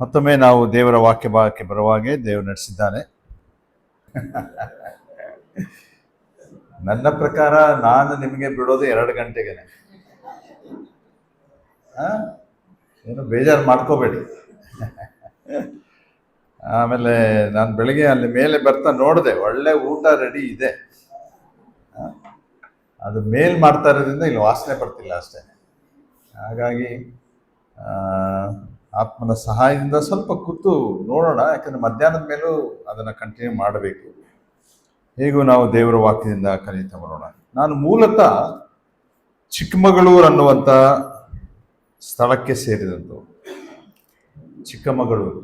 ಮತ್ತೊಮ್ಮೆ ನಾವು ದೇವರ ವಾಕ್ಯ ಭಾಗಕ್ಕೆ ಬರುವಾಗೆ ದೇವರು ನಡೆಸಿದ್ದಾನೆ. ನನ್ನ ಪ್ರಕಾರ ನಾನು ನಿಮಗೆ ಬಿಡೋದು 2 ಗಂಟೆಗೆ. ಏನು ಬೇಜಾರು ಮಾಡ್ಕೋಬೇಡಿ. ಆಮೇಲೆ ನಾನು ಬೆಳಿಗ್ಗೆ ಅಲ್ಲಿ ಮೇಲೆ ಬರ್ತಾ ನೋಡಿದೆ, ಒಳ್ಳೆ ಊಟ ರೆಡಿ ಇದೆ. ಅದು ಮೇಲ್ ಮಾಡ್ತಾ ಇರೋದ್ರಿಂದ ಇಲ್ಲಿ ವಾಸನೆ ಬರ್ತಿಲ್ಲ ಅಷ್ಟೇ. ಹಾಗಾಗಿ ಆತ್ಮನ ಸಹಾಯದಿಂದ ಸ್ವಲ್ಪ ಕೂತು ನೋಡೋಣ, ಯಾಕಂದ್ರೆ ಮಧ್ಯಾಹ್ನದ ಮೇಲೂ ಅದನ್ನು ಕಂಟಿನ್ಯೂ ಮಾಡಬೇಕು. ಹೇಗೂ ನಾವು ದೇವರ ವಾಕ್ಯದಿಂದ ಕಲಿತಾ ಬರೋಣ. ನಾನು ಮೂಲತಃ ಚಿಕ್ಕಮಗಳೂರು ಅನ್ನುವಂಥ ಸ್ಥಳಕ್ಕೆ ಸೇರಿದಂಥವು. ಚಿಕ್ಕಮಗಳೂರು,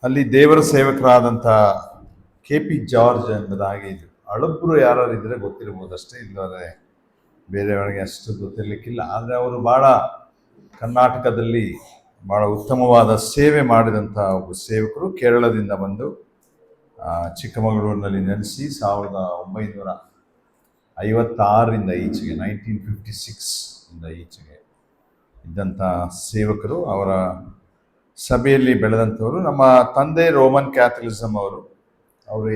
ಅಲ್ಲಿ ದೇವರ ಸೇವಕರಾದಂಥ KP ಜಾರ್ಜ್ ಎಂಬುದಾಗಿ ಇದು. ಹಳಬ್ರು ಯಾರು ಇದ್ರೆ ಗೊತ್ತಿರ್ಬೋದಷ್ಟೇ, ಇಲ್ಲದೆ ಬೇರೆಯವರಿಗೆ ಅಷ್ಟು ಗೊತ್ತಿರಲಿಕ್ಕಿಲ್ಲ. ಆದರೆ ಅವರು ಭಾಳ ಕರ್ನಾಟಕದಲ್ಲಿ ಭಾಳ ಉತ್ತಮವಾದ ಸೇವೆ ಮಾಡಿದಂಥ ಒಬ್ಬ ಸೇವಕರು. ಕೇರಳದಿಂದ ಬಂದು ಚಿಕ್ಕಮಗಳೂರಿನಲ್ಲಿ ನೆಲೆಸಿ 1956ರಿಂದ ಈಚೆಗೆ 1956 ಇಂದ ಈಚೆಗೆ ಇದ್ದಂಥ ಸೇವಕರು. ಅವರ ಸಭೆಯಲ್ಲಿ ಬೆಳೆದಂಥವರು. ನಮ್ಮ ತಂದೆ ರೋಮನ್ ಕ್ಯಾಥಲಿಸಮ್ ಅವರು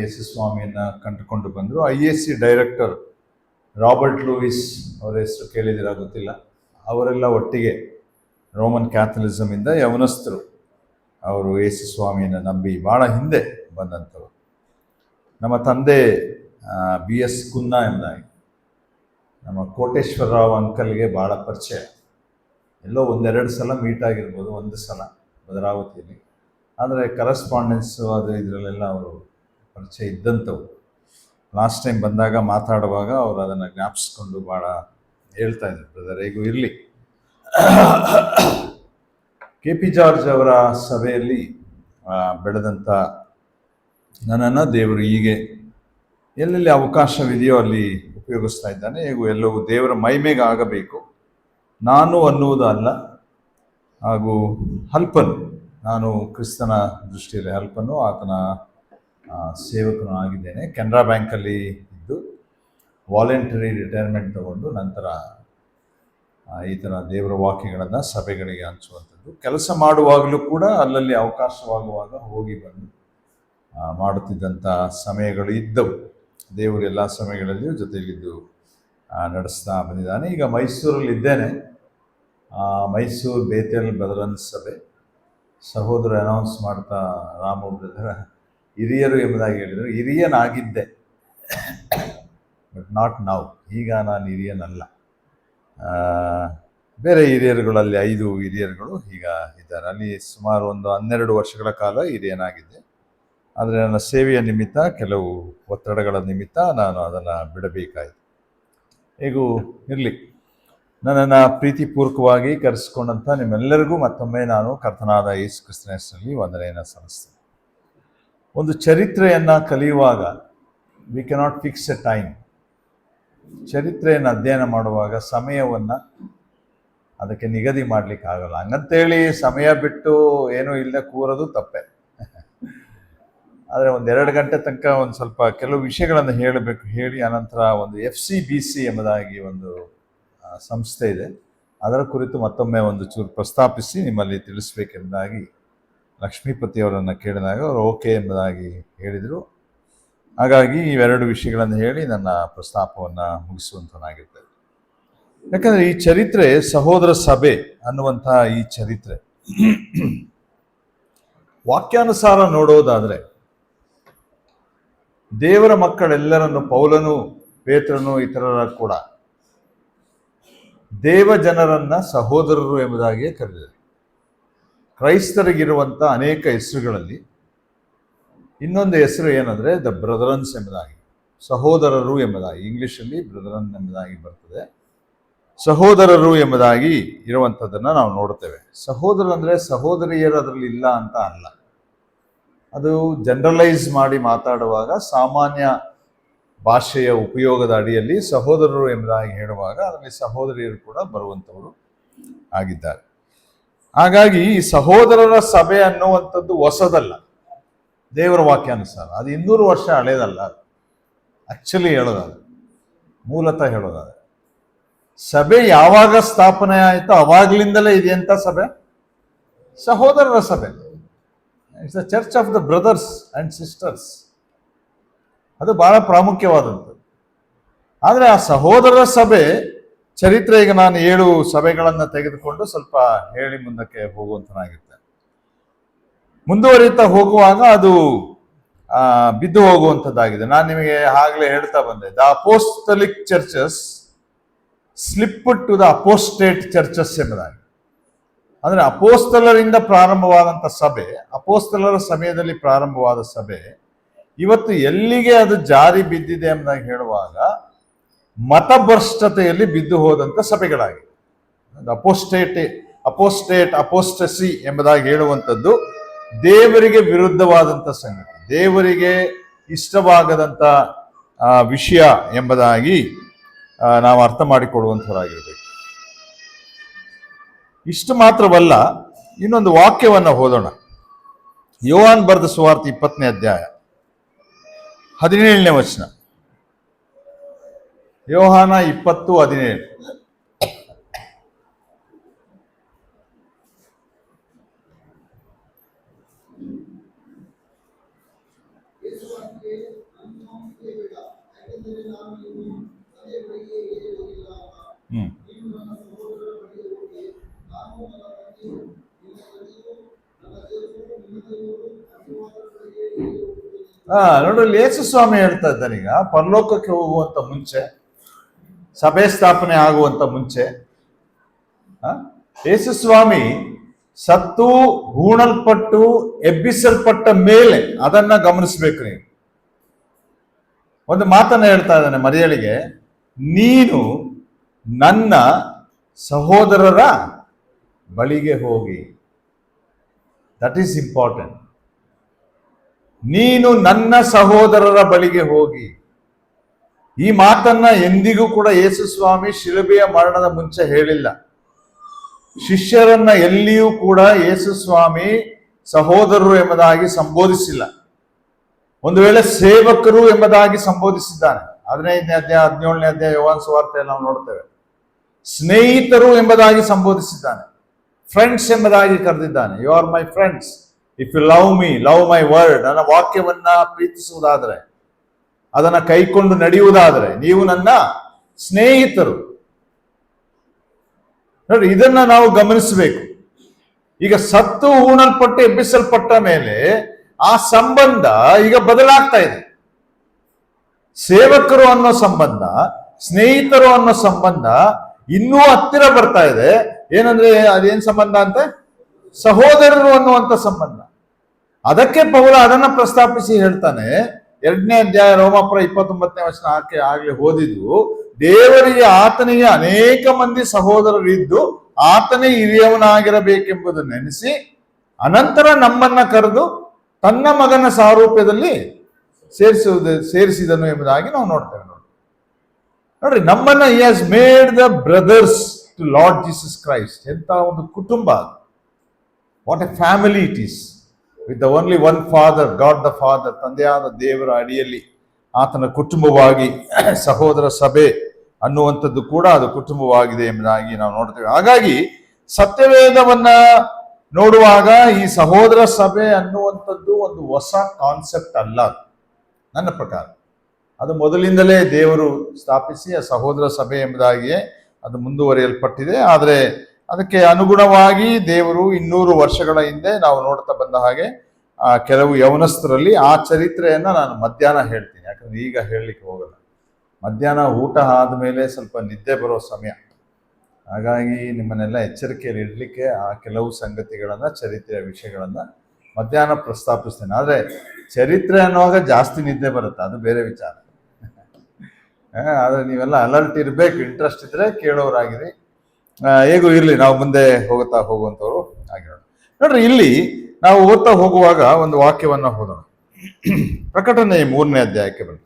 ಯೇಸು ಸ್ವಾಮಿಯನ್ನು ಕಂಡುಕೊಂಡು ಬಂದರು. IAC ಡೈರೆಕ್ಟರ್ ರಾಬರ್ಟ್ ಲೂಯಿಸ್ ಅವರ ಹೆಸರು ಕೇಳಿದಿರ ಗೊತ್ತಿಲ್ಲ. ಅವರೆಲ್ಲ ಒಟ್ಟಿಗೆ ರೋಮನ್ ಕ್ಯಾಥಲಿಸಮಿಂದ ಯವನಸ್ಥರು. ಅವರು ಯೇಸು ಸ್ವಾಮಿಯನ್ನು ನಂಬಿ ಭಾಳ ಹಿಂದೆ ಬಂದಂಥವ್ರು. ನಮ್ಮ ತಂದೆ BS ಕುನ್ನ ಎಂಬುದಾಗಿ ನಮ್ಮ ಕೋಟೇಶ್ವರರಾವ್ ಅಂಕಲ್ಗೆ ಭಾಳ ಪರಿಚಯ. ಎಲ್ಲೋ 1-2 ಸಲ ಮೀಟ್ ಆಗಿರ್ಬೋದು, 1 ಸಲ ಭದ್ರಾವತಿಯಲ್ಲಿ. ಆದರೆ ಕರೆಸ್ಪಾಂಡೆನ್ಸು ಅದು ಇದರಲ್ಲೆಲ್ಲ ಅವರು ಪರಿಚಯ ಇದ್ದಂಥವು. ಲಾಸ್ಟ್ ಟೈಮ್ ಬಂದಾಗ ಮಾತಾಡುವಾಗ ಅವರು ಅದನ್ನು ಜ್ಞಾಪಿಸ್ಕೊಂಡು ಭಾಳ ಹೇಳ್ತಾ ಇದ್ರು, ಬ್ರದರ್ ಹೇಗೂ ಇರಲಿ. KP ಜಾರ್ಜ್ ಅವರ ಸಭೆಯಲ್ಲಿ ಬೆಳೆದಂಥ ನನ್ನನ್ನು ದೇವರು ಹೀಗೆ ಎಲ್ಲೆಲ್ಲಿ ಅವಕಾಶವಿದೆಯೋ ಅಲ್ಲಿ ಉಪಯೋಗಿಸ್ತಾ ಇದ್ದಾನೆ. ಹೇಗೂ ಎಲ್ಲವೂ ದೇವರ ಮಹಿಮೆಗೆ ಆಗಬೇಕು. ನಾನು ಅನ್ನುವುದು ಅಲ್ಲ, ಹಾಗೂ ಅಲ್ಪನು, ನಾನು ಕ್ರಿಸ್ತನ ದೃಷ್ಟಿಯಲ್ಲಿ ಅಲ್ಪನು, ಆತನ ಸೇವಕನು ಆಗಿದ್ದೇನೆ. ಕೆನರಾ ಬ್ಯಾಂಕಲ್ಲಿ ಇದ್ದು ವಾಲಂಟರಿ ರಿಟೈರ್ಮೆಂಟ್ ತಗೊಂಡು ನಂತರ ಈ ಥರ ದೇವರ ವಾಕ್ಯಗಳನ್ನು ಸಭೆಗಳಿಗೆ ಹಂಚುವಂಥದ್ದು. ಕೆಲಸ ಮಾಡುವಾಗಲೂ ಕೂಡ ಅಲ್ಲಲ್ಲಿ ಅವಕಾಶವಾಗುವಾಗ ಹೋಗಿ ಬಂದು ಮಾಡುತ್ತಿದ್ದಂಥ ಸಮಯಗಳು ಇದ್ದವು. ದೇವರು ಎಲ್ಲ ಸಮಯಗಳಲ್ಲಿಯೂ ಜೊತೆಯಲ್ಲಿದ್ದು ನಡೆಸ್ತಾ ಬಂದಿದ್ದಾನೆ. ಈಗ ಮೈಸೂರಲ್ಲಿದ್ದೇನೆ. ಮೈಸೂರು ಬೇತೇಲ್ ಬ್ರದರನ್ ಸಭೆ. ಸಹೋದರ ಅನೌನ್ಸ್ ಮಾಡ್ತಾ ರಾಮು ಬ್ರದರ ಹಿರಿಯರು ಎಂಬುದಾಗಿ ಹೇಳಿದರು. ಹಿರಿಯನಾಗಿದ್ದೆ, ಬಟ್ ನಾಟ್ ನೌ. ಈಗ ನಾನು ಹಿರಿಯನಲ್ಲ. ಬೇರೆ ಹಿರಿಯರುಗಳಲ್ಲಿ 5 ಹಿರಿಯರುಗಳು ಈಗ ಇದ್ದಾರೆ. ಅಲ್ಲಿ ಸುಮಾರು ಒಂದು 12 ವರ್ಷಗಳ ಕಾಲ ಹಿರಿಯನಾಗಿದ್ದೆ. ಆದರೆ ನನ್ನ ಸೇವೆಯ ನಿಮಿತ್ತ, ಕೆಲವು ಒತ್ತಡಗಳ ನಿಮಿತ್ತ ನಾನು ಅದನ್ನು ಬಿಡಬೇಕಾಯಿತು. ಹೇಗೂ ಇರಲಿ, ನನ್ನನ್ನು ಪ್ರೀತಿಪೂರ್ವಕವಾಗಿ ಕರೆಸಿಕೊಂಡಂಥ ನಿಮ್ಮೆಲ್ಲರಿಗೂ ಮತ್ತೊಮ್ಮೆ ನಾನು ಕರ್ತನಾದ ಯೇಸು ಕ್ರಿಸ್ತನ ಹೆಸರಲ್ಲಿ ವಂದನೆಯನ್ನು ಸಲ್ಲಿಸ್ತೇನೆ. ಒಂದು ಚರಿತ್ರೆಯನ್ನು ಕಲಿಯುವಾಗ we cannot fix A time. ಚರಿತ್ರೆಯನ್ನು ಅಧ್ಯಯನ ಮಾಡುವಾಗ ಸಮಯವನ್ನು ಅದಕ್ಕೆ ನಿಗದಿ ಮಾಡಲಿಕ್ಕೆ ಆಗಲ್ಲ. ಹಂಗಂತೇಳಿ ಸಮಯ ಬಿಟ್ಟು ಏನೂ ಇಲ್ಲದೆ ಕೂರೋದು ತಪ್ಪೆ. ಆದರೆ 1-2 ಗಂಟೆ ತನಕ ಒಂದು ಸ್ವಲ್ಪ ಕೆಲವು ವಿಷಯಗಳನ್ನು ಹೇಳಿ ಅನಂತರ ಒಂದು FCBC ಎಂಬುದಾಗಿ ಒಂದು ಸಂಸ್ಥೆ ಇದೆ, ಅದರ ಕುರಿತು ಮತ್ತೊಮ್ಮೆ ಒಂದು ಚೂರು ಪ್ರಸ್ತಾಪಿಸಿ ನಿಮ್ಮಲ್ಲಿ ತಿಳಿಸ್ಬೇಕೆಂಬುದಾಗಿ ಲಕ್ಷ್ಮೀಪತಿಯವರನ್ನು ಕೇಳಿದಾಗ ಅವರು ಓಕೆ ಎಂಬುದಾಗಿ ಹೇಳಿದರು. ಹಾಗಾಗಿ ಇವೆರಡು ವಿಷಯಗಳನ್ನು ಹೇಳಿ ನನ್ನ ಪ್ರಸ್ತಾಪವನ್ನು ಮುಗಿಸುವಂಥನಾಗಿರ್ತದೆ. ಯಾಕಂದರೆ ಈ ಚರಿತ್ರೆ, ಸಹೋದರ ಸಭೆ ಅನ್ನುವಂಥ ಈ ಚರಿತ್ರೆ ವಾಕ್ಯಾನುಸಾರ ನೋಡೋದಾದರೆ ದೇವರ ಮಕ್ಕಳೆಲ್ಲರನ್ನು ಪೌಲನು, ಪೇತ್ರನು, ಇತರರ ಕೂಡ ದೇವ ಜನರನ್ನ ಸಹೋದರರು ಎಂಬುದಾಗಿಯೇ ಕರೆದಿದೆ. ಕ್ರೈಸ್ತರಿಗಿರುವಂಥ ಅನೇಕ ಹೆಸರುಗಳಲ್ಲಿ ಇನ್ನೊಂದು ಹೆಸರು ಏನಂದರೆ ದ ಬ್ರದರನ್ಸ್ ಎಂಬುದಾಗಿ, ಸಹೋದರರು ಎಂಬುದಾಗಿ. ಇಂಗ್ಲೀಷಲ್ಲಿ ಬ್ರದರನ್ ಎಂಬುದಾಗಿ ಬರ್ತದೆ. ಸಹೋದರರು ಎಂಬುದಾಗಿ ಇರುವಂಥದ್ದನ್ನು ನಾವು ನೋಡ್ತೇವೆ. ಸಹೋದರ ಸಹೋದರಿಯರು ಅದರಲ್ಲಿ ಇಲ್ಲ ಅಂತ ಅಲ್ಲ. ಅದು ಜನರಲೈಸ್ ಮಾಡಿ ಮಾತಾಡುವಾಗ ಸಾಮಾನ್ಯ ಭಾಷೆಯ ಉಪಯೋಗದ ಅಡಿಯಲ್ಲಿ ಸಹೋದರರು ಎಂಬುದಾಗಿ ಹೇಳುವಾಗ ಅದರಲ್ಲಿ ಸಹೋದರಿಯರು ಕೂಡ ಬರುವಂಥವರು ಆಗಿದ್ದಾರೆ. ಹಾಗಾಗಿ ಈ ಸಹೋದರರ ಸಭೆ ಅನ್ನುವಂಥದ್ದು ಹೊಸದಲ್ಲ. ದೇವರ ವಾಕ್ಯಾನುಸಾರ ಅದು 200 ವರ್ಷ ಹಳೇದಲ್ಲ. ಆಕ್ಚುಲಿ ಹೇಳೋದಾದ್ರೆ, ಮೂಲತಃ ಹೇಳೋದಾದ್ರೆ, ಸಭೆ ಯಾವಾಗ ಸ್ಥಾಪನೆ ಆಯಿತೋ ಅವಾಗ್ಲಿಂದಲೇ ಇದೆಯಂತ ಸಭೆ. ಸಹೋದರರ ಸಭೆ. It's the church of the brothers and sisters. ಅದು ಬಹಳ ಪ್ರಾಮುಖ್ಯವಾದದ್ದು. ಆದರೆ ಆ ಸಹೋದರರ ಸಭೆ ಚರಿತ್ರೆ, ಈಗ ನಾನು 7 ಸಭೆಗಳನ್ನು ತೆಗೆದುಕೊಂಡು ಸ್ವಲ್ಪ ಹೇಳಿ ಮುಂದಕ್ಕೆ ಹೋಗುವಂತನಾಗಿರ್ತೇನೆ. ಮುಂದುವರಿತಾ ಹೋಗುವಾಗ ಅದು ಬಿದ್ದು ಹೋಗುವಂಥದ್ದಾಗಿದೆ. ನಾನು ನಿಮಗೆ ಆಗಲೇ ಹೇಳ್ತಾ ಬಂದೆ, the apostolic churches slip to the apostate churches ಎಂಬುದಾಗಿ. ಅಂದರೆ ಅಪೋಸ್ತಲರಿಂದ ಪ್ರಾರಂಭವಾದಂಥ ಸಭೆ, ಅಪೋಸ್ತಲರ ಸಮಯದಲ್ಲಿ ಪ್ರಾರಂಭವಾದ ಸಭೆ ಇವತ್ತು ಎಲ್ಲಿಗೆ ಅದು ಜಾರಿ ಬಿದ್ದಿದೆ ಎಂಬುದಾಗಿ ಹೇಳುವಾಗ ಮತಭ್ರಷ್ಟತೆಯಲ್ಲಿ ಬಿದ್ದು ಹೋದಂಥ ಸಭೆಗಳಾಗಿವೆ. ಅಪೋಸ್ಟಸಿ ಎಂಬುದಾಗಿ ಹೇಳುವಂಥದ್ದು ದೇವರಿಗೆ ವಿರುದ್ಧವಾದಂಥ ಸಂಗತಿ, ದೇವರಿಗೆ ಇಷ್ಟವಾಗದಂಥ ವಿಷಯ ಎಂಬುದಾಗಿ ನಾವು ಅರ್ಥ ಮಾಡಿಕೊಳ್ಳುವಂಥವರಾಗಿರ್ಬೇಕು. ಇಷ್ಟು ಮಾತ್ರವಲ್ಲ, ಇನ್ನೊಂದು ವಾಕ್ಯವನ್ನು ಓದೋಣ. ಯೋಹಾನ್ ಬರೆದ ಸುವಾರ್ತೆ 20ನೇ ಅಧ್ಯಾಯ 17ನೇ ವಚನ. ಯೋಹಾನ 20:17. ನೋಡ್ರಿ, ಯೇಸು ಸ್ವಾಮಿ ಹೇಳ್ತಾ ಇದ್ದಾನೆ, ಈಗ ಪರಲೋಕಕ್ಕೆ ಹೋಗುವಂತ ಮುಂಚೆ, ಸಭೆ ಸ್ಥಾಪನೆ ಆಗುವಂತ ಮುಂಚೆ ಯೇಸು ಸ್ವಾಮಿ ಸತ್ತು ಹೂಣಲ್ಪಟ್ಟು ಎಬ್ಬಿಸಲ್ಪಟ್ಟ ಮೇಲೆ ಅದನ್ನ ಗಮನಿಸ್ಬೇಕು ನೀವು. ಒಂದು ಮಾತನ್ನ ಹೇಳ್ತಾ ಇದ್ದಾನೆ ಮರಿಯಳಿಗೆ, ನೀನು ನನ್ನ ಸಹೋದರರ ಬಳಿಗೆ ಹೋಗಿ. That is important. ನೀನು ನನ್ನ ಸಹೋದರರ ಬಳಿಗೆ ಹೋಗಿ. ಈ ಮಾತನ್ನ ಎಂದಿಗೂ ಕೂಡ ಯೇಸು ಸ್ವಾಮಿ ಶಿಲುಬೆಯ ಮರಣದ ಮುಂಚೆ ಹೇಳಿಲ್ಲ. ಶಿಷ್ಯರನ್ನ ಎಲ್ಲಿಯೂ ಕೂಡ ಯೇಸು ಸ್ವಾಮಿ ಸಹೋದರರು ಎಂಬುದಾಗಿ ಸಂಬೋಧಿಸಿಲ್ಲ. ಒಂದು ವೇಳೆ ಸೇವಕರು ಎಂಬುದಾಗಿ ಸಂಬೋಧಿಸಿದ್ದಾನೆ. 15ನೇ ಅಧ್ಯಾಯ 17ನೇ ಅಧ್ಯಾಯ ಯೋಹಾನ ಸುವಾರ್ತೆಯಲ್ಲಿ ನಾವು ನೋಡ್ತೇವೆ. ಸ್ನೇಹಿತರು ಎಂಬುದಾಗಿ ಸಂಬೋಧಿಸಿದ್ದಾನೆ. ಫ್ರೆಂಡ್ಸ್ ಎಂಬುದಾಗಿ ಕರೆದಿದ್ದಾನೆ. You are my friends if you love me, love my word. ನನ್ನ ವಾಕ್ಯವನ್ನ ಪ್ರೀತಿಸುವುದಾದರೆ, ಅದನ್ನ ಕೈಕೊಂಡು ನಡೆಯುವುದಾದರೆ ನೀವು ನನ್ನ ಸ್ನೇಹಿತರು. ನೋಡಿ, ಇದನ್ನ ನಾವು ಗಮನಿಸಬೇಕು. ಈಗ ಸತ್ತು ಹೂಣಲ್ಪಟ್ಟು ಎಬ್ಬಿಸಲ್ಪಟ್ಟ ಮೇಲೆ ಆ ಸಂಬಂಧ ಈಗ ಬದಲಾಗ್ತಾ ಇದೆ. ಸೇವಕರು ಅನ್ನೋ ಸಂಬಂಧ, ಸ್ನೇಹಿತರು ಅನ್ನೋ ಸಂಬಂಧ ಇನ್ನೂ ಹತ್ತಿರ ಬರ್ತಾ ಇದೆ. ಏನಂದ್ರೆ ಅದೇನ್ ಸಂಬಂಧ ಅಂತ? ಸಹೋದರರು ಅನ್ನುವಂಥ ಸಂಬಂಧ. ಅದಕ್ಕೆ ಪೌಲ ಅದನ್ನ ಪ್ರಸ್ತಾಪಿಸಿ ಹೇಳ್ತಾನೆ. 2ನೇ ಅಧ್ಯಾಯ ರೋಮಾಪುರ 29ನೇ ವಚನ ಆಗ್ಲೇ ಓದಿದ್ವು. ದೇವರಿಗೆ ಆತನಿಗೆ ಅನೇಕ ಮಂದಿ ಸಹೋದರರಿದ್ದು ಆತನೇ ಹಿರಿಯವನಾಗಿರಬೇಕೆಂಬುದನ್ನು ನೆನೆಸಿ ಅನಂತರ ನಮ್ಮನ್ನ ಕರೆದು ತನ್ನ ಮಗನ ಸಾರೂಪ್ಯದಲ್ಲಿ ಸೇರಿಸಿದನು ಎಂಬುದಾಗಿ ನಾವು ನೋಡ್ತೇವೆ. ನೋಡ್ರಿ, ನಮ್ಮನ್ನ he has made the brothers to Lord Jesus Christ. ಎಂತ ಒಂದು ಕುಟುಂಬ, what a family it is, with the only one father, God the father. ತಂದೆಯಾದ ದೇವರ ಅಡಿಯಲ್ಲಿ ಆತನ ಕುಟುಂಬವಾಗಿ ಸಹೋದರ ಸಭೆ ಅನ್ನುವಂಥದ್ದು ಕೂಡ ಅದು ಕುಟುಂಬವಾಗಿದೆ ಎಂಬುದಾಗಿ ನಾವು ನೋಡ್ತೇವೆ. ಹಾಗಾಗಿ ಸತ್ಯವೇದವನ್ನ ನೋಡುವಾಗ ಈ ಸಹೋದರ ಸಭೆ ಅನ್ನುವಂಥದ್ದು ಒಂದು ಹೊಸ ಕಾನ್ಸೆಪ್ಟ್ ಅಲ್ಲ ನನ್ನ ಪ್ರಕಾರ. ಅದು ಮೊದಲಿಂದಲೇ ದೇವರು ಸ್ಥಾಪಿಸಿ ಆ ಸಹೋದರ ಸಭೆ ಎಂಬುದಾಗಿಯೇ ಅದು ಮುಂದುವರಿಯಲ್ಪಟ್ಟಿದೆ. ಆದರೆ ಅದಕ್ಕೆ ಅನುಗುಣವಾಗಿ ದೇವರು 200 ವರ್ಷಗಳ ಹಿಂದೆ ನಾವು ನೋಡ್ತಾ ಬಂದ ಹಾಗೆ ಕೆಲವು ಯವನಸ್ಥರಲ್ಲಿ ಆ ಚರಿತ್ರೆಯನ್ನ ನಾನು ಮಧ್ಯಾಹ್ನ ಹೇಳ್ತೀನಿ. ಯಾಕಂದ್ರೆ ಈಗ ಹೇಳಲಿಕ್ಕೆ ಹೋಗಲ್ಲ. ಮಧ್ಯಾಹ್ನ ಊಟ ಆದಮೇಲೆ ಸ್ವಲ್ಪ ನಿದ್ದೆ ಬರೋ ಸಮಯ. ಹಾಗಾಗಿ ನಿಮ್ಮನ್ನೆಲ್ಲ ಎಚ್ಚರಿಕೆಯಲ್ಲಿ ಇಡಲಿಕ್ಕೆ ಆ ಕೆಲವು ಸಂಗತಿಗಳನ್ನ, ಚರಿತ್ರೆಯ ವಿಷಯಗಳನ್ನ ಮಧ್ಯಾಹ್ನ ಪ್ರಸ್ತಾಪಿಸ್ತೇನೆ. ಆದರೆ ಚರಿತ್ರೆ ಅನ್ನುವಾಗ ಜಾಸ್ತಿ ನಿದ್ದೆ ಬರುತ್ತೆ, ಅದು ಬೇರೆ ವಿಚಾರ. ಆದರೆ ನೀವೆಲ್ಲ ಅಲರ್ಟ್ ಇರಬೇಕು. ಇಂಟ್ರೆಸ್ಟ್ ಇದ್ರೆ ಕೇಳೋರಾಗಿರಿ. ಹೇಗೂ ಇರಲಿ, ನಾವು ಮುಂದೆ ಹೋಗುವಂಥವ್ರು ಆಗಿರೋಣ. ನೋಡ್ರಿ, ಇಲ್ಲಿ ನಾವು ಓದ್ತಾ ಹೋಗುವಾಗ ಒಂದು ವಾಕ್ಯವನ್ನ ಓದೋಣ. ಪ್ರಕಟಣೆ 3ನೇ ಅಧ್ಯಾಯಕ್ಕೆ ಬನ್ನಿ.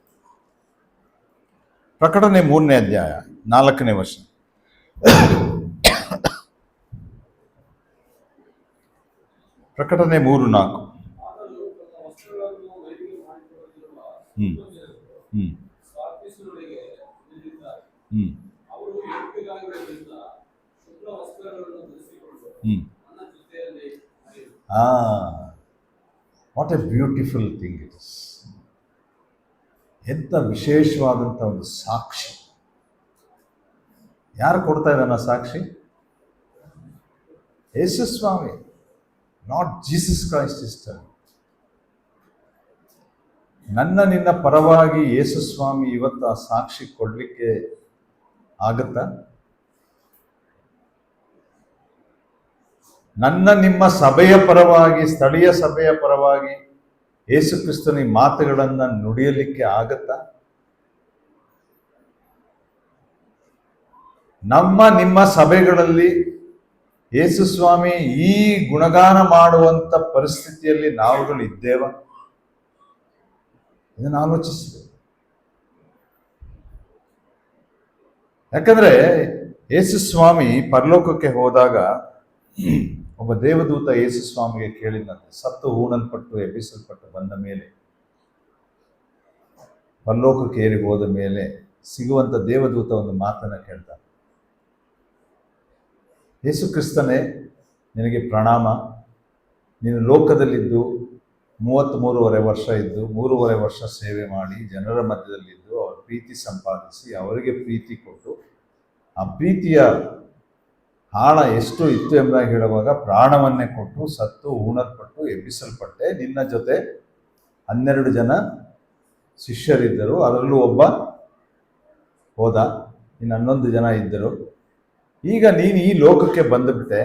ಪ್ರಕಟಣೆ 3ನೇ ಅಧ್ಯಾಯ 4ನೇ ವಚನ. ಪ್ರಕಟಣೆ 3:4. ಆ what A beautiful thing it is. ಎಂಥ ವಿಶೇಷವಾದಂಥ ಒಂದು ಸಾಕ್ಷಿ. ಯಾರು ಕೊಡ್ತಾ ಇದ್ದಾನ ಸಾಕ್ಷಿ? ಯೇಸು ಸ್ವಾಮಿ, ನಾಟ್ ಜೀಸಸ್ ಕ್ರೈಸ್ಟ್ ಸಿಸ್ಟರ್. ನನ್ನ ನಿನ್ನ ಪರವಾಗಿ ಯೇಸು ಸ್ವಾಮಿ ಇವತ್ತು ಆ ಸಾಕ್ಷಿ ಕೊಡಲಿಕ್ಕೆ ಆಗುತ್ತಾ? ನನ್ನ ನಿಮ್ಮ ಸಭೆಯ ಪರವಾಗಿ, ಸ್ಥಳೀಯ ಸಭೆಯ ಪರವಾಗಿ ಯೇಸು ಕ್ರಿಸ್ತನ ಈ ಮಾತುಗಳನ್ನ ನುಡಿಯಲಿಕ್ಕೆ ಆಗತ್ತಾ? ನಮ್ಮ ನಿಮ್ಮ ಸಭೆಗಳಲ್ಲಿ ಯೇಸು ಸ್ವಾಮಿ ಈ ಗುಣಗಾನ ಮಾಡುವಂತ ಪರಿಸ್ಥಿತಿಯಲ್ಲಿ ನಾವುಗಳು ಇದ್ದೇವ? ಇದನ್ನು ಆಲೋಚಿಸಬೇಕು. ಯಾಕಂದ್ರೆ ಯೇಸು ಸ್ವಾಮಿ ಪರಲೋಕಕ್ಕೆ ಹೋದಾಗ ಒಬ್ಬ ದೇವದೂತ ಯೇಸು ಸ್ವಾಮಿಗೆ ಕೇಳಿದಂತೆ, ಸತ್ತು ಹೂಣಲ್ಪಟ್ಟು ಎಬ್ಬಿಸಲ್ಪಟ್ಟು ಬಂದ ಮೇಲೆ, ಪರಲೋಕಕ್ಕೆ ಏರಿ ಹೋದ ಮೇಲೆ ಸಿಗುವಂತ ದೇವದೂತ ಒಂದು ಮಾತನ್ನ ಕೇಳ್ತಾನೆ. ಯೇಸು ಕ್ರಿಸ್ತನೇ, ನಿನಗೆ ಪ್ರಣಾಮ. ನೀನು ಲೋಕದಲ್ಲಿದ್ದು 33.5 ವರ್ಷ ಇದ್ದು 3.5 ವರ್ಷ ಸೇವೆ ಮಾಡಿ ಜನರ ಮಧ್ಯದಲ್ಲಿದ್ದು ಅವರ ಪ್ರೀತಿ ಸಂಪಾದಿಸಿ ಅವರಿಗೆ ಪ್ರೀತಿ ಕೊಟ್ಟು ಆ ಪ್ರೀತಿಯ ಆಳ ಎಷ್ಟು ಇತ್ತು ಎಂಬುದಾಗಿ ಹೇಳುವಾಗ ಪ್ರಾಣವನ್ನೇ ಕೊಟ್ಟು ಸತ್ತು ಹೂಣಲ್ಪಟ್ಟು ಎಬ್ಬಿಸಲ್ಪಟ್ಟೆ. ನಿನ್ನ ಜೊತೆ 12 ಜನ ಶಿಷ್ಯರಿದ್ದರು, ಅದರಲ್ಲೂ ಒಬ್ಬ ಹೋದ, ಇನ್ನು 11 ಜನ ಇದ್ದರು. ಈಗ ನೀನು ಈ ಲೋಕಕ್ಕೆ ಬಂದುಬಿಟ್ಟೆ.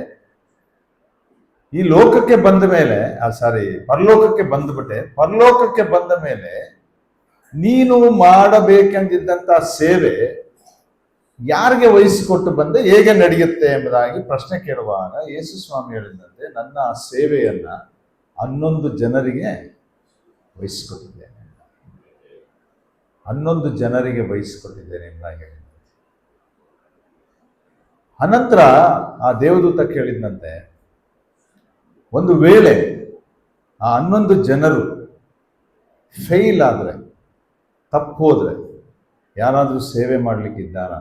ಈ ಲೋಕಕ್ಕೆ ಬಂದ ಮೇಲೆ ಪರಲೋಕಕ್ಕೆ ಬಂದುಬಿಟ್ಟೆ. ಪರಲೋಕಕ್ಕೆ ಬಂದ ಮೇಲೆ ನೀನು ಮಾಡಬೇಕೆಂದಿದ್ದಂಥ ಸೇವೆ ಯಾರಿಗೆ ವಹಿಸಿಕೊಟ್ಟು ಬಂದೆ, ಹೇಗೆ ನಡೆಯುತ್ತೆ ಎಂಬುದಾಗಿ ಪ್ರಶ್ನೆ ಕೇಳುವಾಗ ಯೇಸು ಸ್ವಾಮಿ ಹೇಳಿದಂತೆ, ನನ್ನ ಆ ಸೇವೆಯನ್ನ 11 ಜನರಿಗೆ ವಹಿಸಿಕೊಟ್ಟಿದ್ದೇನೆ. 11 ಜನರಿಗೆ ವಹಿಸಿಕೊಟ್ಟಿದ್ದೇನೆ ಎಂಬುದಾಗಿ ಹೇಳಿದಂತೆ. ಅನಂತರ ಆ ದೇವದೂತ ಕೇಳಿದಂತೆ, ಒಂದು ವೇಳೆ ಆ 11 ಜನರು ಫೇಲ್ ಆದರೆ, ತಪ್ಪೋದ್ರೆ ಯಾರಾದರೂ ಸೇವೆ ಮಾಡಲಿಕ್ಕಿದ್ದಾರ?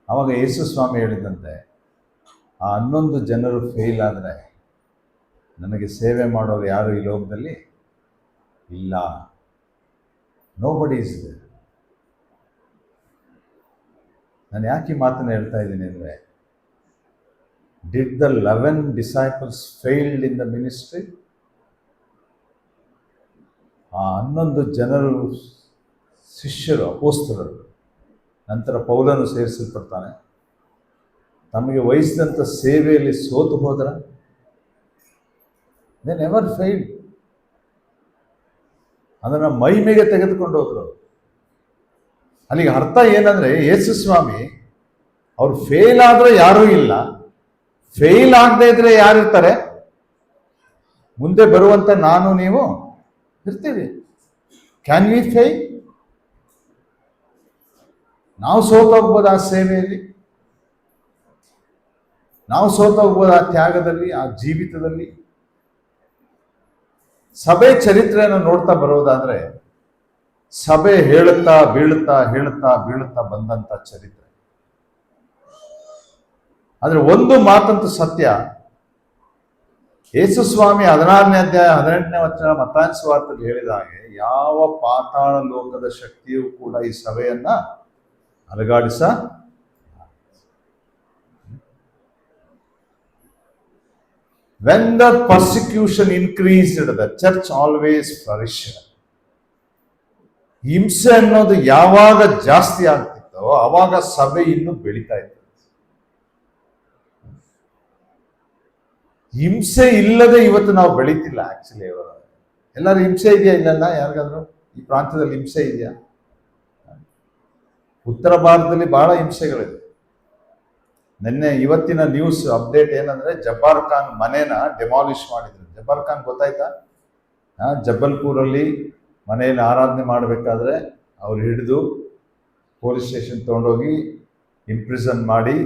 ಆವಾಗ ಯೇಸು ಸ್ವಾಮಿ ಹೇಳಿದಂತೆ, ಆ 11 ಜನರು ಫೇಲ್ ಆದರೆ ನನಗೆ ಸೇವೆ ಮಾಡೋರು ಯಾರು ಈ ಲೋಕದಲ್ಲಿ ಇಲ್ಲ. Nobody is there. ನಾನು ಯಾಕೆ ಈ ಮಾತನ್ನು ಹೇಳ್ತಾ ಇದ್ದೀನಿ ಅಂದರೆ, did the 11 disciples failed in the ministry? ಆ 11 ಜನರು ಶಿಷ್ಯರು, ಅಪೊಸ್ತಲರು, ನಂತರ ಪೌಲನು ಸೇರಿಸಲ್ಪಡ್ತಾನೆ, ತಮಗೆ ವಹಿಸಿದಂಥ ಸೇವೆಯಲ್ಲಿ ಸೋತು ಹೋದ್ರ? They never failed. ಅದನ್ನು ಮಹಿಮೆಗೆ ತೆಗೆದುಕೊಂಡು ಹೋದ್ರು. ಅಲ್ಲಿಗೆ ಅರ್ಥ ಏನಂದ್ರೆ, ಯೇಸು ಸ್ವಾಮಿ ಅವ್ರು ಫೇಲ್ ಆದ್ರೆ ಯಾರೂ ಇಲ್ಲ, ಫೇಲ್ ಆಗದೆ ಇದ್ರೆ ಯಾರಿರ್ತಾರೆ? ಮುಂದೆ ಬರುವಂತ ನಾನು ನೀವು ಇರ್ತೀವಿ. Can we fail? ನಾವು ಸೋತೋಗ್ಬೋದು ಆ ಸೇವೆಯಲ್ಲಿ, ನಾವು ಸೋತೋಗ್ಬೋದು ಆ ತ್ಯಾಗದಲ್ಲಿ, ಆ ಜೀವಿತದಲ್ಲಿ. ಸಭೆ ಚರಿತ್ರೆಯನ್ನು ನೋಡ್ತಾ ಬರೋದಾದ್ರೆ, ಸಭೆ ಹೇಳುತ್ತಾ ಬೀಳುತ್ತಾ ಬಂದಂತ ಚರಿತ್ರೆ. ಆದ್ರೆ ಒಂದು ಮಾತಂತೂ ಸತ್ಯ, ಯೇಸು ಸ್ವಾಮಿ 16ನೇ ಅಧ್ಯಾಯ 18ನೇ ವಚನ ಮತ್ತಾಯ ಸುವಾರ್ತೆಯಲ್ಲಿ ಹೇಳಿದ ಹಾಗೆ, ಯಾವ ಪಾತಾಳ ಲೋಕದ ಶಕ್ತಿಯೂ ಕೂಡ ಈ ಸಭೆಯನ್ನ ಅಲುಗಾಡಿಸ. When the persecution increased, the church always flourished. ಹಿಂಸೆ ಅನ್ನೋದು ಯಾವಾಗ ಜಾಸ್ತಿ ಆಗ್ತಿತ್ತೋ ಅವಾಗ ಸಭೆ ಇನ್ನೂ ಬೆಳೀತಾ ಇತ್ತು. ಹಿಂಸೆ ಇಲ್ಲದೆ ಇವತ್ತು ನಾವು ಬೆಳೀತಿಲ್ಲ. ಆಕ್ಚುಲಿ ಎಲ್ಲರೂ ಹಿಂಸೆ ಇದೆಯಾ? ಇಲ್ಲಲ್ಲ. ಯಾರಿಗಾದ್ರು ಈ ಪ್ರಾಂತ್ಯದಲ್ಲಿ ಹಿಂಸೆ ಇದೆಯಾ? ಉತ್ತರ ಭಾರತದಲ್ಲಿ ಬಹಳ ಹಿಂಸೆಗಳಿದೆ. ಇವತ್ತಿನ ನ್ಯೂಸ್ ಅಪ್ಡೇಟ್ ಏನಂದ್ರೆ, ಜಬ್ಬಾರ್ ಖಾನ್ ಮನೇನ ಡೆಮಾಲಿಷ್ ಮಾಡಿದ್ರು. ಜಬ್ಬಾರ್ ಖಾನ್ ಗೊತ್ತಾಯ್ತಾ? ಜಬ್ಬಲ್ಪುರಲ್ಲಿ ಮನೆಯಲ್ಲಿ ಆರಾಧನೆ ಮಾಡಬೇಕಾದ್ರೆ ಅವ್ರು ಹಿಡಿದು ಪೊಲೀಸ್ ಸ್ಟೇಷನ್ ತೊಗೊಂಡೋಗಿ ಇಂಪ್ರಿಸನ್ ಮಾಡಿ,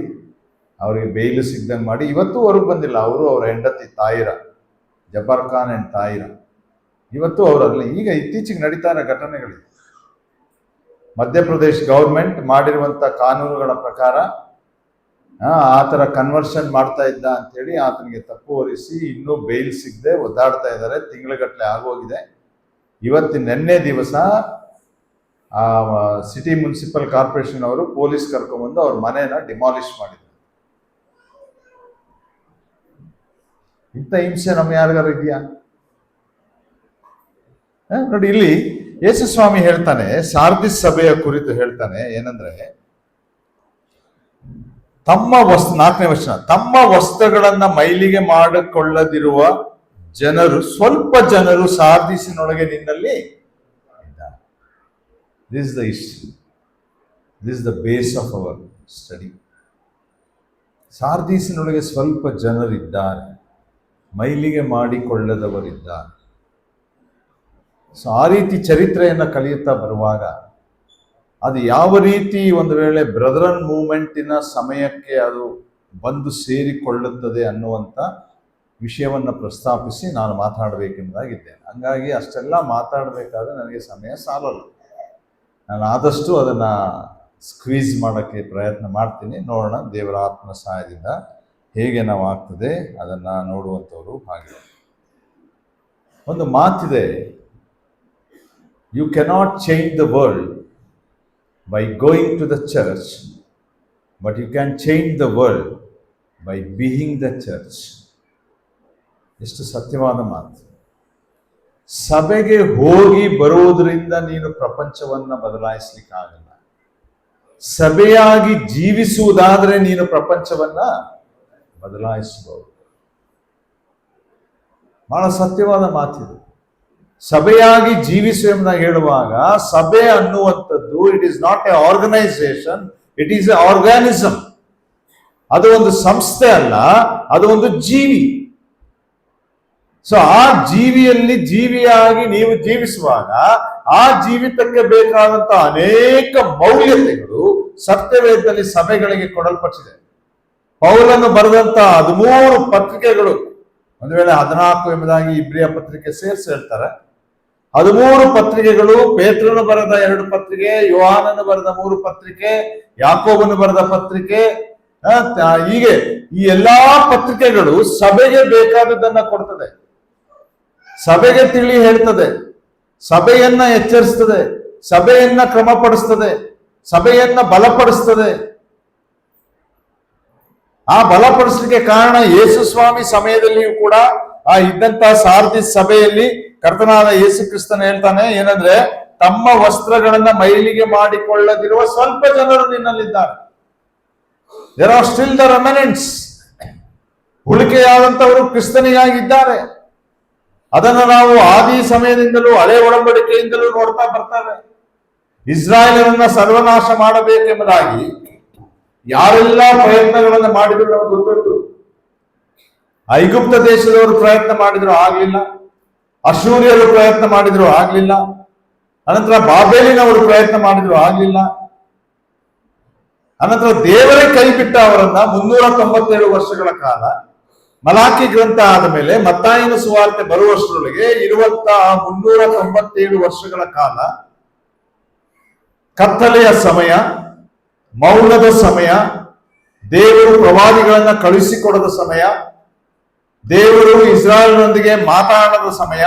ಅವರಿಗೆ ಬೇಯ್ಲು ಸಿಗ್ದಂಗೆ ಮಾಡಿ, ಇವತ್ತು ಹೊರಗೆ ಬಂದಿಲ್ಲ. ಅವರು ಅವರ ಹೆಂಡತಿ ತಾಯಿರ, ಜಬ್ಬಾರ್ ಖಾನ್ ಅಂಡ್ ತಾಯಿರ, ಇವತ್ತು ಅವರಲ್ಲಿ ಈಗ ಇತ್ತೀಚೆಗೆ ನಡೀತಾ ಇರೋ ಘಟನೆಗಳಿವೆ. ಮಧ್ಯಪ್ರದೇಶ್ ಗೌರ್ಮೆಂಟ್ ಮಾಡಿರುವಂಥ ಕಾನೂನುಗಳ ಪ್ರಕಾರ ಆತರ ಕನ್ವರ್ಷನ್ ಮಾಡ್ತಾ ಇದ್ದ ಅಂತೇಳಿ ಆತನಿಗೆ ತಪ್ಪು ಹೊರಿಸಿ ಇನ್ನೂ ಬೇಲ್ ಸಿಗದೆ ಒದ್ದಾಡ್ತಾ ಇದ್ದಾರೆ. ತಿಂಗಳಗಟ್ಟಲೆ ಆಗೋಗಿದೆ. ನಿನ್ನೆ ದಿವಸ ಆ ಸಿಟಿ ಮುನ್ಸಿಪಲ್ ಕಾರ್ಪೊರೇಷನ್ ಅವರು ಪೊಲೀಸ್ ಕರ್ಕೊಂಡ್ಬಂದು ಅವ್ರ ಮನೆಯನ್ನ ಡಿಮಾಲಿಷ್ ಮಾಡಿದ್ರು. ಇಂಥ ಹಿಂಸೆ ನಮ್ಮ ಯಾರಿಗಾರು ಇದೆಯಾ? ನೋಡಿ, ಇಲ್ಲಿ ಯೇಸು ಸ್ವಾಮಿ ಹೇಳ್ತಾನೆ, ಸಾರ್ದಿಸ್ ಸಭೆಯ ಕುರಿತು ಹೇಳ್ತಾನೆ ಏನಂದ್ರೆ, ತಮ್ಮ 4ನೇ ವಚನ, ತಮ್ಮ ವಸ್ತ್ರಗಳನ್ನ ಮೈಲಿಗೆ ಮಾಡಿಕೊಳ್ಳದಿರುವ ಜನರು, ಸ್ವಲ್ಪ ಜನರು ಸಾರ್ದಿಸಿನೊಳಗೆ ನಿನ್ನಲ್ಲಿ ಇದ್ದಾರೆ. This is the history, this is the base of our study. ಸಾರ್ದಿಸಿನೊಳಗೆ ಸ್ವಲ್ಪ ಜನರಿದ್ದಾರೆ, ಮೈಲಿಗೆ ಮಾಡಿಕೊಳ್ಳದವರಿದ್ದಾರೆ. ಸೊ ಆ ರೀತಿ ಚರಿತ್ರೆಯನ್ನು ಕಲಿಯುತ್ತಾ ಬರುವಾಗ ಅದು ಯಾವ ರೀತಿ ಒಂದು ವೇಳೆ ಬ್ರದರನ್ ಮೂವ್ಮೆಂಟಿನ ಸಮಯಕ್ಕೆ ಅದು ಬಂದು ಸೇರಿಕೊಳ್ಳುತ್ತದೆ ಅನ್ನುವಂಥ ವಿಷಯವನ್ನು ಪ್ರಸ್ತಾಪಿಸಿ ನಾನು ಮಾತಾಡಬೇಕೆಂಬುದಾಗಿದ್ದೇನೆ. ಹಂಗಾಗಿ ಅಷ್ಟೆಲ್ಲ ಮಾತಾಡಬೇಕಾದ್ರೆ ನನಗೆ ಸಮಯ ಸಾಲಲ್ಲ. ನಾನು ಆದಷ್ಟು ಅದನ್ನು ಸ್ಕ್ವೀಸ್ ಮಾಡೋಕ್ಕೆ ಪ್ರಯತ್ನ ಮಾಡ್ತೀನಿ. ನೋಡೋಣ, ದೇವರ ಆತ್ಮ ಸಹಾಯದಿಂದ ಹೇಗೆ ನಾವು ಆಗ್ತದೆ ಅದನ್ನು ನೋಡುವಂಥವ್ರು. ಹಾಗೆ ಒಂದು ಮಾತಿದೆ, you cannot change the world by going to the church, but you can change the world by being the church. ಎಷ್ಟು ಸತ್ಯವಾದ ಮಾತು. ಸಭೆಗೆ ಹೋಗಿ ಬರುವುದರಿಂದ ನೀನು ಪ್ರಪಂಚವನ್ನ ಬದಲಾಯಿಸಲಿಕ್ಕಾಗಲ್ಲ. ಸಭೆಯಾಗಿ ಜೀವಿಸುವುದಾದರೆ ನೀನು ಪ್ರಪಂಚವನ್ನ ಬದಲಾಯಿಸಬಹುದು. ಬಹಳ ಸತ್ಯವಾದ ಮಾತಿದೆ. ಸಭೆಯಾಗಿ ಜೀವಿಸು ಎಂಬುದಾಗಿ ಹೇಳುವಾಗ, ಸಭೆ ಅನ್ನುವಂಥದ್ದು it is not a organisation, it is a organism. ಅದು ಒಂದು ಸಂಸ್ಥೆ ಅಲ್ಲ, ಅದು ಒಂದು ಜೀವಿ. ಸೊ ಆ ಜೀವಿಯಲ್ಲಿ ಜೀವಿಯಾಗಿ ನೀವು ಜೀವಿಸುವಾಗ ಆ ಜೀವಿತಕ್ಕೆ ಬೇಕಾದಂತಹ ಅನೇಕ ಮೌಲ್ಯತೆಗಳು ಸತ್ಯವೇದದಲ್ಲಿ ಸಭೆಗಳಿಗೆ ಕೊಡಲ್ಪಟ್ಟಿದೆ. ಪೌಲನು ಬರೆದಂತ 13 ಪತ್ರಿಕೆಗಳು, ಒಂದು ವೇಳೆ 14 ಎಂಬುದಾಗಿ ಇಬ್ರಿಯ ಪತ್ರಿಕೆ ಸೇರಿಸಿ ಹೇಳ್ತಾರೆ. 13 ಪತ್ರಿಕೆಗಳು, ಪೇತ್ರನು ಬರೆದ 2 ಪತ್ರಿಕೆ, ಯೋಹಾನನು ಬರೆದ 3 ಪತ್ರಿಕೆ, ಯಾಕೋಬನು ಬರೆದ ಪತ್ರಿಕೆ, ಹೀಗೆ ಈ ಎಲ್ಲಾ ಪತ್ರಿಕೆಗಳು ಸಭೆಗೆ ಬೇಕಾದದ್ದನ್ನ ಕೊಡ್ತದೆ, ಸಭೆಗೆ ತಿಳಿ ಹೇಳ್ತದೆ, ಸಭೆಯನ್ನ ಎಚ್ಚರಿಸ್ತದೆ, ಸಭೆಯನ್ನ ಕ್ರಮಪಡಿಸ್ತದೆ, ಸಭೆಯನ್ನ ಬಲಪಡಿಸ್ತದೆ. ಆ ಬಲಪಡಿಸಲಿಕ್ಕೆ ಕಾರಣ ಯೇಸು ಸ್ವಾಮಿ ಸಮಯದಲ್ಲಿಯೂ ಕೂಡ ಆ ಇದ್ದಂತಹ ಸಾರ್ದಿಸ್ ಸಭೆಯಲ್ಲಿ ಕರ್ತನಾದ ಯೇಸು ಕ್ರಿಸ್ತನ ಹೇಳ್ತಾನೆ ಏನಂದ್ರೆ, ತಮ್ಮ ವಸ್ತ್ರಗಳನ್ನ ಮೈಲಿಗೆ ಮಾಡಿಕೊಳ್ಳದಿರುವ ಸ್ವಲ್ಪ ಜನರು ನಿನ್ನಲ್ಲಿದ್ದಾರೆ. There are still the remnants. ಉಳಿಕೆಯಾದಂತವರು ಕ್ರಿಸ್ತನಿಗಾಗಿದ್ದಾರೆ. ಅದನ್ನು ನಾವು ಆದಿ ಸಮಯದಿಂದಲೂ ಹಳೆ ಒಡಂಬಡಿಕೆಯಿಂದಲೂ ನೋಡ್ತಾ ಬರ್ತಾರೆ. ಇಸ್ರಾಯೇಲರನ್ನ ಸರ್ವನಾಶ ಮಾಡಬೇಕೆಂಬುದಾಗಿ ಯಾರೆಲ್ಲ ಪ್ರಯತ್ನಗಳನ್ನು ಮಾಡಿದ್ರು ನಮಗೆ ಗೊತ್ತುಂಟು. ಐಗುಪ್ತ ದೇಶದವರು ಪ್ರಯತ್ನ ಮಾಡಿದ್ರು, ಆಗ್ಲಿಲ್ಲ. ಅಶೂರ್ಯರು ಪ್ರಯತ್ನ ಮಾಡಿದ್ರು, ಆಗ್ಲಿಲ್ಲ. ಅನಂತರ ಬಾಬೇಲಿನವರು ಪ್ರಯತ್ನ ಮಾಡಿದ್ರು, ಆಗ್ಲಿಲ್ಲ. ಅನಂತರ ದೇವರೇ ಕೈ ಬಿಟ್ಟ ಅವರನ್ನ 397 ವರ್ಷಗಳ ಕಾಲ. ಮಲಾಕಿ ಗ್ರಂಥ ಆದ ಮೇಲೆ ಮತ್ತಾಯನ ಸುವಾರ್ತೆ ಬರುವಷ್ಟರೊಳಗೆ ಇರುವಂತಹ 397 ವರ್ಷಗಳ ಕಾಲ ಕತ್ತಲೆಯ ಸಮಯ, ಮೌನದ ಸಮಯ, ದೇವರು ಪ್ರವಾದಿಗಳನ್ನ ಕಳುಹಿಸಿಕೊಡದ ಸಮಯ, ದೇವರು ಇಸ್ರಾಯೇಲ್ನೊಂದಿಗೆ ಮಾತಾಡದ ಸಮಯ,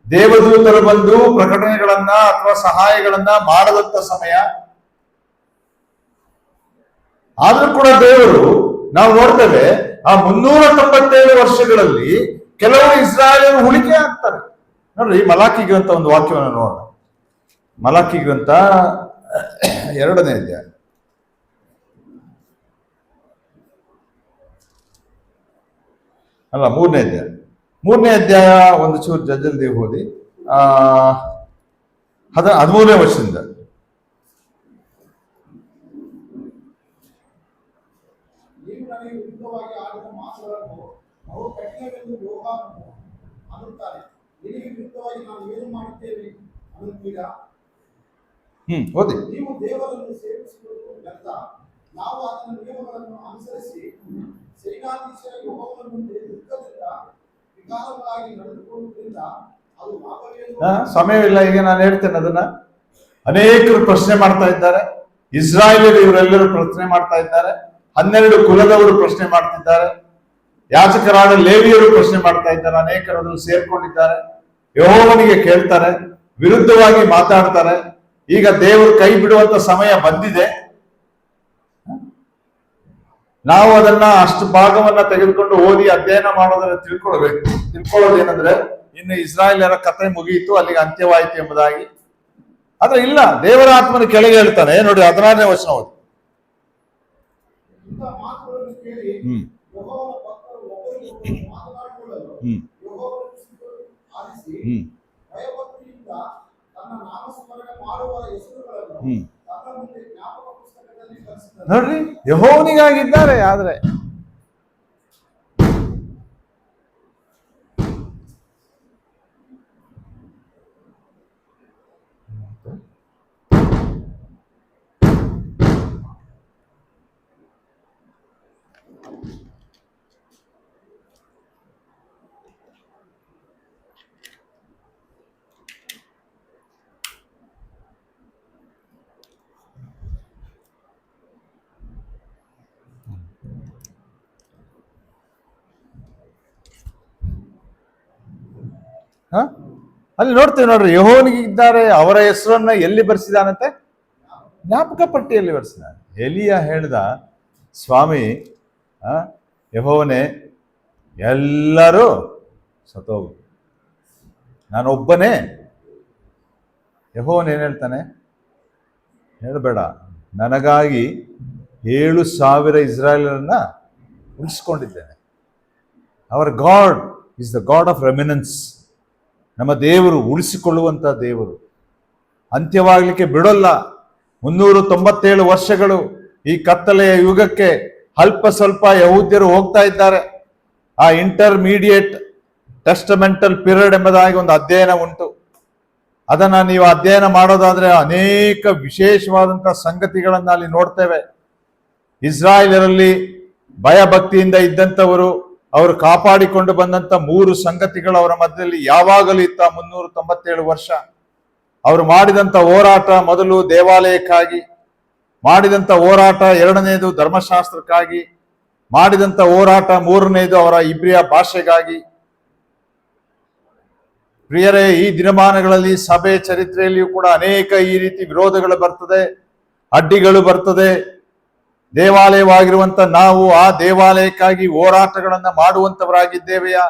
ದೇವದೂತರು ಬಂದು ಪ್ರಕಟಣೆಗಳನ್ನ ಅಥವಾ ಸಹಾಯಗಳನ್ನ ಮಾಡದಂತ ಸಮಯ. ಆದ್ರೂ ಕೂಡ ದೇವರು, ನಾವು ನೋಡ್ತೇವೆ, ಆ 397 ವರ್ಷಗಳಲ್ಲಿ ಕೆಲವು ಇಸ್ರಾಯೇಲರು ಉಳಿಕೆ ಆಗ್ತಾರೆ. ನೋಡ್ರಿ, ಮಲಾಕಿ ಗ್ರಂಥ ಒಂದು ವಾಕ್ಯವನ್ನು ನೋಡೋಣ. ಮಲಾಕಿ ಗ್ರಂಥ 2ನೇ ಅಧ್ಯಾಯ. ಅಲ್ಲ, 3ನೇ ಅಧ್ಯಾಯ. 3ನೇ ಅಧ್ಯಾಯ ಒಂದು ಚೂರು ಜಲ್ದಿ ಓದಿ. 13ನೇ ವರ್ಷದಿಂದ. ಓದಿ. ನೀವು ದೇವರನ್ನು ಸೇವಿಸುವುದು ವ್ಯರ್ಥ, ನಾವು ಆತನ ನಿಯಮಗಳನ್ನು ಅನುಸರಿಸಿ ಸೇನಾಧೀಶರ ಯೆಹೋವನ ಮುಂದೆ ದುಃಖದಿಂದ ವಿಕಾರವಾಗಿ ನಡೆದುಕೊಳ್ಳುವುದರಿಂದ ಅದು ಲಾಭವೇನು? ಸಮಯವಿಲ್ಲ, ಈಗ ನಾನು ಹೇಳ್ತೇನೆ ಅದನ್ನ. ಅನೇಕರು ಪ್ರಶ್ನೆ ಮಾಡ್ತಾ ಇದ್ದಾರೆ. ಇಸ್ರಾಯೇಲರು ಇವರೆಲ್ಲರೂ ಪ್ರಶ್ನೆ ಮಾಡ್ತಾ ಇದ್ದಾರೆ. 12 ಕುಲದವರು ಪ್ರಶ್ನೆ ಮಾಡ್ತಿದ್ದಾರೆ, ಯಾಜಕರಾದ ಲೇವಿಯರು ಪ್ರಶ್ನೆ ಮಾಡ್ತಾ ಇದ್ದಾರೆ, ಅನೇಕರು ಅದನ್ನು ಸೇರ್ಕೊಂಡಿದ್ದಾರೆ. ಯೆಹೋವನಿಗೆ ಕೇಳ್ತಾರೆ, ವಿರುದ್ಧವಾಗಿ ಮಾತಾಡ್ತಾರೆ. ಈಗ ದೇವರು ಕೈ ಬಿಡುವಂತ ಸಮಯ ಬಂದಿದೆ. ನಾವು ಅದನ್ನ ಅಷ್ಟು ಭಾಗವನ್ನ ತೆಗೆದುಕೊಂಡು ಓದಿ ಅಧ್ಯಯನ ಮಾಡೋದನ್ನ ತಿಳ್ಕೊಳ್ಳೋದೇನಂದ್ರೆ ಇನ್ನು ಇಸ್ರಾಯೇಲರ ಕಥೆ ಮುಗಿಯಿತು, ಅಲ್ಲಿಗೆ ಅಂತ್ಯವಾಯಿತು ಎಂಬುದಾಗಿ. ಆದ್ರೆ ಇಲ್ಲ, ದೇವರ ಆತ್ಮನ ಕೆಳಗೆ ಹೇಳ್ತಾನೆ ನೋಡಿ, 16ನೇ ವಚನ ಓದಿ. ನೋಡ್ರಿ, ಯೆಹೋವನಿಗಾಗಿದ್ದಾರೆ. ಆದ್ರೆ ಅಲ್ಲಿ ನೋಡ್ತೇವೆ ನೋಡ್ರಿ, ಯೆಹೋವನಿಗೆ ಇದ್ದಾರೆ, ಅವರ ಹೆಸರನ್ನ ಎಲ್ಲಿ ಬರ್ಸಿದಾನಂತೆ? ಜ್ಞಾಪಕ ಪಟ್ಟಿಯಲ್ಲಿ ಬರ್ಸಿದಾನೆ. ಎಲಿಯ ಹೇಳ್ದ, ಸ್ವಾಮಿ ಯೆಹೋವನೇ ಎಲ್ಲರೂ ಸತ್ತೋಗು, ನಾನೊಬ್ಬನೇ. ಯೆಹೋವನ್ ಏನ್ ಹೇಳ್ತಾನೆ? ಹೇಳಬೇಡ, ನನಗಾಗಿ 7,000 ಇಸ್ರಾಯೇಲರನ್ನ ಉಳಿಸ್ಕೊಂಡಿದ್ದೇನೆ. Our God is the God of remnants. ನಮ್ಮ ದೇವರು ಉಳಿಸಿಕೊಳ್ಳುವಂತ ದೇವರು, ಅಂತ್ಯವಾಗಲಿಕ್ಕೆ ಬಿಡೋಲ್ಲ. 397 ವರ್ಷಗಳು ಈ ಕತ್ತಲೆಯ ಯುಗಕ್ಕೆ ಅಲ್ಪ ಸ್ವಲ್ಪ ಯಹೂದ್ಯರು ಹೋಗ್ತಾ ಇದ್ದಾರೆ. ಆ ಇಂಟರ್ಮೀಡಿಯೇಟ್ ಟೆಸ್ಟಮೆಂಟಲ್ ಪೀರಿಯಡ್ ಎಂಬುದಾಗಿ ಒಂದು ಅಧ್ಯಯನ ಉಂಟು. ಅದನ್ನ ನೀವು ಅಧ್ಯಯನ ಮಾಡೋದಾದ್ರೆ ಅನೇಕ ವಿಶೇಷವಾದಂತಹ ಸಂಗತಿಗಳನ್ನ ಅಲ್ಲಿ ನೋಡ್ತೇವೆ. ಇಸ್ರಾಯೇಲರಲ್ಲಿ ಭಯಭಕ್ತಿಯಿಂದ ಇದ್ದಂಥವರು, ಅವರು ಕಾಪಾಡಿಕೊಂಡು ಬಂದಂತ 3 ಸಂಗತಿಗಳು ಅವರ ಮಧ್ಯದಲ್ಲಿ ಯಾವಾಗಲೂ ಇತ್ತ. 397 ವರ್ಷ ಅವರು ಮಾಡಿದಂತ ಹೋರಾಟ, ಮೊದಲು ದೇವಾಲಯಕ್ಕಾಗಿ ಮಾಡಿದಂತ ಹೋರಾಟ, 2ನೇದು ಧರ್ಮಶಾಸ್ತ್ರಕ್ಕಾಗಿ ಮಾಡಿದಂತ ಹೋರಾಟ, 3ನೇದು ಅವರ ಇಬ್ರಿಯ ಭಾಷೆಗಾಗಿ. ಪ್ರಿಯರೇ, ಈ ದಿನಮಾನಗಳಲ್ಲಿ ಸಭೆ ಚರಿತ್ರೆಯಲ್ಲಿಯೂ ಕೂಡ ಅನೇಕ ಈ ರೀತಿ ವಿರೋಧಗಳು ಬರ್ತದೆ, ಅಡ್ಡಿಗಳು ಬರ್ತದೆ. ದೇವಾಲಯವಾಗಿರುವಂತ ನಾವು ಆ ದೇವಾಲಯಕ್ಕಾಗಿ ಹೋರಾಟಗಳನ್ನ ಮಾಡುವಂತವರಾಗಿದ್ದೇವೆಯಾ?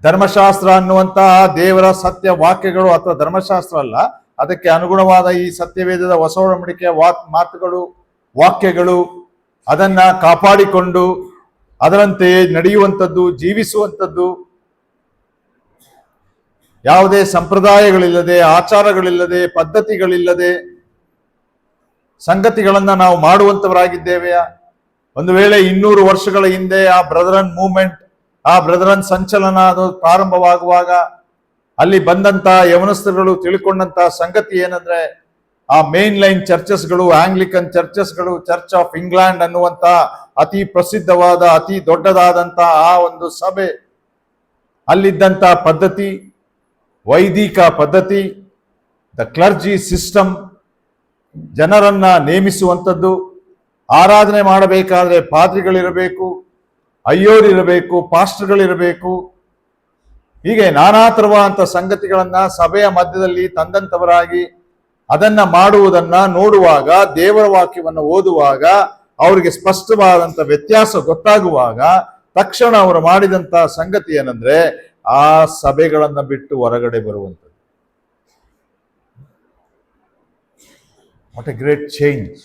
ಧರ್ಮಶಾಸ್ತ್ರ ಅನ್ನುವಂತಹ ದೇವರ ಸತ್ಯ ವಾಕ್ಯಗಳು, ಅಥವಾ ಧರ್ಮಶಾಸ್ತ್ರ ಅಲ್ಲ, ಅದಕ್ಕೆ ಅನುಗುಣವಾದ ಈ ಸತ್ಯವೇದದ ಹೊಸ ಒಡಂಬಡಿಕೆಯ ಮಾತುಗಳು, ವಾಕ್ಯಗಳು, ಅದನ್ನ ಕಾಪಾಡಿಕೊಂಡು ಅದರಂತೆ ನಡೆಯುವಂಥದ್ದು, ಜೀವಿಸುವಂಥದ್ದು, ಯಾವುದೇ ಸಂಪ್ರದಾಯಗಳಿಲ್ಲದೆ, ಆಚಾರಗಳಿಲ್ಲದೆ, ಪದ್ಧತಿಗಳಿಲ್ಲದೆ ಸಂಗತಿಗಳನ್ನ ನಾವು ಮಾಡುವಂತವರಾಗಿದ್ದೇವೆಯಾ? ಒಂದು ವೇಳೆ 200 ವರ್ಷಗಳ ಹಿಂದೆ ಆ ಬ್ರದರನ್ ಮೂವ್ಮೆಂಟ್, ಆ ಬ್ರದರನ್ ಸಂಚಲನ ಅದು ಪ್ರಾರಂಭವಾಗುವಾಗ ಅಲ್ಲಿ ಬಂದಂತ ಯವನಸ್ಥರುಗಳು ತಿಳ್ಕೊಂಡಂತ ಸಂಗತಿ ಏನಂದ್ರೆ, ಆ ಮೇನ್ ಲೈನ್ ಚರ್ಚಸ್ಗಳು, ಆಂಗ್ಲಿಕನ್ ಚರ್ಚಸ್ಗಳು, ಚರ್ಚ್ ಆಫ್ ಇಂಗ್ಲೆಂಡ್ ಅನ್ನುವಂತ ಅತಿ ಪ್ರಸಿದ್ಧವಾದ, ಅತಿ ದೊಡ್ಡದಾದಂತ ಆ ಒಂದು ಸಭೆ, ಅಲ್ಲಿದ್ದಂತ ಪದ್ಧತಿ, ವೈದಿಕ ಪದ್ಧತಿ, ದ ಕ್ಲರ್ಜಿ ಸಿಸ್ಟಮ್, ಜನರನ್ನ ನೇಮಿಸುವಂಥದ್ದು, ಆರಾಧನೆ ಮಾಡಬೇಕಾದ್ರೆ ಪಾದ್ರಿಗಳಿರಬೇಕು, ಅಯ್ಯೋರಿರಬೇಕು, ಪಾಸ್ಟರ್ಗಳಿರಬೇಕು, ಹೀಗೆ ನಾನಾ ತರವಾದಂಥ ಸಂಗತಿಗಳನ್ನ ಸಭೆಯ ಮಧ್ಯದಲ್ಲಿ ತಂದಂತವರಾಗಿ ಅದನ್ನ ಮಾಡುವುದನ್ನ ನೋಡುವಾಗ, ದೇವರ ವಾಕ್ಯವನ್ನು ಓದುವಾಗ ಅವರಿಗೆ ಸ್ಪಷ್ಟವಾದಂತ ವ್ಯತ್ಯಾಸ ಗೊತ್ತಾಗುವಾಗ ತಕ್ಷಣ ಅವರು ಮಾಡಿದಂತ ಸಂಗತಿ ಏನಂದ್ರೆ, ಆ ಸಭೆಗಳನ್ನ ಬಿಟ್ಟು ಹೊರಗಡೆ ಬರುವಂಥದ್ದು. What a great change.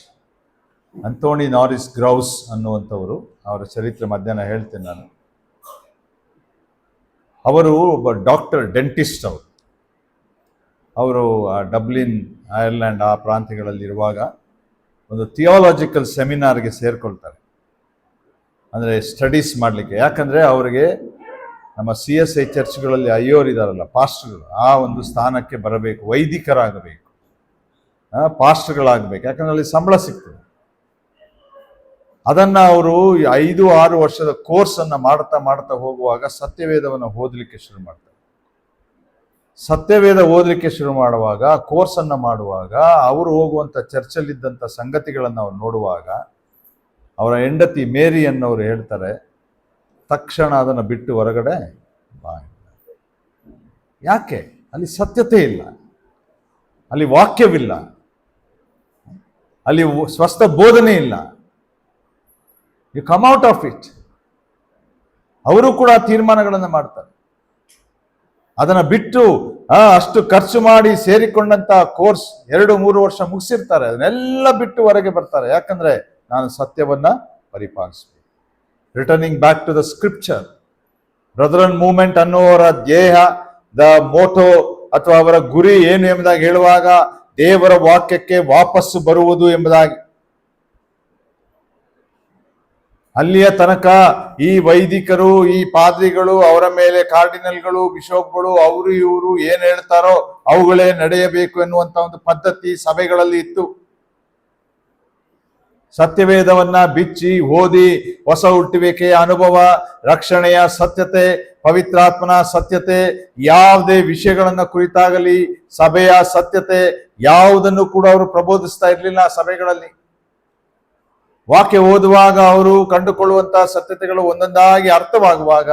Anthony Norris Groves ಅನ್ನುವಂಥವರು, ಅವರ ಚರಿತ್ರೆ ಮಧ್ಯಾಹ್ನ ಹೇಳ್ತೇನೆ ನಾನು. ಅವರು ಒಬ್ಬ ಡಾಕ್ಟರ್, ಡೆಂಟಿಸ್ಟ್. ಅವರು ಡಬ್ಲಿನ್, ಐರ್ಲೆಂಡ್ ಆ ಪ್ರಾಂತ್ಯಗಳಲ್ಲಿ ಇರುವಾಗ ಒಂದು ಥಿಯಾಲಜಿಕಲ್ ಸೆಮಿನಾರ್ಗೆ ಸೇರ್ಕೊಳ್ತಾರೆ, ಅಂದರೆ ಸ್ಟಡೀಸ್ ಮಾಡಲಿಕ್ಕೆ. ಯಾಕಂದರೆ ಅವರಿಗೆ ನಮ್ಮ CSI ಚರ್ಚ್ಗಳಲ್ಲಿ ಅಯ್ಯೋರಿದಾರಲ್ಲ, ಪಾಸ್ಟರ್ಗಳು, ಆ ಒಂದು ಸ್ಥಾನಕ್ಕೆ ಬರಬೇಕು, ವೈದಿಕರಾಗಬೇಕು, ಪಾಸ್ಟರ್ಗಳಾಗಬೇಕು, ಯಾಕಂದ್ರೆ ಅಲ್ಲಿ ಸಂಬಳ ಸಿಗ್ತದೆ. ಅದನ್ನ ಅವರು 5-6 ವರ್ಷದ ಕೋರ್ಸ್ ಅನ್ನ ಮಾಡ್ತಾ ಮಾಡ್ತಾ ಹೋಗುವಾಗ ಸತ್ಯವೇದವನ್ನು ಓದಲಿಕ್ಕೆ ಶುರು ಮಾಡ್ತಾರೆ. ಸತ್ಯವೇದ ಓದಲಿಕ್ಕೆ ಶುರು ಮಾಡುವಾಗ, ಕೋರ್ಸ್ ಅನ್ನ ಮಾಡುವಾಗ, ಅವರು ಹೋಗುವಂತ ಚರ್ಚಲ್ಲಿದ್ದಂಥ ಸಂಗತಿಗಳನ್ನು ಅವ್ರು ನೋಡುವಾಗ ಅವರ ಹೆಂಡತಿ ಮೇರಿ ಅನ್ನೋರು ಹೇಳ್ತಾರೆ, ತಕ್ಷಣ ಅದನ್ನು ಬಿಟ್ಟು ಹೊರಗಡೆ ಬಾ. ಯಾಕೆ? ಅಲ್ಲಿ ಸತ್ಯತೆ ಇಲ್ಲ, ಅಲ್ಲಿ ವಾಕ್ಯವಿಲ್ಲ, ಅಲ್ಲಿ ಸ್ವಸ್ಥ ಬೋಧನೆ ಇಲ್ಲ. You come out of it. ಅವರು ಕೂಡ ತೀರ್ಮಾನಗಳನ್ನು ಮಾಡ್ತಾರೆ. ಅದನ್ನು ಬಿಟ್ಟು ಅಷ್ಟು ಖರ್ಚು ಮಾಡಿ ಸೇರಿಕೊಂಡಂತ ಕೋರ್ಸ್ 2-3 ವರ್ಷ ಮುಗಿಸಿರ್ತಾರೆ, ಅದನ್ನೆಲ್ಲ ಬಿಟ್ಟು ಹೊರಗೆ ಬರ್ತಾರೆ. ಯಾಕಂದ್ರೆ ನಾನು ಸತ್ಯವನ್ನ ಪರಿಪಾಲಿಸಬೇಕು. Returning back to the scripture. Brethren movement ಅನ್ನುವರ ಧ್ಯೇಯ, ದ ಮೋಟೋ ಅಥವಾ ಅವರ ಗುರಿ ಏನು ಎಂಬುದಾಗಿ ಹೇಳುವಾಗ ದೇವರ ವಾಕ್ಯಕ್ಕೆ ವಾಪಸ್ಸು ಬರುವುದು ಎಂಬುದಾಗಿ. ಅಲ್ಲಿಯ ತನಕ ಈ ವೈದಿಕರು, ಈ ಪಾದ್ರಿಗಳು, ಅವರ ಮೇಲೆ ಕಾರ್ಡಿನಲ್ಗಳು, ಬಿಷಪ್ಗಳು, ಅವರು ಇವರು ಏನ್ ಹೇಳ್ತಾರೋ ಅವುಗಳೇ ನಡೆಯಬೇಕು ಎನ್ನುವಂತ ಒಂದು ಪದ್ಧತಿ ಸಭೆಗಳಲ್ಲಿ ಇತ್ತು. ಸತ್ಯವೇದವನ್ನ ಬಿಚ್ಚಿ ಓದಿ ಹೊಸ ಹುಟ್ಟುವಿಕೆಯ ಅನುಭವ, ರಕ್ಷಣೆಯ ಸತ್ಯತೆ, ಪವಿತ್ರಾತ್ಮನ ಸತ್ಯತೆ, ಯಾವುದೇ ವಿಷಯಗಳನ್ನ ಕುರಿತಾಗಲಿ ಸಭೆಯ ಸತ್ಯತೆ ಯಾವುದನ್ನು ಕೂಡ ಅವರು ಪ್ರಬೋಧಿಸ್ತಾ ಇರಲಿಲ್ಲ. ಸಭೆಗಳಲ್ಲಿ ವಾಕ್ಯ ಓದುವಾಗ ಅವರು ಕಂಡುಕೊಳ್ಳುವಂತಹ ಸತ್ಯತೆಗಳು ಒಂದೊಂದಾಗಿ ಅರ್ಥವಾಗುವಾಗ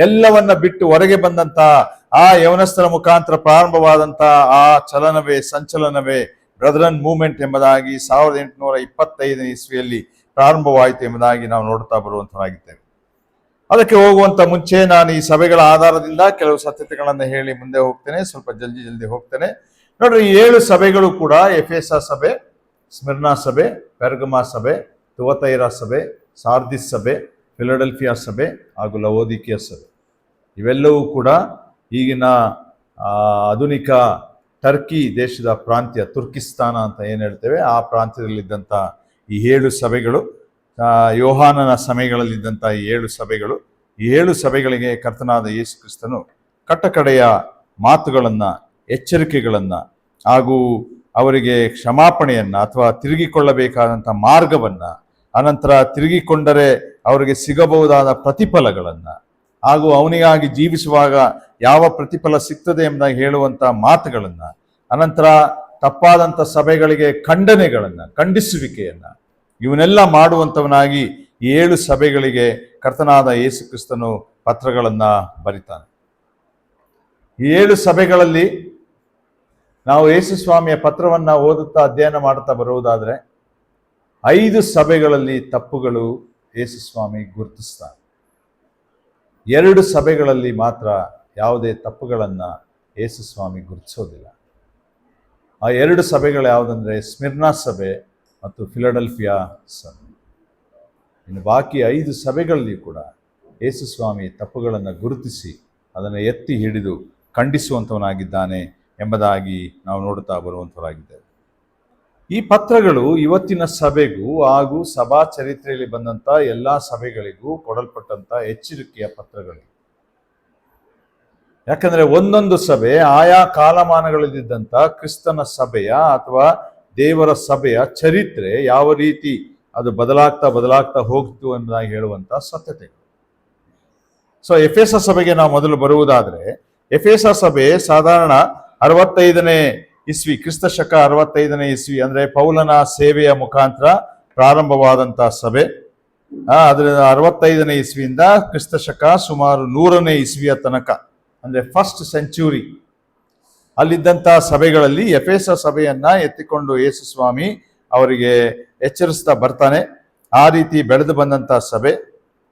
ಎಲ್ಲವನ್ನ ಬಿಟ್ಟು ಹೊರಗೆ ಬಂದಂತ ಆ ಯವನಸ್ಥರ ಮುಖಾಂತರ ಪ್ರಾರಂಭವಾದಂತ ಆ ಸಂಚಲನವೇ ಬ್ರದರನ್ ಮೂವ್ಮೆಂಟ್ ಎಂಬುದಾಗಿ 1825 ಇಸ್ವಿಯಲ್ಲಿ ಪ್ರಾರಂಭವಾಯಿತು ಎಂಬುದಾಗಿ ನಾವು ನೋಡ್ತಾ ಬರುವಂತರಾಗಿದ್ದೇವೆ. ಅದಕ್ಕೆ ಹೋಗುವಂತ ಮುಂಚೆ ನಾನು ಈ ಸಭೆಗಳ ಆಧಾರದಿಂದ ಕೆಲವು ಸತ್ಯತೆಗಳನ್ನು ಹೇಳಿ ಮುಂದೆ ಹೋಗ್ತೇನೆ. ಸ್ವಲ್ಪ ಜಲ್ದಿ ಹೋಗ್ತೇನೆ. ನೋಡ್ರಿ, ಈ 7 ಸಭೆಗಳು ಕೂಡ ಎಫೆಸ ಸಭೆ, ಸ್ಮಿರ್ನಾ ಸಭೆ, ಪೆರ್ಗಮ ಸಭೆ, ತುವತೈರ ಸಭೆ, ಸಾರ್ದಿಸ್ ಸಭೆ, ಫಿಲಡೆಲ್ಫಿಯಾ ಸಭೆ ಹಾಗೂ ಲವೋದಿಕೀಯ ಸಭೆ. ಇವೆಲ್ಲವೂ ಕೂಡ ಈಗಿನ ಆಧುನಿಕ ಟರ್ಕಿ ದೇಶದ ಪ್ರಾಂತ್ಯ, ತುರ್ಕಿಸ್ತಾನ ಅಂತ ಏನು ಹೇಳ್ತೇವೆ, ಆ ಪ್ರಾಂತ್ಯದಲ್ಲಿದ್ದಂಥ ಈ 7 ಸಭೆಗಳು, ಯೋಹಾನನ ಸಮಯಗಳಲ್ಲಿದ್ದಂಥ ಈ 7 ಸಭೆಗಳು, ಈ 7 ಸಭೆಗಳಿಗೆ ಕರ್ತನಾದ ಯೇಸು ಕ್ರಿಸ್ತನು ಕಟ್ಟಕಡೆಯ ಮಾತುಗಳನ್ನ, ಎಚ್ಚರಿಕೆಗಳನ್ನ ಹಾಗೂ ಅವರಿಗೆ ಕ್ಷಮಾಪಣೆಯನ್ನ ಅಥವಾ ತಿರುಗಿಕೊಳ್ಳಬೇಕಾದಂಥ ಮಾರ್ಗವನ್ನ, ಅನಂತರ ತಿರುಗಿಕೊಂಡರೆ ಅವರಿಗೆ ಸಿಗಬಹುದಾದ ಪ್ರತಿಫಲಗಳನ್ನ ಹಾಗೂ ಅವನಿಗಾಗಿ ಜೀವಿಸುವಾಗ ಯಾವ ಪ್ರತಿಫಲ ಸಿಗ್ತದೆ ಎಂಬುದಾಗಿ ಹೇಳುವಂತ ಮಾತುಗಳನ್ನ, ಅನಂತರ ತಪ್ಪಾದಂಥ ಸಭೆಗಳಿಗೆ ಖಂಡಿಸುವಿಕೆಯನ್ನ, ಇವನ್ನೆಲ್ಲ ಮಾಡುವಂತವನಾಗಿ 7 ಸಭೆಗಳಿಗೆ ಕರ್ತನಾದ ಯೇಸು ಕ್ರಿಸ್ತನು ಪತ್ರಗಳನ್ನ ಬರಿತಾನೆ. ಈ 7 ಸಭೆಗಳಲ್ಲಿ ನಾವು ಯೇಸು ಸ್ವಾಮಿಯ ಪತ್ರವನ್ನ ಓದುತ್ತಾ ಅಧ್ಯಯನ ಮಾಡುತ್ತಾ ಬರುವುದಾದ್ರೆ 5 ಸಭೆಗಳಲ್ಲಿ ತಪ್ಪುಗಳು ಯೇಸು ಸ್ವಾಮಿ ಗುರುತಿಸ್ತಾನೆ. 2 ಸಭೆಗಳಲ್ಲಿ ಮಾತ್ರ ಯಾವುದೇ ತಪ್ಪುಗಳನ್ನ ಯೇಸು ಸ್ವಾಮಿ ಗುರುತಿಸೋದಿಲ್ಲ. ಆ 2 ಸಭೆಗಳು ಯಾವುದಂದ್ರೆ ಸ್ಮಿರ್ನಾ ಸಭೆ ಮತ್ತು ಫಿಲಡೆಲ್ಫಿಯಾ ಸಭೆ. ಇನ್ನು ಬಾಕಿ 5 ಸಭೆಗಳಲ್ಲಿ ಕೂಡ ಯೇಸು ಸ್ವಾಮಿ ತಪ್ಪುಗಳನ್ನು ಗುರುತಿಸಿ ಅದನ್ನು ಎತ್ತಿ ಹಿಡಿದು ಖಂಡಿಸುವಂಥವನಾಗಿದ್ದಾನೆ ಎಂಬುದಾಗಿ ನಾವು ನೋಡುತ್ತಾ ಬರುವಂಥವರಾಗಿದ್ದೇವೆ. ಈ ಪತ್ರಗಳು ಇವತ್ತಿನ ಸಭೆಗೂ ಹಾಗೂ ಸಭಾ ಚರಿತ್ರೆಯಲ್ಲಿ ಬಂದಂಥ ಎಲ್ಲ ಸಭೆಗಳಿಗೂ ಕೊಡಲ್ಪಟ್ಟಂಥ ಎಚ್ಚರಿಕೆಯ ಪತ್ರಗಳು. ಯಾಕಂದ್ರೆ ಒಂದೊಂದು ಸಭೆ ಆಯಾ ಕಾಲಮಾನಗಳಲ್ಲಿದ್ದಂಥ ಕ್ರಿಸ್ತನ ಸಭೆಯ ಅಥವಾ ದೇವರ ಸಭೆಯ ಚರಿತ್ರೆ ಯಾವ ರೀತಿ ಅದು ಬದಲಾಗ್ತಾ ಹೋಗ್ತು ಎಂಬುದಾಗಿ ಹೇಳುವಂಥ ಸತ್ಯತೆ. ಸೊ ಎಫೆಸ ಸಭೆಗೆ ನಾವು ಮೊದಲು ಬರುವುದಾದ್ರೆ, ಎಫೆಸ ಸಭೆ ಸಾಧಾರಣ 65ನೇ ಇಸ್ವಿ, ಕ್ರಿಸ್ತ ಶಕ 65ನೇ ಇಸ್ವಿ ಅಂದ್ರೆ ಪೌಲನ ಸೇವೆಯ ಮುಖಾಂತರ ಪ್ರಾರಂಭವಾದಂತಹ ಸಭೆ. ಅದರ 65ನೇ ಇಸ್ವಿಯಿಂದ ಕ್ರಿಸ್ತ ಶಕ ಸುಮಾರು 100ನೇ ಇಸ್ವಿಯ ತನಕ ಅಂದ್ರೆ ಫಸ್ಟ್ ಸೆಂಚುರಿ ಅಲ್ಲಿದ್ದಂತಹ ಸಭೆಗಳಲ್ಲಿ ಎಫೆಸ ಸಭೆಯನ್ನ ಎತ್ತಿಕೊಂಡು ಯೇಸು ಸ್ವಾಮಿ ಅವರಿಗೆ ಎಚ್ಚರಿಸ್ತಾ ಬರ್ತಾನೆ. ಆ ರೀತಿ ಬೆಳೆದು ಬಂದಂತಹ ಸಭೆ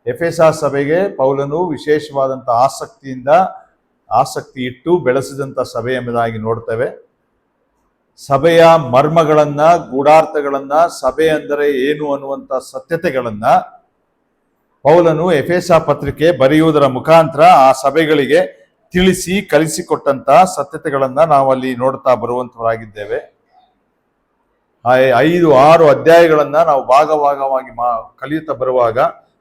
ಎಫೆಸ ಸಭೆಗೆ ಪೌಲನು ವಿಶೇಷವಾದಂಥ ಆಸಕ್ತಿ ಇಟ್ಟು ಬೆಳೆಸಿದಂಥ ಸಭೆ ಎಂಬುದಾಗಿ ನೋಡ್ತೇವೆ. ಸಭೆಯ ಮರ್ಮಗಳನ್ನ, ಗೂಢಾರ್ಥಗಳನ್ನ, ಸಭೆ ಅಂದರೆ ಏನು ಅನ್ನುವಂಥ ಸತ್ಯತೆಗಳನ್ನ ಪೌಲನು ಎಫೆಸ ಪತ್ರಿಕೆ ಬರೆಯುವುದರ ಮುಖಾಂತರ ಆ ಸಭೆಗಳಿಗೆ ತಿಳಿಸಿ ಕಲಿಸಿಕೊಟ್ಟಂತ ಸತ್ಯತೆಗಳನ್ನ ನಾವು ಅಲ್ಲಿ ನೋಡ್ತಾ ಬರುವಂತವರಾಗಿದ್ದೇವೆ. 5-6 ಅಧ್ಯಾಯಗಳನ್ನ ನಾವು ಭಾಗವಾಗಿ ಕಲಿಯುತ್ತಾ ಬರುವಾಗ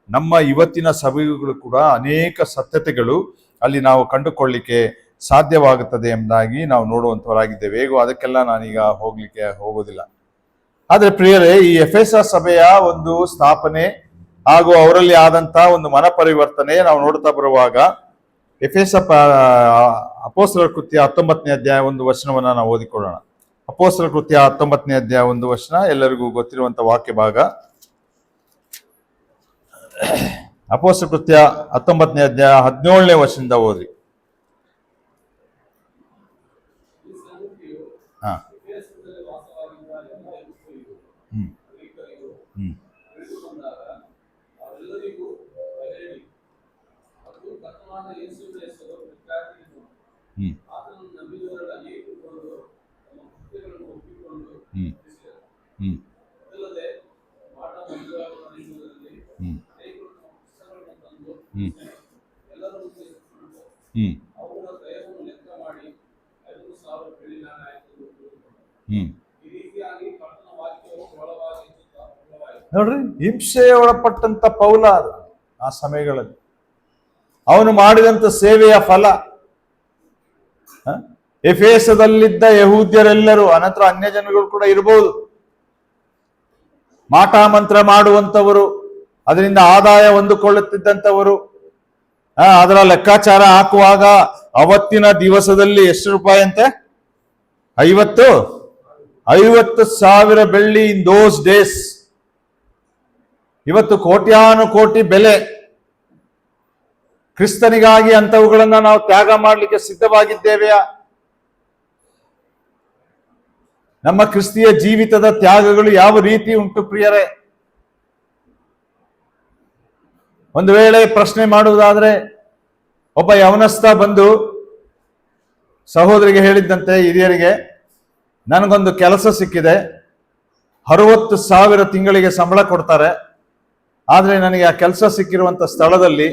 ನಮ್ಮ ಇವತ್ತಿನ ಸಭೆಗಳು ಕೂಡ ಅನೇಕ ಸತ್ಯತೆಗಳು ಅಲ್ಲಿ ನಾವು ಕಂಡುಕೊಳ್ಳಿಕ್ಕೆ ಸಾಧ್ಯವಾಗುತ್ತದೆ ಎಂಬುದಾಗಿ ನಾವು ನೋಡುವಂತವರಾಗಿದ್ದೇವೆ. ಹೇಗೋ ಅದಕ್ಕೆಲ್ಲ ನಾನೀಗ ಹೋಗೋದಿಲ್ಲ. ಆದ್ರೆ ಪ್ರಿಯರೇ, ಈ ಎಫೆಸ ಸಭೆಯ ಒಂದು ಸ್ಥಾಪನೆ ಹಾಗೂ ಅವರಲ್ಲಿ ಆದಂತ ಒಂದು ಮನಪರಿವರ್ತನೆ ನಾವು ನೋಡ್ತಾ ಬರುವಾಗ ಎಫೆಸ ಅಪೊಸ್ತಲರ ಕೃತ್ಯ 19ನೇ ಅಧ್ಯಾಯ 1 ವಚನವನ್ನ ನಾವು ಓದಿಕೊಳ್ಳೋಣ. ಅಪೊಸ್ತಲರ ಕೃತ್ಯ 19ನೇ ಅಧ್ಯಾಯ 1 ವಚನ ಎಲ್ಲರಿಗೂ ಗೊತ್ತಿರುವಂತ ವಾಕ್ಯ ಭಾಗ. ಅಪೊಸ್ತಲ ಕೃತ್ಯ 19ನೇ ಅಧ್ಯಾಯ 17ನೇ ವಚನದಿಂದ ಓದ್ರಿ. ಹಾ. ಹ್ಮ್ ಹ್ಮ್ ಹ್ಮ್ ಹ್ಮ್ ಹ್ಮ್ ಹ್ಮ್ ಹ್ಮ್ ಹ್ಮ್ ಹ್ಮ್ ನೋಡ್ರಿ, ಹಿಂಸೆ ಒಳಪಟ್ಟಂತ ಪೌಲ ಅದು ಆ ಸಮಯಗಳಲ್ಲಿ ಅವನು ಮಾಡಿದಂತ ಸೇವೆಯ ಫಲ. ಎಫೆಸದಲ್ಲಿದ್ದ ಯಹೂದ್ಯರೆಲ್ಲರೂ, ಅನಂತರ ಅನ್ಯ ಜನಗಳು ಕೂಡ ಇರಬಹುದು, ಮಾಟ ಮಂತ್ರ ಮಾಡುವಂತವರು, ಅದರಿಂದ ಆದಾಯ ಹೊಂದಿಕೊಳ್ಳುತ್ತಿದ್ದಂಥವರು, ಅದರ ಲೆಕ್ಕಾಚಾರ ಹಾಕುವಾಗ ಅವತ್ತಿನ ದಿವಸದಲ್ಲಿ ಎಷ್ಟು ರೂಪಾಯಿ ಅಂತೆ? 50,000 ಬೆಳ್ಳಿ ಇನ್ ದೋಸ್ ಡೇಸ್. ಇವತ್ತು ಕೋಟ್ಯಾನು ಕೋಟಿ ಬೆಲೆ. ಕ್ರಿಸ್ತನಿಗಾಗಿ ಅಂತವುಗಳನ್ನ ನಾವು ತ್ಯಾಗ ಮಾಡಲಿಕ್ಕೆ ಸಿದ್ಧವಾಗಿದ್ದೇವೆಯಾ? ನಮ್ಮ ಕ್ರಿಸ್ತಿಯ ಜೀವಿತದ ತ್ಯಾಗಗಳು ಯಾವ ರೀತಿ ಉಂಟು ಪ್ರಿಯರೇ? ಒಂದು ವೇಳೆ ಪ್ರಶ್ನೆ ಮಾಡುವುದಾದ್ರೆ, ಒಬ್ಬ ಯವನಸ್ಥ ಬಂದು ಸಹೋದರಿಗೆ ಹೇಳಿದ್ದಂತೆ, ಹಿರಿಯರಿಗೆ, ನನಗೊಂದು ಕೆಲಸ ಸಿಕ್ಕಿದೆ, 60,000 ತಿಂಗಳಿಗೆ ಸಂಬಳ ಕೊಡ್ತಾರೆ, ಆದರೆ ನನಗೆ ಆ ಕೆಲಸ ಸಿಕ್ಕಿರುವಂತ ಸ್ಥಳದಲ್ಲಿ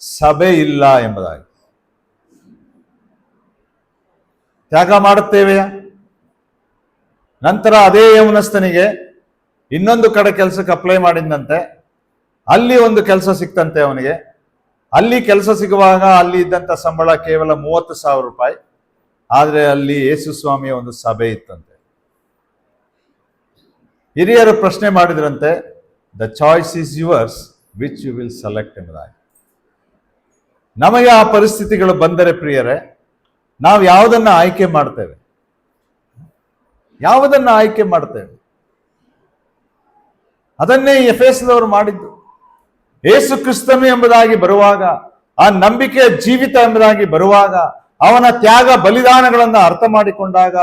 ಸಭೆ ಇಲ್ಲ ಎಂಬುದಾಗಿ. ತ್ಯಾಗ ಮಾಡುತ್ತೇವೆಯಾ? ನಂತರ ಅದೇ ಯವನಸ್ಥನಿಗೆ ಇನ್ನೊಂದು ಕಡೆ ಕೆಲಸಕ್ಕೆ ಅಪ್ಲೈ ಮಾಡಿದಂತೆ, ಅಲ್ಲಿ ಒಂದು ಕೆಲಸ ಸಿಕ್ತಂತೆ ಅವನಿಗೆ. ಅಲ್ಲಿ ಕೆಲಸ ಸಿಗುವಾಗ ಅಲ್ಲಿ ಇದ್ದಂತ ಸಂಬಳ ಕೇವಲ 30,000 ರೂಪಾಯಿ, ಆದ್ರೆ ಅಲ್ಲಿ ಯೇಸು ಸ್ವಾಮಿಯ ಒಂದು ಸಭೆ ಇತ್ತಂತೆ. ಹಿರಿಯರು ಪ್ರಶ್ನೆ ಮಾಡಿದ್ರಂತೆ, the choice is yours, which you will select ಎಂಬುದಾಗಿ. ನಮಗೆ ಆ ಪರಿಸ್ಥಿತಿಗಳು ಬಂದರೆ ಪ್ರಿಯರೇ, ನಾವು ಯಾವುದನ್ನ ಆಯ್ಕೆ ಮಾಡ್ತೇವೆ? ಯಾವುದನ್ನ ಆಯ್ಕೆ ಮಾಡ್ತೇವೆ? ಅದನ್ನೇ ಎಫೆಸದವರು ಮಾಡಿದ್ದು. ಯೇಸು ಕ್ರಿಸ್ತನು ಎಂಬುದಾಗಿ ಬರುವಾಗ, ಆ ನಂಬಿಕೆಯ ಜೀವಿತ ಎಂಬುದಾಗಿ ಬರುವಾಗ, ಅವನ ತ್ಯಾಗ ಬಲಿದಾನಗಳನ್ನು ಅರ್ಥ ಮಾಡಿಕೊಂಡಾಗ,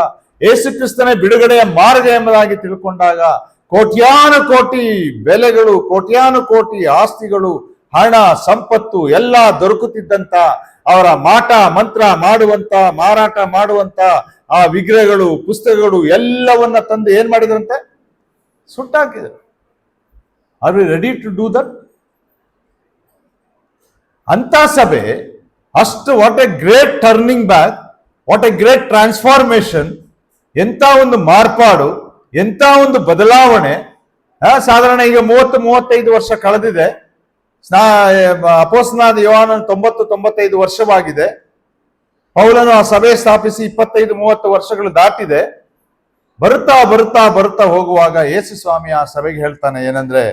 ಯೇಸು ಕ್ರಿಸ್ತನೇ ಬಿಡುಗಡೆಯ ಮಾರ್ಗ ಎಂಬುದಾಗಿ ತಿಳ್ಕೊಂಡಾಗ, ಕೋಟ್ಯಾನು ಕೋಟಿ ಬೆಲೆಗಳು, ಕೋಟ್ಯಾನು ಕೋಟಿ ಆಸ್ತಿಗಳು, ಹಣ, ಸಂಪತ್ತು ಎಲ್ಲ ದೊರಕುತ್ತಿದ್ದಂತ, ಅವರ ಮಾಟ ಮಂತ್ರ ಮಾಡುವಂತ, ಮಾರಾಟ ಮಾಡುವಂತ ಆ ವಿಗ್ರಹಗಳು, ಪುಸ್ತಕಗಳು ಎಲ್ಲವನ್ನ ತಂದು ಏನ್ ಮಾಡಿದ್ರಂತೆ? ಸುಟ್ಟಾಕಿದ್ರು. Are we ready to do that? ಅಂತ ಸಭೆ ಅಷ್ಟು, what a great turning back, what a great transformation, ಎಂತ ಒಂದು ಮಾರ್ಪಾಡು, ಎಂತ ಒಂದು ಬದಲಾವಣೆ. ಸಾಧಾರಣ ಈಗ 30-35 ವರ್ಷ ಕಳೆದಿದೆ. ಅಪೊಸ್ತಲನಾದ ಯೋಹಾನನ 90-95 ವರ್ಷವಾಗಿದೆ. ಪೌಲನು ಆ ಸಭೆ ಸ್ಥಾಪಿಸಿ 25-30 ವರ್ಷಗಳು ದಾಟಿದೆ. ಬರುತ್ತಾ ಬರುತ್ತಾ ಬರುತ್ತಾ ಹೋಗುವಾಗ ಯೇಸು ಸ್ವಾಮಿ ಆ ಸಭೆಗೆ ಹೇಳ್ತಾನೆ ಏನಂದ್ರೆ,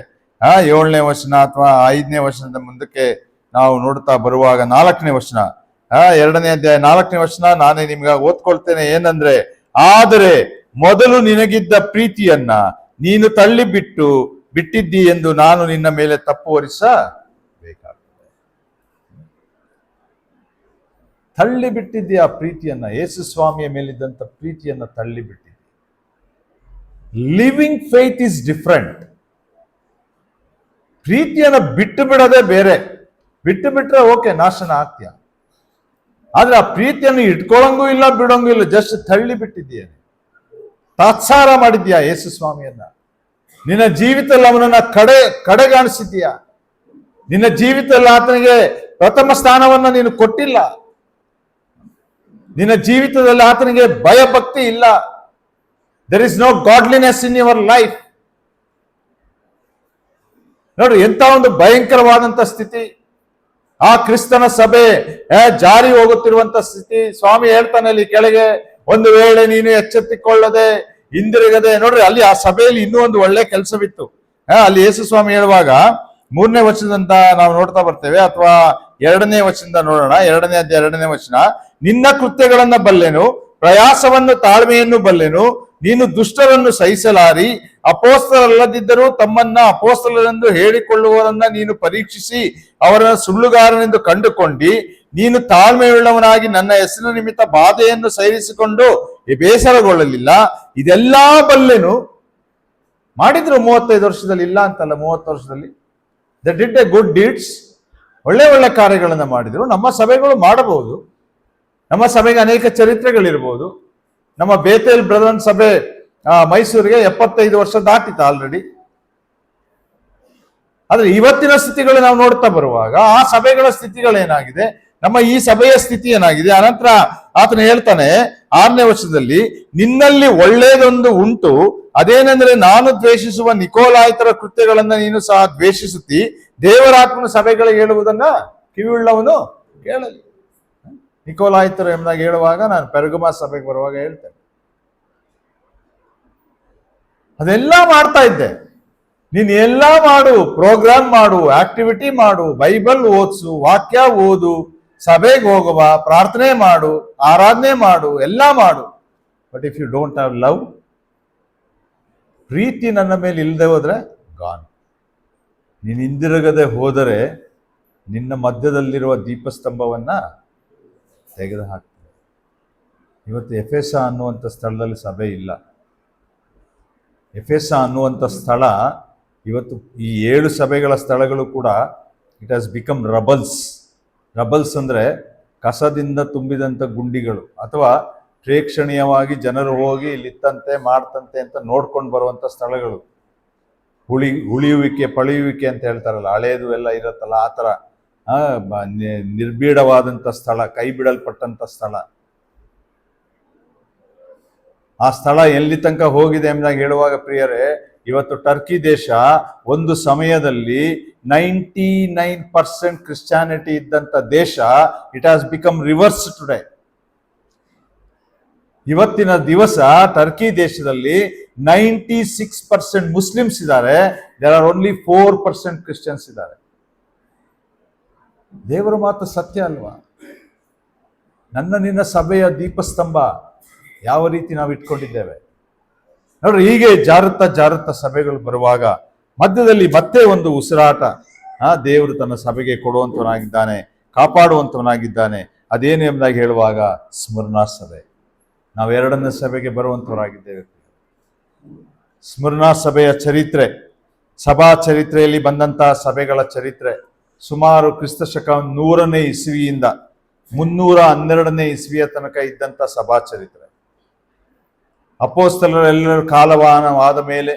7ನೇ ವಚನ ಅಥವಾ 5ನೇ ವಚನದ ಮುಂದಕ್ಕೆ ನಾವು ನೋಡ್ತಾ ಬರುವಾಗ 4ನೇ ವಚನ, 2ನೇ ಅಧ್ಯಾಯ 4ನೇ ವಚನ ನಾನೇ ನಿಮ್ಗೆ ಓದ್ಕೊಳ್ತೇನೆ. ಏನಂದ್ರೆ, ಆದರೆ ಮೊದಲು ನಿನಗಿದ್ದ ಪ್ರೀತಿಯನ್ನ ನೀನು ಬಿಟ್ಟಿದ್ದಿ ಎಂದು ನಾನು ನಿನ್ನ ಮೇಲೆ ತಪ್ಪು ಹೊರಿಸಬೇಕಾಗ್ತದೆ. ತಳ್ಳಿ ಬಿಟ್ಟಿದ್ದಿ ಆ ಪ್ರೀತಿಯನ್ನ, ಯೇಸು ಸ್ವಾಮಿಯ ಮೇಲಿದ್ದಂತ ಪ್ರೀತಿಯನ್ನ ತಳ್ಳಿ ಬಿಟ್ಟಿದ್ದಿ. Living faith is different. ಪ್ರೀತಿಯನ್ನ ಬಿಟ್ಟು ಬಿಡೋದೇ ಬೇರೆ. ಬಿಟ್ಟು ಬಿಟ್ರೆ ಓಕೆ, ನಾಶನ ಆಗ್ತೀಯ. ಆದ್ರೆ ಆ ಪ್ರೀತಿಯನ್ನು ಇಟ್ಕೊಳ್ಳಂಗೂ ಇಲ್ಲ, ಬಿಡೋಂಗೂ ಇಲ್ಲ, ಜಸ್ಟ್ ತಳ್ಳಿ ಬಿಟ್ಟಿದ್ದೀಯ, ತಾತ್ಸಾರ ಮಾಡಿದ್ಯಾ ಯೇಸು ಸ್ವಾಮಿಯನ್ನ. ನಿನ್ನ ಜೀವಿತದಲ್ಲಿ ಅವನನ್ನ ಕಡೆಗಾಣಿಸಿದ್ಯಾ. ನಿನ್ನ ಜೀವಿತದಲ್ಲಿ ಆತನಿಗೆ ಪ್ರಥಮ ಸ್ಥಾನವನ್ನ ನೀನು ಕೊಟ್ಟಿಲ್ಲ. ನಿನ್ನ ಜೀವಿತದಲ್ಲಿ ಆತನಿಗೆ ಭಯ ಭಕ್ತಿ ಇಲ್ಲ. There is no godliness in your life. ನೋಡ್ರಿ, ಎಂತ ಒಂದು ಭಯಂಕರವಾದಂತ ಸ್ಥಿತಿ. ಆ ಕ್ರಿಸ್ತನ ಸಭೆ ಜಾರಿ ಹೋಗುತ್ತಿರುವಂತ ಸ್ಥಿತಿ. ಸ್ವಾಮಿ ಹೇಳ್ತಾನೆ ಅಲ್ಲಿ ಕೆಳಗೆ, ಒಂದು ವೇಳೆ ನೀನು ಎಚ್ಚೆತ್ತುಕೊಳ್ಳದೆ ಹಿಂದಿರುಗದೆ. ನೋಡ್ರಿ, ಅಲ್ಲಿ ಆ ಸಭೆಯಲ್ಲಿ ಇನ್ನೂ ಒಂದು ಒಳ್ಳೆ ಕೆಲಸವಿತ್ತು. ಅಲ್ಲಿ ಯೇಸು ಸ್ವಾಮಿ ಹೇಳುವಾಗ 3ನೇ ವಚನದಿಂದ ನಾವು ನೋಡ್ತಾ ಬರ್ತೇವೆ, ಅಥವಾ 2ನೇ ವಚನದಿಂದ ನೋಡೋಣ. 2ನೇ ಅಧ್ಯಾಯ 2ನೇ ವಚನ, ನಿನ್ನ ಕೃತ್ಯಗಳನ್ನ ಬಲ್ಲೆನು, ಪ್ರಯಾಸವನ್ನು ತಾಳ್ಮೆಯನ್ನು ಬಲ್ಲೆನು, ನೀನು ದುಷ್ಟರನ್ನು ಸಹಿಸಲಾರಿ, ಅಪೋಸ್ತಲರಲ್ಲದಿದ್ದರೂ ತಮ್ಮನ್ನ ಅಪೋಸ್ತಲರೆಂದು ಹೇಳಿಕೊಳ್ಳುವವರನ್ನ ನೀನು ಪರೀಕ್ಷಿಸಿ ಅವರನ್ನು ಸುಳ್ಳುಗಾರನೆಂದು ಕಂಡುಕೊಂಡು, ನೀನು ತಾಳ್ಮೆಯುಳ್ಳವನಾಗಿ ನನ್ನ ಹೆಸರಿನ ನಿಮಿತ್ತ ಬಾಧೆಯನ್ನು ಸಹಿಸಿಕೊಂಡು ಬೇಸರಗೊಳ್ಳಲಿಲ್ಲ. ಇದೆಲ್ಲಾ ಬಲ್ಲೆನು. ಮಾಡಿದ್ರು 35 ವರ್ಷದಲ್ಲಿ, ಇಲ್ಲ ಅಂತಲ್ಲ, 30 ವರ್ಷದಲ್ಲಿ the did A good deeds. ಒಳ್ಳೆ ಒಳ್ಳೆ ಕಾರ್ಯಗಳನ್ನು ಮಾಡಿದ್ರು. ನಮ್ಮ ಸಭೆಗಳು ಮಾಡಬಹುದು. ನಮ್ಮ ಸಭೆಗೆ ಅನೇಕ ಚರಿತ್ರೆಗಳಿರ್ಬೋದು. ನಮ್ಮ ಬೇತೇಲ್ ಬ್ರದರ್ನ್ ಸಭೆ ಮೈಸೂರಿಗೆ 75 ವರ್ಷ ದಾಟಿತ ಆಲ್ರೆಡಿ. ಆದ್ರೆ ಇವತ್ತಿನ ಸ್ಥಿತಿಗಳು ನಾವು ನೋಡ್ತಾ ಬರುವಾಗ ಆ ಸಭೆಗಳ ಸ್ಥಿತಿಗಳೇನಾಗಿದೆ, ನಮ್ಮ ಈ ಸಭೆಯ ಸ್ಥಿತಿ ಏನಾಗಿದೆ. ಅನಂತರ ಆತನು ಹೇಳ್ತಾನೆ 6ನೇ ವರ್ಷದಲ್ಲಿ, ನಿನ್ನಲ್ಲಿ ಒಳ್ಳೇದೊಂದು ಉಂಟು, ಅದೇನೆಂದ್ರೆ ನಾನು ದ್ವೇಷಿಸುವ ನಿಕೋಲಾಯಿತರ ಕೃತ್ಯಗಳನ್ನ ನೀನು ಸಹ ದ್ವೇಷಿಸುತ್ತಿ. ದೇವರಾತ್ಮನ ಸಭೆಗಳಿಗೆ ಹೇಳುವುದನ್ನ ಕಿವಿಯುಳ್ಳವನು ಕೇಳಲಿ. ನಿಕೋಲಾಯಿತರು ಎಂಬುದಾಗಿ ಹೇಳುವಾಗ ನಾನು ಪೆರ್ಗಮ ಸಭೆಗೆ ಬರುವಾಗ ಹೇಳ್ತೇನೆ, ಅದೆಲ್ಲ ಮಾಡ್ತಾ ಇದ್ದೆ. ನೀನು ಎಲ್ಲ ಮಾಡು, ಪ್ರೋಗ್ರಾಮ್ ಮಾಡು, ಆಕ್ಟಿವಿಟಿ ಮಾಡು, ಬೈಬಲ್ ಓದಿಸು, ವಾಕ್ಯ ಓದು, ಸಭೆಗೆ ಹೋಗುವ, ಪ್ರಾರ್ಥನೆ ಮಾಡು, ಆರಾಧನೆ ಮಾಡು, ಎಲ್ಲ ಮಾಡು. But if you don't have love, ಪ್ರೀತಿ ನನ್ನ ಮೇಲೆ ಇಲ್ಲದೆ ಹೋದ್ರೆ ಗಾನ್. ನೀನು ಹಿಂದಿರುಗದೆ ಹೋದರೆ ನಿನ್ನ ಮಧ್ಯದಲ್ಲಿರುವ ದೀಪಸ್ತಂಭವನ್ನ ತೆಗೆದು ಹಾಕ್ತದೆ. ಇವತ್ತು ಎಫೆಸ ಅನ್ನುವಂಥ ಸ್ಥಳದಲ್ಲಿ ಸಭೆ ಇಲ್ಲ. ಎಫೆಸ ಅನ್ನುವಂಥ ಸ್ಥಳ ಇವತ್ತು ಈ 7 ಸಭೆಗಳ ಸ್ಥಳಗಳು ಕೂಡ ಇಟ್ ಹ್ಯಾಸ್ ಬಿಕಮ್ ರಬಲ್ಸ್. ರಬಲ್ಸ್ ಅಂದರೆ ಕಸದಿಂದ ತುಂಬಿದಂಥ ಗುಂಡಿಗಳು, ಅಥವಾ ಪ್ರೇಕ್ಷಣೀಯವಾಗಿ ಜನರು ಹೋಗಿ ಇಲ್ಲಿತ್ತಂತೆ ಮಾಡ್ತಂತೆ ಅಂತ ನೋಡ್ಕೊಂಡು ಬರುವಂಥ ಸ್ಥಳಗಳು. ಉಳಿಯುವಿಕೆ ಪಳೆಯುವಿಕೆ ಅಂತ ಹೇಳ್ತಾರಲ್ಲ, ಹಳೇದು ಎಲ್ಲ ಇರುತ್ತಲ್ಲ, ಆ ಥರ ನಿರ್ಬೀಡವಾದಂಥ ಸ್ಥಳ, ಕೈ ಬಿಡಲ್ಪಟ್ಟಂಥ ಸ್ಥಳ. ಆ ಸ್ಥಳ ಎಲ್ಲಿ ತನಕ ಹೋಗಿದೆ ಎಂಬುದಾಗಿ ಹೇಳುವಾಗ ಪ್ರಿಯರೇ, ಇವತ್ತು ಟರ್ಕಿ ದೇಶ ಒಂದು ಸಮಯದಲ್ಲಿ 99% ಕ್ರಿಶ್ಚಿಯಾನಿಟಿ ಇದ್ದಂಥ ದೇಶ, it has become reverse today. ಇವತ್ತಿನ ದಿವಸ ಟರ್ಕಿ ದೇಶದಲ್ಲಿ 96% ಮುಸ್ಲಿಮ್ಸ್ ಇದ್ದಾರೆ, ದೇರ್ ಆರ್ ಓನ್ಲಿ 4% ಕ್ರಿಶ್ಚಿಯನ್ಸ್ ಇದ್ದಾರೆ. ದೇವರ ಮಾತು ಸತ್ಯ ಅಲ್ವಾ? ನನ್ನ ನಿನ್ನ ಸಭೆಯ ದೀಪಸ್ತಂಭ ಯಾವ ರೀತಿ ನಾವು ಇಟ್ಕೊಂಡಿದ್ದೇವೆ ನೋಡ್ರಿ. ಹೀಗೆ ಜಾರುತ್ತಾ ಸಭೆಗಳು ಬರುವಾಗ ಮಧ್ಯದಲ್ಲಿ ಮತ್ತೆ ಒಂದು ಉಸಿರಾಟ. ದೇವರು ತನ್ನ ಸಭೆಗೆ ಕೊಡುವಂತವನಾಗಿದ್ದಾನೆ, ಕಾಪಾಡುವಂತವನಾಗಿದ್ದಾನೆ. ಅದೇನು ಎಂಬುದಾಗಿ ಹೇಳುವಾಗ ಸ್ಮರಣಾ ಸಭೆ. ನಾವು 2ನೇ ಸಭೆಗೆ ಬರುವಂತವರಾಗಿದ್ದೇವೆ. ಸ್ಮರಣಾ ಸಭೆಯ ಚರಿತ್ರೆ, ಸಭಾ ಚರಿತ್ರೆಯಲ್ಲಿ ಬಂದಂತಹ ಸಭೆಗಳ ಚರಿತ್ರೆ ಸುಮಾರು ಕ್ರಿಸ್ತಶಕ 100ನೇ ಇಸ್ವಿಯಿಂದ 312ನೇ ಇಸ್ವಿಯ ತನಕ ಇದ್ದಂಥ ಸಭಾ ಚರಿತ್ರೆ. ಅಪೋಸ್ತಲರೆಲ್ಲರ ಕಾಲವಾದ ಮೇಲೆ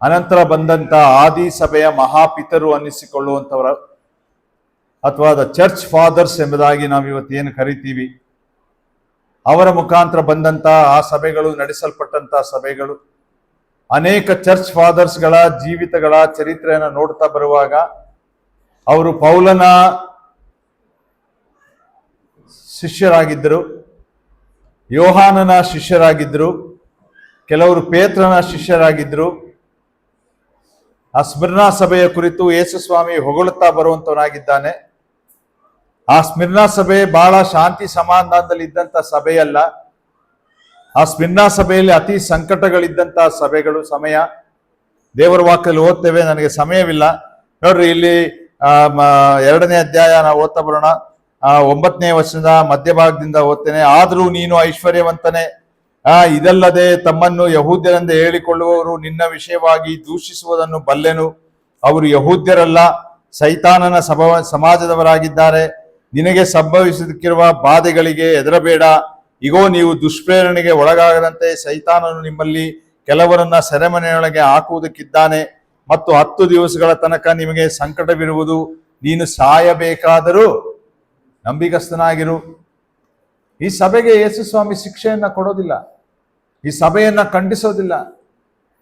ಅನಂತರ ಬಂದಂಥ ಆದಿ ಸಭೆಯ ಮಹಾಪಿತರು ಅನ್ನಿಸಿಕೊಳ್ಳುವಂಥವರ, ಅಥವಾ ದ ಚರ್ಚ್ ಫಾದರ್ಸ್ ಎಂಬುದಾಗಿ ನಾವು ಇವತ್ತೇನು ಕರಿತೀವಿ, ಅವರ ಮುಖಾಂತರ ಬಂದಂಥ ಆ ಸಭೆಗಳು, ನಡೆಸಲ್ಪಟ್ಟಂಥ ಸಭೆಗಳು, ಅನೇಕ ಚರ್ಚ್ ಫಾದರ್ಸ್ಗಳ ಜೀವಿತಗಳ ಚರಿತ್ರೆಯನ್ನು ನೋಡ್ತಾ ಬರುವಾಗ ಅವರು ಪೌಲನ ಶಿಷ್ಯರಾಗಿದ್ದರು, ಯೋಹಾನನ ಶಿಷ್ಯರಾಗಿದ್ದರು, ಕೆಲವರು ಪೇತ್ರನ ಶಿಷ್ಯರಾಗಿದ್ದರು. ಆ ಸ್ಮಿರ್ನಾ ಸಭೆಯ ಕುರಿತು ಯೇಸುಸ್ವಾಮಿ ಹೊಗಳುತ್ತಾ ಬರುವಂತವನಾಗಿದ್ದಾನೆ. ಆ ಸ್ಮಿರ್ನಾ ಸಭೆ ಬಹಳ ಶಾಂತಿ ಸಮಾಧಾನದಲ್ಲಿ ಇದ್ದಂಥ ಸಭೆಯಲ್ಲ. ಆ ಸ್ಮಿರ್ನಾ ಸಭೆಯಲ್ಲಿ ಅತಿ ಸಂಕಟಗಳಿದ್ದಂತಹ ಸಭೆಗಳು. ಸಮಯ ದೇವರ ವಾಕ್ಯದಲ್ಲಿ ಓದ್ತೇವೆ, ನನಗೆ ಸಮಯವಿಲ್ಲ. ನೋಡ್ರಿ, ಇಲ್ಲಿ 2ನೇ ಅಧ್ಯಾಯ ನಾವು ಓದ್ತಾ ಬರೋಣ. 9ನೇ ವರ್ಷದ ಮಧ್ಯಭಾಗದಿಂದ ಓದ್ತೇನೆ. ಆದರೂ ನೀನು ಐಶ್ವರ್ಯವಂತನೇ, ಇದಲ್ಲದೆ ತಮ್ಮನ್ನು ಯಹೂದ್ಯರೆಂದು ಹೇಳಿಕೊಳ್ಳುವವರು ನಿನ್ನ ವಿಷಯವಾಗಿ ದೂಷಿಸುವುದನ್ನು ಬಲ್ಲೆನು. ಅವರು ಯಹೂದ್ಯರಲ್ಲ, ಸೈತಾನನ ಸಮಾಜದವರಾಗಿದ್ದಾರೆ. ನಿನಗೆ ಸಂಭವಿಸಲಿಕ್ಕಿರುವ ಬಾಧೆಗಳಿಗೆ ಹೆದರಬೇಡ. ಇಗೋ, ನೀವು ದುಷ್ಪ್ರೇರಣೆಗೆ ಒಳಗಾಗದಂತೆ ಸೈತಾನನು ನಿಮ್ಮಲ್ಲಿ ಕೆಲವರನ್ನ ಸೆರೆಮನೆಯೊಳಗೆ ಹಾಕುವುದಕ್ಕಿದ್ದಾನೆ, ಮತ್ತು 10 ದಿವಸಗಳ ತನಕ ನಿಮಗೆ ಸಂಕಟವಿರುವುದು. ನೀನು ಸಾಯಬೇಕಾದರೂ ನಂಬಿಗಸ್ತನಾಗಿರು. ಈ ಸಭೆಗೆ ಯೇಸುಸ್ವಾಮಿ ಶಿಕ್ಷೆಯನ್ನ ಕೊಡೋದಿಲ್ಲ, ಈ ಸಭೆಯನ್ನ ಖಂಡಿಸೋದಿಲ್ಲ.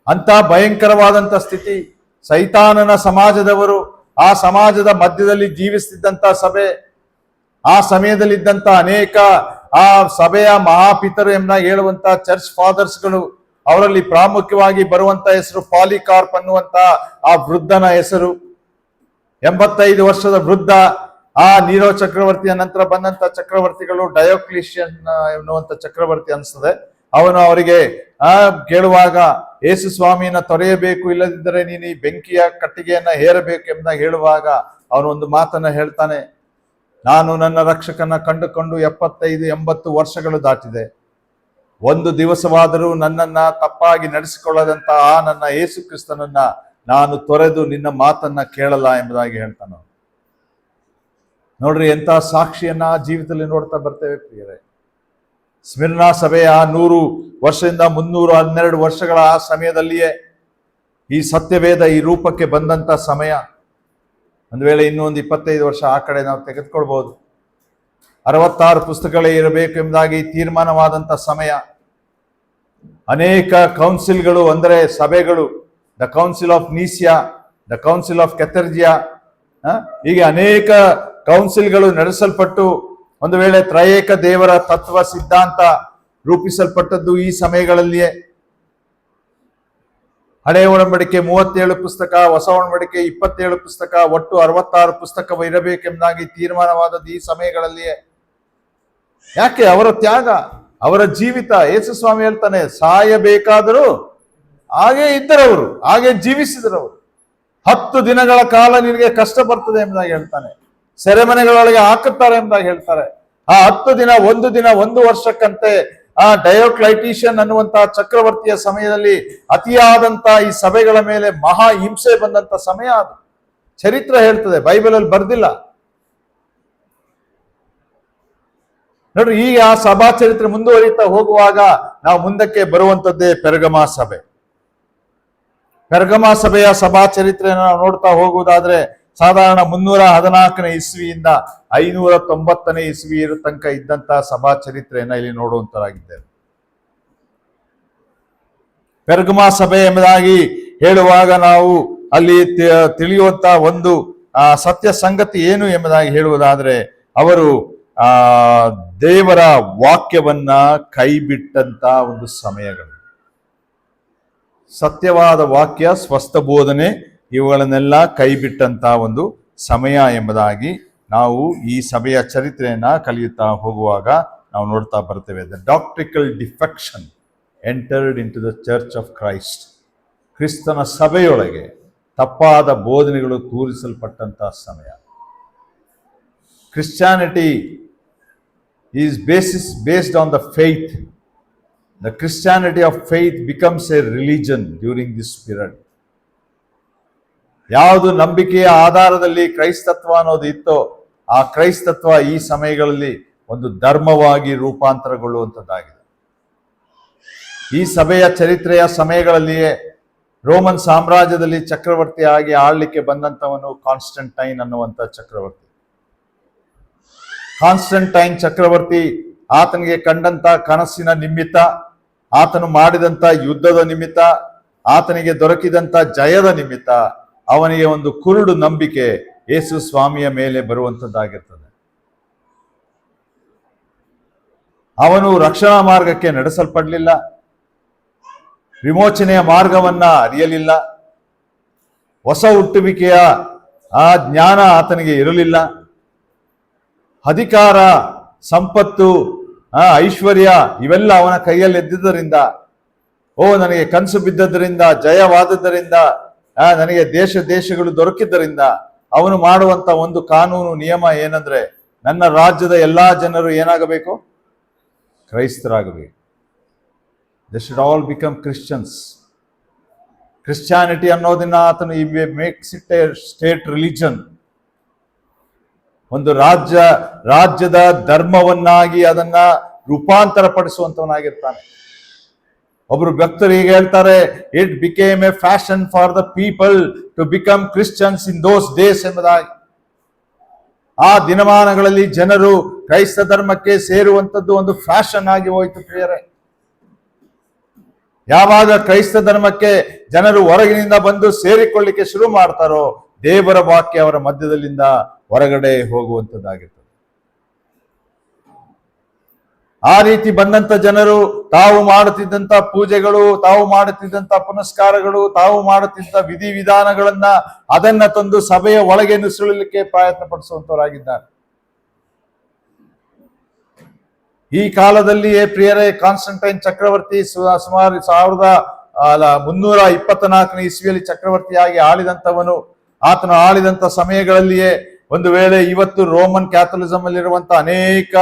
ಅಂತ ಭಯಂಕರವಾದಂಥ ಸ್ಥಿತಿ. ಸೈತಾನನ ಸಮಾಜದವರು ಆ ಸಮಾಜದ ಮಧ್ಯದಲ್ಲಿ ಜೀವಿಸ್ತಿದ್ದಂಥ ಸಭೆ. ಆ ಸಮಯದಲ್ಲಿದ್ದಂಥ ಅನೇಕ ಆ ಸಭೆಯ ಮಹಾಪಿತರು ಎಂಬ ಹೇಳುವಂತ ಚರ್ಚ್ ಫಾದರ್ಸ್ಗಳು, ಅವರಲ್ಲಿ ಪ್ರಾಮುಖ್ಯವಾಗಿ ಬರುವಂತ ಹೆಸರು ಪಾಲಿಕಾರ್ಪ್ ಅನ್ನುವಂತ ಆ ವೃದ್ಧನ ಹೆಸರು. 85 ವರ್ಷದ ವೃದ್ಧ. ಆ ನೀರೋ ಚಕ್ರವರ್ತಿಯ ನಂತರ ಬಂದಂತ ಚಕ್ರವರ್ತಿಗಳು, ಡಯೋಕ್ಲಿಷಿಯನ್ ಎನ್ನುವಂತ ಚಕ್ರವರ್ತಿ ಅನಿಸ್ತದೆ. ಅವನು ಅವರಿಗೆ ಕೇಳುವಾಗ ಯೇಸು ಸ್ವಾಮಿಯನ್ನ ತೊರೆಯಬೇಕು, ಇಲ್ಲದಿದ್ದರೆ ನೀನು ಈ ಬೆಂಕಿಯ ಕಟ್ಟಿಗೆಯನ್ನ ಹೇರಬೇಕು ಎಂಬುದಾಗಿ ಹೇಳುವಾಗ ಅವನು ಒಂದು ಮಾತನ್ನ ಹೇಳ್ತಾನೆ, ನಾನು ನನ್ನ ರಕ್ಷಕನ ಕಂಡುಕೊಂಡು 75-80 ವರ್ಷಗಳು ದಾಟಿದೆ. ಒಂದು ದಿವಸವಾದರೂ ನನ್ನನ್ನ ತಪ್ಪಾಗಿ ನಡೆಸಿಕೊಳ್ಳದಂತ ನನ್ನ ಯೇಸು ಕ್ರಿಸ್ತನನ್ನ ನಾನು ತೊರೆದು ನಿನ್ನ ಮಾತನ್ನ ಕೇಳಲ್ಲ ಎಂಬುದಾಗಿ ಹೇಳ್ತಾನೆ. ನೋಡ್ರಿ, ಎಂತ ಸಾಕ್ಷಿಯನ್ನ ಜೀವಿತದಲ್ಲಿ ನೋಡ್ತಾ ಬರ್ತೇವೆ ಪ್ರಿಯರೇ. ಸ್ಮಿರ್ನಾ ಸಭೆಯ 100 ವರ್ಷದಿಂದ 312 ವರ್ಷಗಳ ಆ ಸಮಯದಲ್ಲಿಯೇ ಈ ಸತ್ಯವೇದ ಈ ರೂಪಕ್ಕೆ ಬಂದಂತ ಸಮಯ. ಒಂದು ವೇಳೆ ಇನ್ನೊಂದು 25 ವರ್ಷ ಆ ಕಡೆ ನಾವು ತೆಗೆದುಕೊಳ್ಬಹುದು. 66 ಪುಸ್ತಕಗಳೇ ಇರಬೇಕು ಎಂಬುದಾಗಿ ತೀರ್ಮಾನವಾದಂತ ಸಮಯ. ಅನೇಕ ಕೌನ್ಸಿಲ್ಗಳು, ಅಂದರೆ ಸಭೆಗಳು, the council of Nicaea, the council of Carthage, ಹೀಗೆ ಅನೇಕ ಕೌನ್ಸಿಲ್ಗಳು ನಡೆಸಲ್ಪಟ್ಟು ಒಂದು ವೇಳೆ ತ್ರಯೇಕ ದೇವರ ತತ್ವ ಸಿದ್ಧಾಂತ ರೂಪಿಸಲ್ಪಟ್ಟದ್ದು ಈ ಸಮಯಗಳಲ್ಲಿಯೇ. ಹಳೆಯ ಒಡಂಬಡಿಕೆ 37 ಪುಸ್ತಕ, ಹೊಸ ಒಡಂಬಡಿಕೆ 27 ಪುಸ್ತಕ, ಒಟ್ಟು 66 ಪುಸ್ತಕ ಇರಬೇಕೆಂಬುದಾಗಿ ತೀರ್ಮಾನವಾದದ್ದು ಈ ಸಮಯಗಳಲ್ಲಿಯೇ. ಯಾಕೆ? ಅವರ ತ್ಯಾಗ, ಅವರ ಜೀವಿತ. ಯೇಸು ಸ್ವಾಮಿ ಹೇಳ್ತಾನೆ, ಸಾಯಬೇಕಾದರೂ ಹಾಗೆ ಇದ್ದರವರು, ಹಾಗೆ ಜೀವಿಸಿದರವರು. 10 ದಿನಗಳ ಕಾಲ ನಿನಗೆ ಕಷ್ಟ ಬರ್ತದೆ ಎಂಬುದಾಗಿ ಹೇಳ್ತಾನೆ. ಸೆರೆಮನೆಗಳೊಳಗೆ ಹಾಕುತ್ತಾರೆ ಎಂಬುದಾಗಿ ಹೇಳ್ತಾರೆ. ಆ 10 ದಿನ, 1 ದಿನ, 1 ವರ್ಷಕ್ಕಂತೆ ಆ ಡಯೋಕ್ಲೈಟಿಷಿಯನ್ ಅನ್ನುವಂತಹ ಚಕ್ರವರ್ತಿಯ ಸಮಯದಲ್ಲಿ ಅತಿಯಾದಂತ ಈ ಸಭೆಗಳ ಮೇಲೆ ಮಹಾ ಹಿಂಸೆ ಬಂದಂತ ಸಮಯ ಅದು. ಚರಿತ್ರೆ ಹೇಳ್ತದೆ, ಬೈಬಲ್ ಅಲ್ಲಿ ಬರ್ದಿಲ್ಲ. ನೋಡ್ರಿ, ಈಗ ಆ ಸಭಾ ಚರಿತ್ರೆ ಮುಂದುವರಿತಾ ಹೋಗುವಾಗ ನಾವು ಮುಂದಕ್ಕೆ ಬರುವಂತದ್ದೇ ಪೆರ್ಗಮ ಸಭೆ. ಪೆರ್ಗಮ ಸಭೆಯ ಸಭಾ ಚರಿತ್ರೆಯನ್ನು ನಾವು ನೋಡ್ತಾ ಹೋಗುವುದಾದ್ರೆ ಸಾಧಾರಣ 314ನೇ ಇಸ್ವಿಯಿಂದ 590ನೇ ಇಸ್ವಿ ಇರೋ ತನಕ ಇದ್ದಂತ ಸಭಾ ಚರಿತ್ರೆಯನ್ನ ಇಲ್ಲಿ ನೋಡುವಂತರಾಗಿದ್ದೇವೆ. ಪೆರ್ಗಮ ಸಭೆ ಎಂಬುದಾಗಿ ಹೇಳುವಾಗ ನಾವು ಅಲ್ಲಿ ತಿಳಿಯುವಂತ ಒಂದು ಸತ್ಯ ಸಂಗತಿ ಏನು ಎಂಬುದಾಗಿ ಹೇಳುವುದಾದ್ರೆ, ಅವರು ದೇವರ ವಾಕ್ಯವನ್ನ ಕೈಬಿಟ್ಟಂತ ಒಂದು ಸಮಯಗಳು. ಸತ್ಯವಾದ ವಾಕ್ಯ, ಸ್ವಸ್ಥ ಬೋಧನೆ, ಇವುಗಳನ್ನೆಲ್ಲ ಕೈಬಿಟ್ಟಂತ ಒಂದು ಸಮಯ ಎಂಬುದಾಗಿ ನಾವು ಈ ಸಭೆಯ ಚರಿತ್ರೆಯನ್ನ ಕಲಿಯುತ್ತಾ ಹೋಗುವಾಗ ನಾವು ನೋಡ್ತಾ ಬರ್ತೇವೆ. The doctrinal defection entered into the church of Christ. ಕ್ರಿಸ್ತನ ಸಭೆಯೊಳಗೆ ತಪ್ಪಾದ ಬೋಧನೆಗಳು ತೋರಿಸಲ್ಪಟ್ಟಂತಹ ಸಮಯ. Christianity is based on the faith. The Christianity of faith becomes a religion during this period. ಯಾವುದು ನಂಬಿಕೆಯ ಆಧಾರದಲ್ಲಿ ಕ್ರೈಸ್ತತ್ವ ಅನ್ನೋದು ಇತ್ತೋ ಆ ಕ್ರೈಸ್ತತ್ವ ಈ ಸಮಯಗಳಲ್ಲಿ ಒಂದು ಧರ್ಮವಾಗಿ ರೂಪಾಂತರಗೊಳ್ಳುವಂಥದ್ದಾಗಿದೆ. ಈ ಸಭೆಯ ಚರಿತ್ರೆಯ ಸಮಯಗಳಲ್ಲಿಯೇ ರೋಮನ್ ಸಾಮ್ರಾಜ್ಯದಲ್ಲಿ ಚಕ್ರವರ್ತಿಯಾಗಿ ಆಳ್ಲಿಕ್ಕೆ ಬಂದಂತವನು ಕಾನ್ಸ್ಟಂಟೈನ್ ಅನ್ನುವಂಥ ಚಕ್ರವರ್ತಿ. ಕಾನ್ಸ್ಟಂಟೈನ್ ಚಕ್ರವರ್ತಿ ಆತನಿಗೆ ಕಂಡಂತ ಕನಸಿನ ನಿಮಿತ್ತ, ಆತನು ಮಾಡಿದಂತ ಯುದ್ಧದ ನಿಮಿತ್ತ, ಆತನಿಗೆ ದೊರಕಿದಂತ ಜಯದ ನಿಮಿತ್ತ ಅವನಿಗೆ ಒಂದು ಕುರುಡು ನಂಬಿಕೆ ಯೇಸು ಸ್ವಾಮಿಯ ಮೇಲೆ ಬರುವಂತದ್ದಾಗಿರ್ತದೆ. ಅವನು ರಕ್ಷಣಾ ಮಾರ್ಗಕ್ಕೆ ನಡೆಸಲ್ಪಡಲಿಲ್ಲ, ವಿಮೋಚನೆಯ ಮಾರ್ಗವನ್ನ ಅರಿಯಲಿಲ್ಲ, ಹೊಸ ಹುಟ್ಟುವಿಕೆಯ ಆ ಜ್ಞಾನ ಆತನಿಗೆ ಇರಲಿಲ್ಲ. ಅಧಿಕಾರ, ಸಂಪತ್ತು, ಐಶ್ವರ್ಯ ಇವೆಲ್ಲ ಅವನ ಕೈಯಲ್ಲಿ ಎದ್ದಿದ್ದರಿಂದ, ನನಗೆ ಕನಸು ಬಿದ್ದದ್ದರಿಂದ, ಜಯವಾದದ್ದರಿಂದ, ನನಗೆ ದೇಶಗಳು ದೊರಕಿದ್ದರಿಂದ ಅವನು ಮಾಡುವಂತ ಒಂದು ಕಾನೂನು ನಿಯಮ ಏನಂದ್ರೆ, ನನ್ನ ರಾಜ್ಯದ ಎಲ್ಲಾ ಜನರು ಏನಾಗಬೇಕು? ಕ್ರೈಸ್ತರಾಗಬೇಕು. They should all become Christians. Christianity ಅನ್ನೋದನ್ನ ಆತನು makes it a state religion. ಒಂದು ರಾಜ್ಯದ ಧರ್ಮವನ್ನಾಗಿ ಅದನ್ನ ರೂಪಾಂತರ ಪಡಿಸುವಂತವನಾಗಿರ್ತಾನೆ. ಒಬ್ರು ಭಕ್ತರು ಹೀಗೆ ಹೇಳ್ತಾರೆ, it became a fashion for the people to become Christians in those days ಎಂಬುದಾಗಿ. ಆ ದಿನಮಾನಗಳಲ್ಲಿ ಜನರು ಕ್ರೈಸ್ತ ಧರ್ಮಕ್ಕೆ ಸೇರುವಂತದ್ದು ಒಂದು ಫ್ಯಾಷನ್ ಆಗಿ ಹೋಯಿತು ಪ್ರಿಯರೇ. ಯಾವಾಗ ಕ್ರೈಸ್ತ ಧರ್ಮಕ್ಕೆ ಜನರು ಹೊರಗಿನಿಂದ ಬಂದು ಸೇರಿಕೊಳ್ಳಿಕ್ಕೆ ಶುರು ಮಾಡ್ತಾರೋ, ದೇವರ ವಾಕ್ಯ ಅವರ ಮಧ್ಯದಲ್ಲಿಂದ ಹೊರಗಡೆ ಹೋಗುವಂಥದ್ದಾಗಿರ್ತದೆ. ಆ ರೀತಿ ಬಂದಂತ ಜನರು ತಾವು ಮಾಡುತ್ತಿದ್ದಂತ ಪೂಜೆಗಳು, ತಾವು ಮಾಡುತ್ತಿದ್ದಂತ ಪುನಸ್ಕಾರಗಳು, ತಾವು ಮಾಡುತ್ತಿದ್ದ ವಿಧಿವಿಧಾನಗಳನ್ನ ಅದನ್ನ ತಂದು ಸಭೆಯ ಒಳಗೆ ನುಸುಳಲಿಕ್ಕೆ ಪ್ರಯತ್ನ ಪಡಿಸುವಂತವರಾಗಿದ್ದಾರೆ. ಈ ಕಾಲದಲ್ಲಿಯೇ ಪ್ರಿಯರೇ ಕಾನ್ಸ್ಟಂಟೈನ್ ಚಕ್ರವರ್ತಿ ಸುಮಾರು 324 ಇಸ್ವಿಯಲ್ಲಿ ಚಕ್ರವರ್ತಿಯಾಗಿ ಆಳಿದಂಥವನು. ಆತನು ಆಳಿದಂಥ ಸಮಯಗಳಲ್ಲಿಯೇ ಒಂದು ವೇಳೆ ಇವತ್ತು ರೋಮನ್ ಕ್ಯಾಥಲಿಸಮ್ ಅಲ್ಲಿರುವಂತ ಅನೇಕ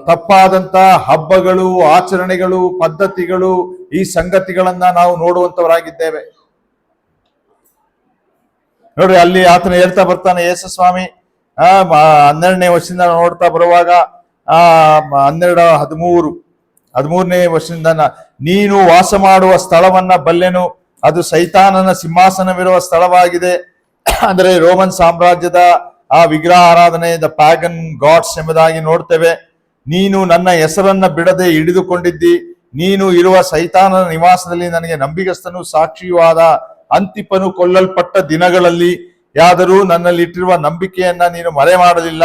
ತಪ್ಪಾದಂತ ಹಬ್ಬಗಳು, ಆಚರಣೆಗಳು, ಪದ್ಧತಿಗಳು, ಈ ಸಂಗತಿಗಳನ್ನ ನಾವು ನೋಡುವಂತವರಾಗಿದ್ದೇವೆ. ನೋಡ್ರಿ, ಅಲ್ಲಿ ಆತನ ಹೇಳ್ತಾ ಬರ್ತಾನೆ ಯೇಸು ಸ್ವಾಮಿ 12ನೇ ವರ್ಷದಿಂದ ನೋಡ್ತಾ ಬರುವಾಗ 13ನೇ ವರ್ಷದಿಂದ ನೀನು ವಾಸ ಮಾಡುವ ಸ್ಥಳವನ್ನ ಬಲ್ಲೆನು, ಅದು ಸೈತಾನನ ಸಿಂಹಾಸನವಿರುವ ಸ್ಥಳವಾಗಿದೆ. ಅಂದ್ರೆ ರೋಮನ್ ಸಾಮ್ರಾಜ್ಯದ ಆ ವಿಗ್ರಹ ಆರಾಧನೆ, ದ ಪ್ಯಾಗನ್ ಗಾಡ್ಸ್ ಎಂಬುದಾಗಿ ನೋಡ್ತೇವೆ. ನೀನು ನನ್ನ ಹೆಸರನ್ನ ಬಿಡದೆ ಹಿಡಿದುಕೊಂಡಿದ್ದಿ. ನೀನು ಇರುವ ಸೈತಾನನ ನಿವಾಸದಲ್ಲಿ ನನಗೆ ನಂಬಿಗಸ್ತನು ಸಾಕ್ಷಿಯೂ ಆದ. ಅಂತಿಪನು ಕೊಲ್ಲಲ್ಪಟ್ಟ ದಿನಗಳಲ್ಲಿ ಯಾದರೂ ನನ್ನಲ್ಲಿ ಇಟ್ಟಿರುವ ನಂಬಿಕೆಯನ್ನ ನೀನು ಮರೆ ಮಾಡಲಿಲ್ಲ.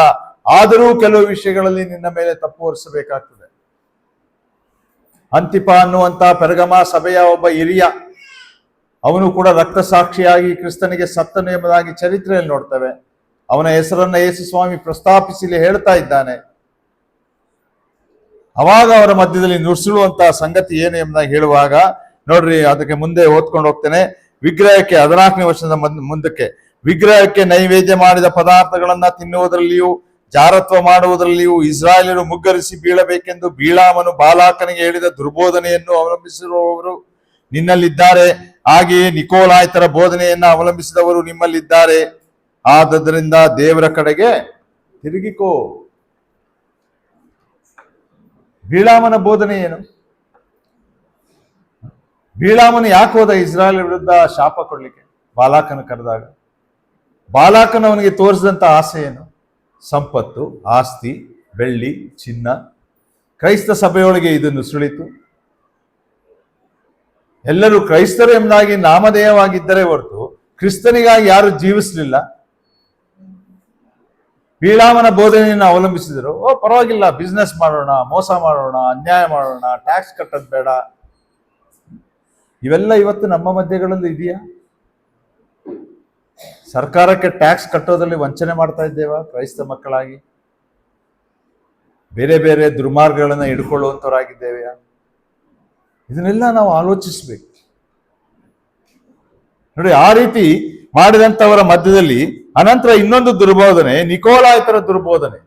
ಆದರೂ ಕೆಲವು ವಿಷಯಗಳಲ್ಲಿ ನಿನ್ನ ಮೇಲೆ ತಪ್ಪು ಹೊರಿಸಬೇಕಾಗ್ತದೆ. ಅಂತಿಪ ಅನ್ನುವಂತ ಪೆರ್ಗಮ ಸಭೆಯ ಒಬ್ಬ ಹಿರಿಯ, ಅವನು ಕೂಡ ರಕ್ತ ಸಾಕ್ಷಿಯಾಗಿ ಕ್ರಿಸ್ತನಿಗೆ ಸತ್ತನು ಎಂಬುದಾಗಿ ಚರಿತ್ರೆಯಲ್ಲಿ ನೋಡ್ತೇವೆ. ಅವನ ಹೆಸರನ್ನ ಯೇಸು ಸ್ವಾಮಿ ಪ್ರಸ್ತಾಪಿಸಿ ಹೇಳ್ತಾ ಇದ್ದಾನೆ. ಅವಾಗ ಅವರ ಮಧ್ಯದಲ್ಲಿ ನುಡಿಸುವಂತಹ ಸಂಗತಿ ಏನು ಎಂಬುದಾಗಿ ಹೇಳುವಾಗ ನೋಡ್ರಿ, ಅದಕ್ಕೆ ಮುಂದೆ ಓದ್ಕೊಂಡು ಹೋಗ್ತೇನೆ. ವಿಗ್ರಹಕ್ಕೆ 14ನೇ ವರ್ಷದ ಮುಂದಕ್ಕೆ, ವಿಗ್ರಹಕ್ಕೆ ನೈವೇದ್ಯ ಮಾಡಿದ ಪದಾರ್ಥಗಳನ್ನ ತಿನ್ನುವುದರಲ್ಲಿಯೂ ಜಾರತ್ವ ಮಾಡುವುದರಲ್ಲಿಯೂ ಇಸ್ರಾಯೇಲರು ಮುಗ್ಗರಿಸಿ ಬೀಳಬೇಕೆಂದು ಬೀಳಾಮನು ಬಾಲಾಕನಿಗೆ ಹೇಳಿದ ದುರ್ಬೋಧನೆಯನ್ನು ಅವಲಂಬಿಸಿರುವವರು ನಿನ್ನಲ್ಲಿದ್ದಾರೆ. ಹಾಗೆಯೇ ನಿಕೋಲಾಯ್ತರ ಬೋಧನೆಯನ್ನ ಅವಲಂಬಿಸಿದವರು ನಿಮ್ಮಲ್ಲಿದ್ದಾರೆ. ಆದದ್ದರಿಂದ ದೇವರ ಕಡೆಗೆ ತಿರುಗಿಕೋ. ಬೀಳಾಮನ ಬೋಧನೆ ಏನು? ಬೀಳಾಮನು ಯಾಕೆ ಹೋದ ಇಸ್ರಾಯೇಲ್ ವಿರುದ್ಧ ಶಾಪ ಕೊಡ್ಲಿಕ್ಕೆ? ಬಾಲಾಕನ ಕರೆದಾಗ ಬಾಲಾಕನ ಅವನಿಗೆ ತೋರಿಸಿದಂತ ಆಸೆ ಏನು? ಸಂಪತ್ತು, ಆಸ್ತಿ, ಬೆಳ್ಳಿ, ಚಿನ್ನ. ಕ್ರೈಸ್ತ ಸಭೆಯೊಳಗೆ ಇದನ್ನು ಸುಳಿತು. ಎಲ್ಲರೂ ಕ್ರೈಸ್ತರು ಎಂಬುದಾಗಿ ನಾಮಧೇಯವಾಗಿದ್ದರೆ ಹೊರತು ಕ್ರಿಸ್ತನಿಗಾಗಿ ಯಾರು ಜೀವಿಸಲಿಲ್ಲ. ಬೀಳಾಮನ ಬೋಧನೆಯನ್ನು ಅವಲಂಬಿಸಿದರು. ಪರವಾಗಿಲ್ಲ, ಬಿಸ್ನೆಸ್ ಮಾಡೋಣ, ಮೋಸ ಮಾಡೋಣ, ಅನ್ಯಾಯ ಮಾಡೋಣ, ಟ್ಯಾಕ್ಸ್ ಕಟ್ಟೋದು ಬೇಡ. ಇವೆಲ್ಲ ಇವತ್ತು ನಮ್ಮ ಮಧ್ಯಗಳಲ್ಲಿ ಇದೆಯಾ? ಸರ್ಕಾರಕ್ಕೆ ಟ್ಯಾಕ್ಸ್ ಕಟ್ಟೋದ್ರಲ್ಲಿ ವಂಚನೆ ಮಾಡ್ತಾ ಇದ್ದೇವಾ ಕ್ರೈಸ್ತ ಮಕ್ಕಳಾಗಿ? ಬೇರೆ ಬೇರೆ ದುರ್ಮಾರ್ಗಗಳನ್ನ ಹಿಡ್ಕೊಳ್ಳುವಂಥವರಾಗಿದ್ದೇವೆಯಾ? ಇದನ್ನೆಲ್ಲ ನಾವು ಆಲೋಚಿಸ್ಬೇಕು. ನೋಡಿ, ಆ ರೀತಿ ಮಾಡಿದಂಥವರ ಮಧ್ಯದಲ್ಲಿ ಅನಂತರ ಇನ್ನೊಂದು ದುರ್ಬೋಧನೆ, ನಿಕೋಲಾಯಿತರ ದುರ್ಬೋಧನೆ.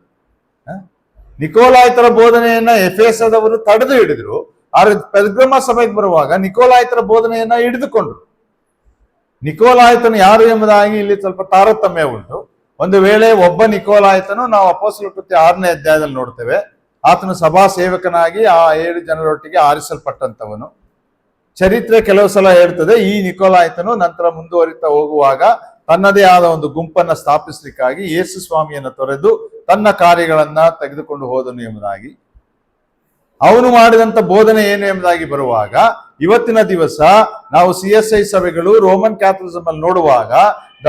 ನಿಕೋಲಾಯಿತರ ಬೋಧನೆಯನ್ನ ಎಫೆಸದವರು ತಡೆದು ಹಿಡಿದ್ರು. ಆದ್ರೆ ಪೆರ್ಗಮ ಸಭೆಗೆ ಬರುವಾಗ ನಿಕೋಲಾಯಿತರ ಬೋಧನೆಯನ್ನ ಹಿಡಿದುಕೊಂಡ್ರು. ನಿಕೋಲಾಯಿತನು ಯಾರು ಎಂಬುದಾಗಿ ಇಲ್ಲಿ ಸ್ವಲ್ಪ ತಾರತಮ್ಯ ಉಂಟು. ಒಂದು ವೇಳೆ ಒಬ್ಬ ನಿಕೋಲಾಯಿತನು ನಾವು ಅಪೊಸ್ತಲರ ಕೃತ್ಯ 6ನೇ ಅಧ್ಯಾಯದಲ್ಲಿ ನೋಡ್ತೇವೆ. ಆತನು ಸಭಾ ಸೇವಕನಾಗಿ ಆ 7 ಜನರೊಟ್ಟಿಗೆ ಆರಿಸಲ್ಪಟ್ಟಂತವನು. ಚರಿತ್ರೆ ಕೆಲವು ಸಲ ಹೇಳ್ತದೆ, ಈ ನಿಕೋಲಾಯಿತನು ನಂತರ ಮುಂದುವರಿತಾ ಹೋಗುವಾಗ ತನ್ನದೇ ಆದ ಒಂದು ಗುಂಪನ್ನ ಸ್ಥಾಪಿಸ್ಲಿಕ್ಕಾಗಿ ಯೇಸು ಸ್ವಾಮಿಯನ್ನು ತೊರೆದು ತನ್ನ ಕಾರ್ಯಗಳನ್ನ ತೆಗೆದುಕೊಂಡು ಹೋದನು ಎಂಬುದಾಗಿ. ಅವನು ಮಾಡಿದಂತ ಬೋಧನೆ ಏನು ಎಂಬುದಾಗಿ ಬರುವಾಗ ಇವತ್ತಿನ ದಿವಸ ನಾವು CSI ಸಭೆಗಳು ರೋಮನ್ ಕ್ಯಾಥಲಿಸಮ್ ಅಲ್ಲಿ ನೋಡುವಾಗ ದ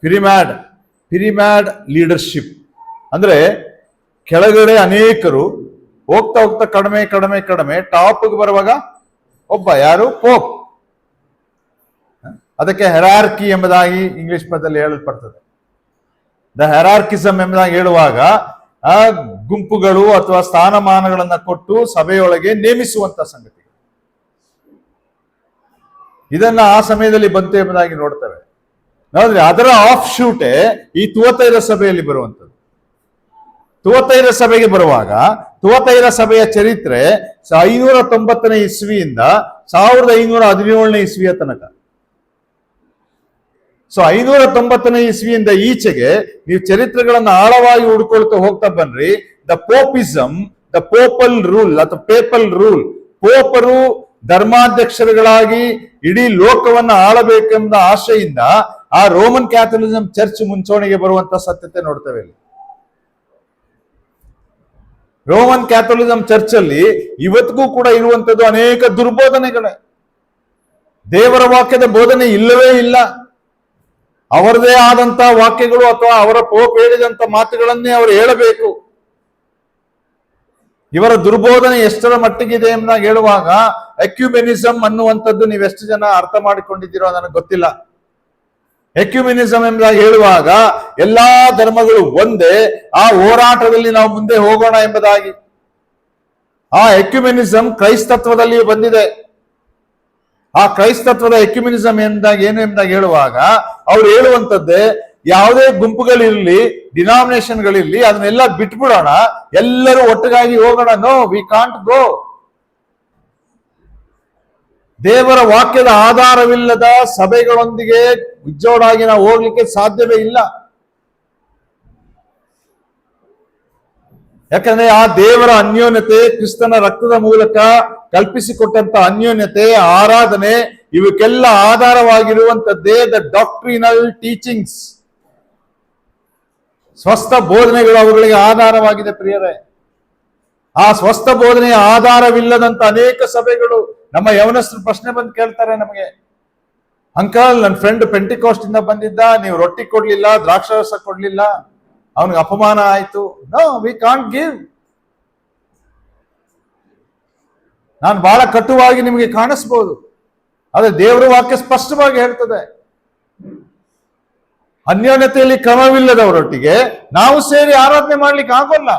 ಪಿರಿಮ್ಯಾಡ್ ಲೀಡರ್ಶಿಪ್, ಅಂದ್ರೆ ಕೆಳಗಡೆ ಅನೇಕರು ಹೋಗ್ತಾ ಹೋಗ್ತಾ ಕಡಿಮೆ ಕಡಿಮೆ ಕಡಿಮೆ ಟಾಪ್ಗೆ ಬರುವಾಗ ಒಬ್ಬ ಯಾರು ಪೋಪ್. ಅದಕ್ಕೆ ಹೆರಾರ್ಕಿ ಎಂಬುದಾಗಿ ಇಂಗ್ಲಿಷ್ ಪದದಲ್ಲಿ ಹೇಳಲ್ಪಡ್ತದೆ. ದ ಹೆರಾರ್ಕಿಸಮ್ ಎಂಬುದಾಗಿ ಹೇಳುವಾಗ ಆ ಗುಂಪುಗಳು ಅಥವಾ ಸ್ಥಾನಮಾನಗಳನ್ನ ಕೊಟ್ಟು ಸಭೆಯೊಳಗೆ ನೇಮಿಸುವಂತ ಸಂಗತಿ. ಇದನ್ನ ಆ ಸಮಯದಲ್ಲಿ ಬಂತು ಎಂಬುದಾಗಿ ನೋಡ್ತೇವೆ. ನೋಡ್ರಿ, ಅದರ ಆಫ್ ಶೂಟೇ ಈ ತುವತೈರ ಸಭೆಯಲ್ಲಿ ಬರುವಂಥದ್ದು. ತುವತೈರ ಸಭೆಗೆ ಬರುವಾಗ ತುವತೈರ ಸಭೆಯ ಚರಿತ್ರೆ 590ನೇ ಇಸ್ವಿಯಿಂದ 1517ನೇ ಇಸ್ವಿಯ ತನಕ. 590ನೇ ಇಸ್ವಿಯಿಂದ ಈಚೆಗೆ ನೀವು ಚರಿತ್ರೆಗಳನ್ನ ಆಳವಾಗಿ ಹುಡ್ಕೊಳ್ತಾ ಹೋಗ್ತಾ ಬನ್ರಿ. ದ ಪೋಪಿಸಮ್, ದ ಪೋಪಲ್ ರೂಲ್ ಅಥವಾ ಪೇಪಲ್ ರೂಲ್, ಪೋಪರು ಧರ್ಮಾಧ್ಯಕ್ಷರುಗಳಾಗಿ ಇಡೀ ಲೋಕವನ್ನ ಆಳಬೇಕೆಂಬ ಆಶೆಯಿಂದ ಆ ರೋಮನ್ ಕ್ಯಾಥಲಿಸಂ ಚರ್ಚ್ ಮುಂಚೂಣಿಗೆ ಬರುವಂತ ಸತ್ಯತೆ ನೋಡ್ತೇವೆ. ರೋಮನ್ ಕ್ಯಾಥಲಿಸಂ ಚರ್ಚ್ ಅಲ್ಲಿ ಇವತ್ತಿಗೂ ಕೂಡ ಇರುವಂತದ್ದು ಅನೇಕ ದುರ್ಬೋಧನೆಗಳೇ. ದೇವರ ವಾಕ್ಯದ ಬೋಧನೆ ಇಲ್ಲವೇ ಇಲ್ಲ. ಅವರದೇ ಆದಂತ ವಾಕ್ಯಗಳು ಅಥವಾ ಅವರ ಪೋಪ್ ಹೇಳಿದಂತ ಮಾತುಗಳನ್ನೇ ಅವರು ಹೇಳಬೇಕು. ಇವರ ದುರ್ಬೋಧನೆ ಎಷ್ಟರ ಮಟ್ಟಿಗಿದೆ ಎಂಬುದಾಗಿ ಹೇಳುವಾಗ ಎಕ್ಯುಮೆನಿಸಮ್ ಅನ್ನುವಂಥದ್ದು ನೀವೆಷ್ಟು ಜನ ಅರ್ಥ ಮಾಡಿಕೊಂಡಿದ್ದೀರೋ ನನಗೆ ಗೊತ್ತಿಲ್ಲ. ಎಕ್ಯುಮಿನಿಸಂ ಎಂಬುದಾಗಿ ಹೇಳುವಾಗ ಎಲ್ಲಾ ಧರ್ಮಗಳು ಒಂದೇ, ಆ ಹೋರಾಟದಲ್ಲಿ ನಾವು ಮುಂದೆ ಹೋಗೋಣ ಎಂಬುದಾಗಿ. ಆ ಎಕ್ಯುಮಿನಿಸಂ ಕ್ರೈಸ್ತತ್ವದಲ್ಲಿ ಬಂದಿದೆ. ಆ ಕ್ರೈಸ್ತತ್ವದ ಎಕ್ಯುಮಿನಿಸಂ ಎಂದಾಗ ಏನು ಎಂಬುದಾಗಿ ಹೇಳುವಾಗ ಅವ್ರು ಹೇಳುವಂತದ್ದೇ, ಯಾವುದೇ ಗುಂಪುಗಳಿರ್ಲಿ, ಡಿನಾಮಿನೇಷನ್ಗಳಿರ್ಲಿ, ಅದನ್ನೆಲ್ಲ ಬಿಟ್ಬಿಡೋಣ, ಎಲ್ಲರೂ ಒಟ್ಟಿಗಾಗಿ ಹೋಗೋಣ. No, we can't go. ದೇವರ ವಾಕ್ಯದ ಆಧಾರವಿಲ್ಲದ ಸಭೆಗಳೊಂದಿಗೆ ವಿಜೋಡಾಗಿ ನಾವು ಹೋಗ್ಲಿಕ್ಕೆ ಸಾಧ್ಯವೇ ಇಲ್ಲ. ಯಾಕಂದ್ರೆ ಆ ದೇವರ ಅನ್ಯೋನ್ಯತೆ, ಕ್ರಿಸ್ತನ ರಕ್ತದ ಮೂಲಕ ಕಲ್ಪಿಸಿಕೊಟ್ಟಂತ ಅನ್ಯೋನ್ಯತೆ, ಆರಾಧನೆ, ಇವಕ್ಕೆಲ್ಲ ಆಧಾರವಾಗಿರುವಂತದ್ದೇ ದ ಡಾಕ್ಟ್ರಿನಲ್ ಟೀಚಿಂಗ್ಸ್. ಸ್ವಸ್ಥ ಬೋಧನೆಗಳು ಅವುಗಳಿಗೆ ಆಧಾರವಾಗಿದೆ ಪ್ರಿಯರೇ. ಆ ಸ್ವಸ್ಥ ಬೋಧನೆಯ ಆಧಾರವಿಲ್ಲದಂತ ಅನೇಕ ಸಭೆಗಳು. ನಮ್ಮ ಯವನಸ್ಥರು ಪ್ರಶ್ನೆ ಬಂದು ಕೇಳ್ತಾರೆ ನಮಗೆ, ಅಂಕಲ್, ನನ್ನ ಫ್ರೆಂಡ್ ಪೆಂಟಿಕಾಸ್ಟ್ ಇಂದ ಬಂದಿದ್ದ, ನೀವು ರೊಟ್ಟಿ ಕೊಡ್ಲಿಲ್ಲ, ದ್ರಾಕ್ಷಾರಸ ಕೊಡ್ಲಿಲ್ಲ, ಅವನಿಗೆ ಅಪಮಾನ ಆಯ್ತು. No, we can't give. ನಾನು ಬಹಳ ಕಟುವಾಗಿ ನಿಮಗೆ ಕಾಣಿಸ್ಬೋದು, ಆದ್ರೆ ದೇವರ ವಾಕ್ಯ ಸ್ಪಷ್ಟವಾಗಿ ಹೇಳ್ತದೆ, ಅನ್ಯೋನ್ಯತೆಯಲ್ಲಿ ಕ್ರಮವಿಲ್ಲದವರೊಟ್ಟಿಗೆ ನಾವು ಸೇರಿ ಆರಾಧನೆ ಮಾಡ್ಲಿಕ್ಕೆ ಆಗೋಲ್ಲ.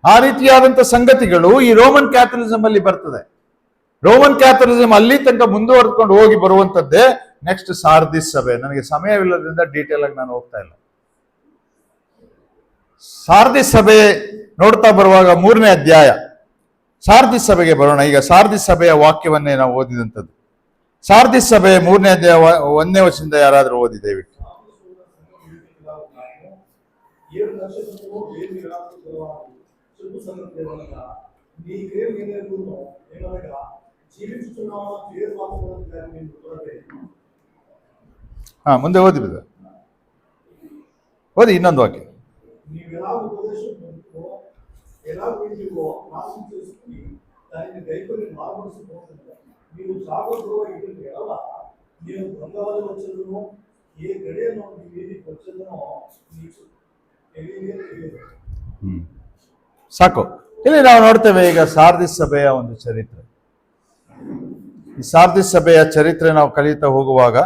ಆ ರೀತಿಯಾದಂತ ಸಂಗತಿಗಳು ಈ ರೋಮನ್ ಕ್ಯಾಥಲಿಸಂ ಅಲ್ಲಿ ಬರ್ತದೆ. ರೋಮನ್ ಕ್ಯಾಥಲಿಸಂ ಅಲ್ಲಿ ತನಕ ಮುಂದುವರೆದುಕೊಂಡು ಹೋಗಿ ಬರುವಂತದ್ದೇ ನೆಕ್ಸ್ಟ್ ಸಾರ್ದಿಸ್ ಸಭೆ. ನನಗೆ ಸಮಯವಿಲ್ಲದ್ರಿಂದ ಡೀಟೇಲ್ ಆಗಿ ನಾನು ಹೋಗ್ತಾ ಇಲ್ಲ. ಸಾರ್ದಿಸ್ ಸಭೆ ನೋಡ್ತಾ ಬರುವಾಗ 3ನೇ ಅಧ್ಯಾಯ ಸಾರ್ದಿಸ್ ಸಭೆಗೆ ಬರೋಣ. ಈಗ ಸಾರ್ದಿಸ್ ಸಭೆಯ ವಾಕ್ಯವನ್ನೇ ನಾವು ಓದಿದಂಥದ್ದು. ಸಾರ್ದಿಸ್ ಸಭೆ 3ನೇ ಅಧ್ಯಾಯ 1ನೇ ವಚನದಿಂದ ಯಾರಾದ್ರೂ ಓದಿ ದಯವಿಟ್ಟು. ಮುಂದೆ ಓದಿ ಬಿಡ, ಓದಿ ಇನ್ನೊಂದು ವಾಕ್ಯ. ಸಾಕು. ಇಲ್ಲಿ ನಾವು ನೋಡ್ತೇವೆ ಈಗ ಸಾರ್ದಿಸ್ ಸಭೆಯ ಒಂದು ಚರಿತ್ರೆ. ಈ ಸಾರ್ದಿಸ್ ಸಭೆಯ ಚರಿತ್ರೆ ನಾವು ಕಲಿತಾ ಹೋಗುವಾಗ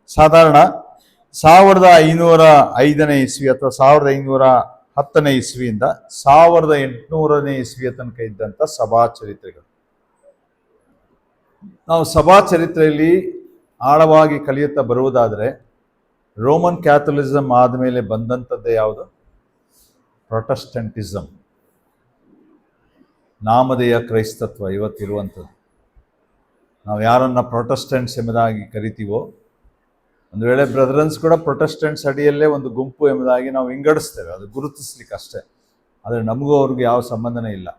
ಸಾಧಾರಣ 1505ನೇ ಇಸ್ವಿ ಅಥವಾ 1510ನೇ ಇಸ್ವಿಯಿಂದ 1800ನೇ ಇಸ್ವಿಯ ತನಕ ಇದ್ದಂಥ ಸಭಾ ಚರಿತ್ರೆಗಳು. ನಾವು ಸಭಾ ಚರಿತ್ರೆಯಲ್ಲಿ ಆಳವಾಗಿ ಕಲಿಯುತ್ತಾ ಬರುವುದಾದರೆ ರೋಮನ್ ಕ್ಯಾಥಲಿಸಂ ಆದಮೇಲೆ ಬಂದಂಥದ್ದೇ ಯಾವುದು? ಪ್ರೊಟೆಸ್ಟೆಂಟಿಸಂ, ನಾಮಧೇಯ ಕ್ರೈಸ್ತತ್ವ ಇವತ್ತಿರುವಂಥದ್ದು. ನಾವು ಯಾರನ್ನ ಪ್ರೊಟೆಸ್ಟೆಂಟ್ಸ್ ಎಂಬುದಾಗಿ ಕರಿತೀವೋ, ಒಂದು ವೇಳೆ ಬ್ರದರನ್ಸ್ ಕೂಡ ಪ್ರೊಟೆಸ್ಟೆಂಟ್ಸ್ ಅಡಿಯಲ್ಲೇ ಒಂದು ಗುಂಪು ಎಂಬುದಾಗಿ ನಾವು ವಿಂಗಡಿಸ್ತೇವೆ, ಅದು ಗುರುತಿಸ್ಲಿಕ್ಕೆ ಅಷ್ಟೇ. ಆದರೆ ನಮಗೂ ಅವ್ರಿಗೆ ಯಾವ ಸಂಬಂಧನೇ ಇಲ್ಲ.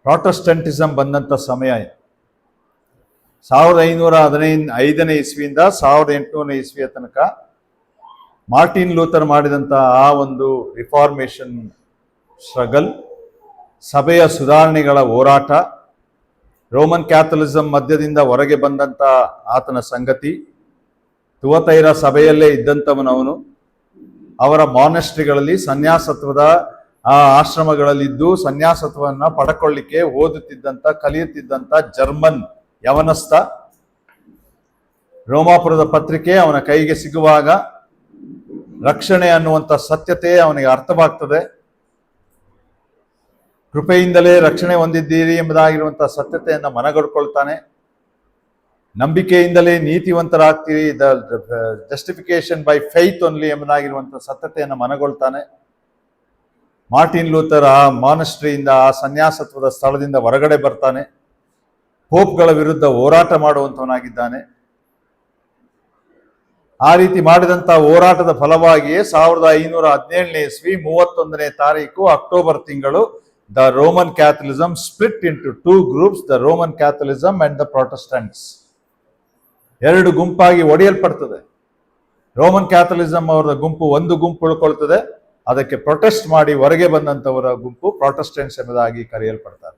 ಪ್ರೊಟೆಸ್ಟೆಂಟಿಸಂ ಬಂದಂಥ ಸಮಯ 1515ನೇ ಇಸ್ವಿಯಿಂದ 1800ನೇ ಇಸ್ವಿಯ ತನಕ ಮಾರ್ಟಿನ್ ಲೂಥರ್ ಮಾಡಿದಂಥ ಆ ಒಂದು ರಿಫಾರ್ಮೇಷನ್ ಸ್ಟ್ರಗಲ್, ಸಭೆಯ ಸುಧಾರಣೆಗಳ ಹೋರಾಟ, ರೋಮನ್ ಕ್ಯಾಥಲಿಸಂ ಮಧ್ಯದಿಂದ ಹೊರಗೆ ಬಂದಂಥ ಆತನ ಸಂಗತಿ, ತುವತೈರ ಸಭೆಯಲ್ಲೇ ಇದ್ದಂಥವನವನು, ಅವರ ಮಾನೆಸ್ಟ್ರಿಗಳಲ್ಲಿ ಸನ್ಯಾಸತ್ವದ ಆ ಆಶ್ರಮಗಳಲ್ಲಿದ್ದು ಸನ್ಯಾಸತ್ವವನ್ನು ಪಡ್ಕೊಳ್ಳಿಕ್ಕೆ ಓದುತ್ತಿದ್ದಂಥ ಕಲಿಯುತ್ತಿದ್ದಂಥ ಜರ್ಮನ್ ಯವನಸ್ಥ, ರೋಮಾಪುರದ ಪತ್ರಿಕೆ ಅವನ ಕೈಗೆ ಸಿಗುವಾಗ ರಕ್ಷಣೆ ಅನ್ನುವಂಥ ಸತ್ಯತೆ ಅವನಿಗೆ ಅರ್ಥವಾಗ್ತದೆ. ಕೃಪೆಯಿಂದಲೇ ರಕ್ಷಣೆ ಹೊಂದಿದ್ದೀರಿ ಎಂಬುದಾಗಿರುವಂಥ ಸತ್ಯತೆಯನ್ನು ಮನಗಡ್ಕೊಳ್ತಾನೆ. ನಂಬಿಕೆಯಿಂದಲೇ ನೀತಿವಂತರಾಗ್ತೀರಿ, the justification by faith only ಎಂಬುದಾಗಿರುವಂಥ ಸತ್ಯತೆಯನ್ನು ಮನಗೊಳ್ತಾನೆ. ಮಾರ್ಟಿನ್ ಲೂಥರ್ ಆ ಮಾನಸ್ಟ್ರಿಯಿಂದ, ಆ ಸನ್ಯಾಸತ್ವದ ಸ್ಥಳದಿಂದ ಹೊರಗಡೆ ಬರ್ತಾನೆ. ಪೋಪ್ಗಳ ವಿರುದ್ಧ ಹೋರಾಟ ಮಾಡುವಂಥವನಾಗಿದ್ದಾನೆ. ಆ ರೀತಿ ಮಾಡಿದಂಥ ಹೋರಾಟದ ಫಲವಾಗಿಯೇ 1517ನೇ ಇಸ್ವಿ 31ನೇ ತಾರೀಕು ಅಕ್ಟೋಬರ್ ತಿಂಗಳು the Roman Catholicism split into 2 groups, the Roman Catholicism and the Protestants. 2 ಗುಂಪಾಗಿ ಒಡೆಯಲ್ಪಡ್ತದೆ. ರೋಮನ್ ಕ್ಯಾಥಲಿಸಂ ಅವರ ಗುಂಪು ಒಂದು ಗುಂಪು ಉಳ್ಕೊಳ್ತದೆ, ಅದಕ್ಕೆ ಪ್ರೊಟೆಸ್ಟ್ ಮಾಡಿ ಹೊರಗೆ ಬಂದಂಥವರ ಗುಂಪು ಪ್ರೊಟೆಸ್ಟೆಂಟ್ಸ್ ಎಂಬುದಾಗಿ ಕರೆಯಲ್ಪಡ್ತಾರೆ.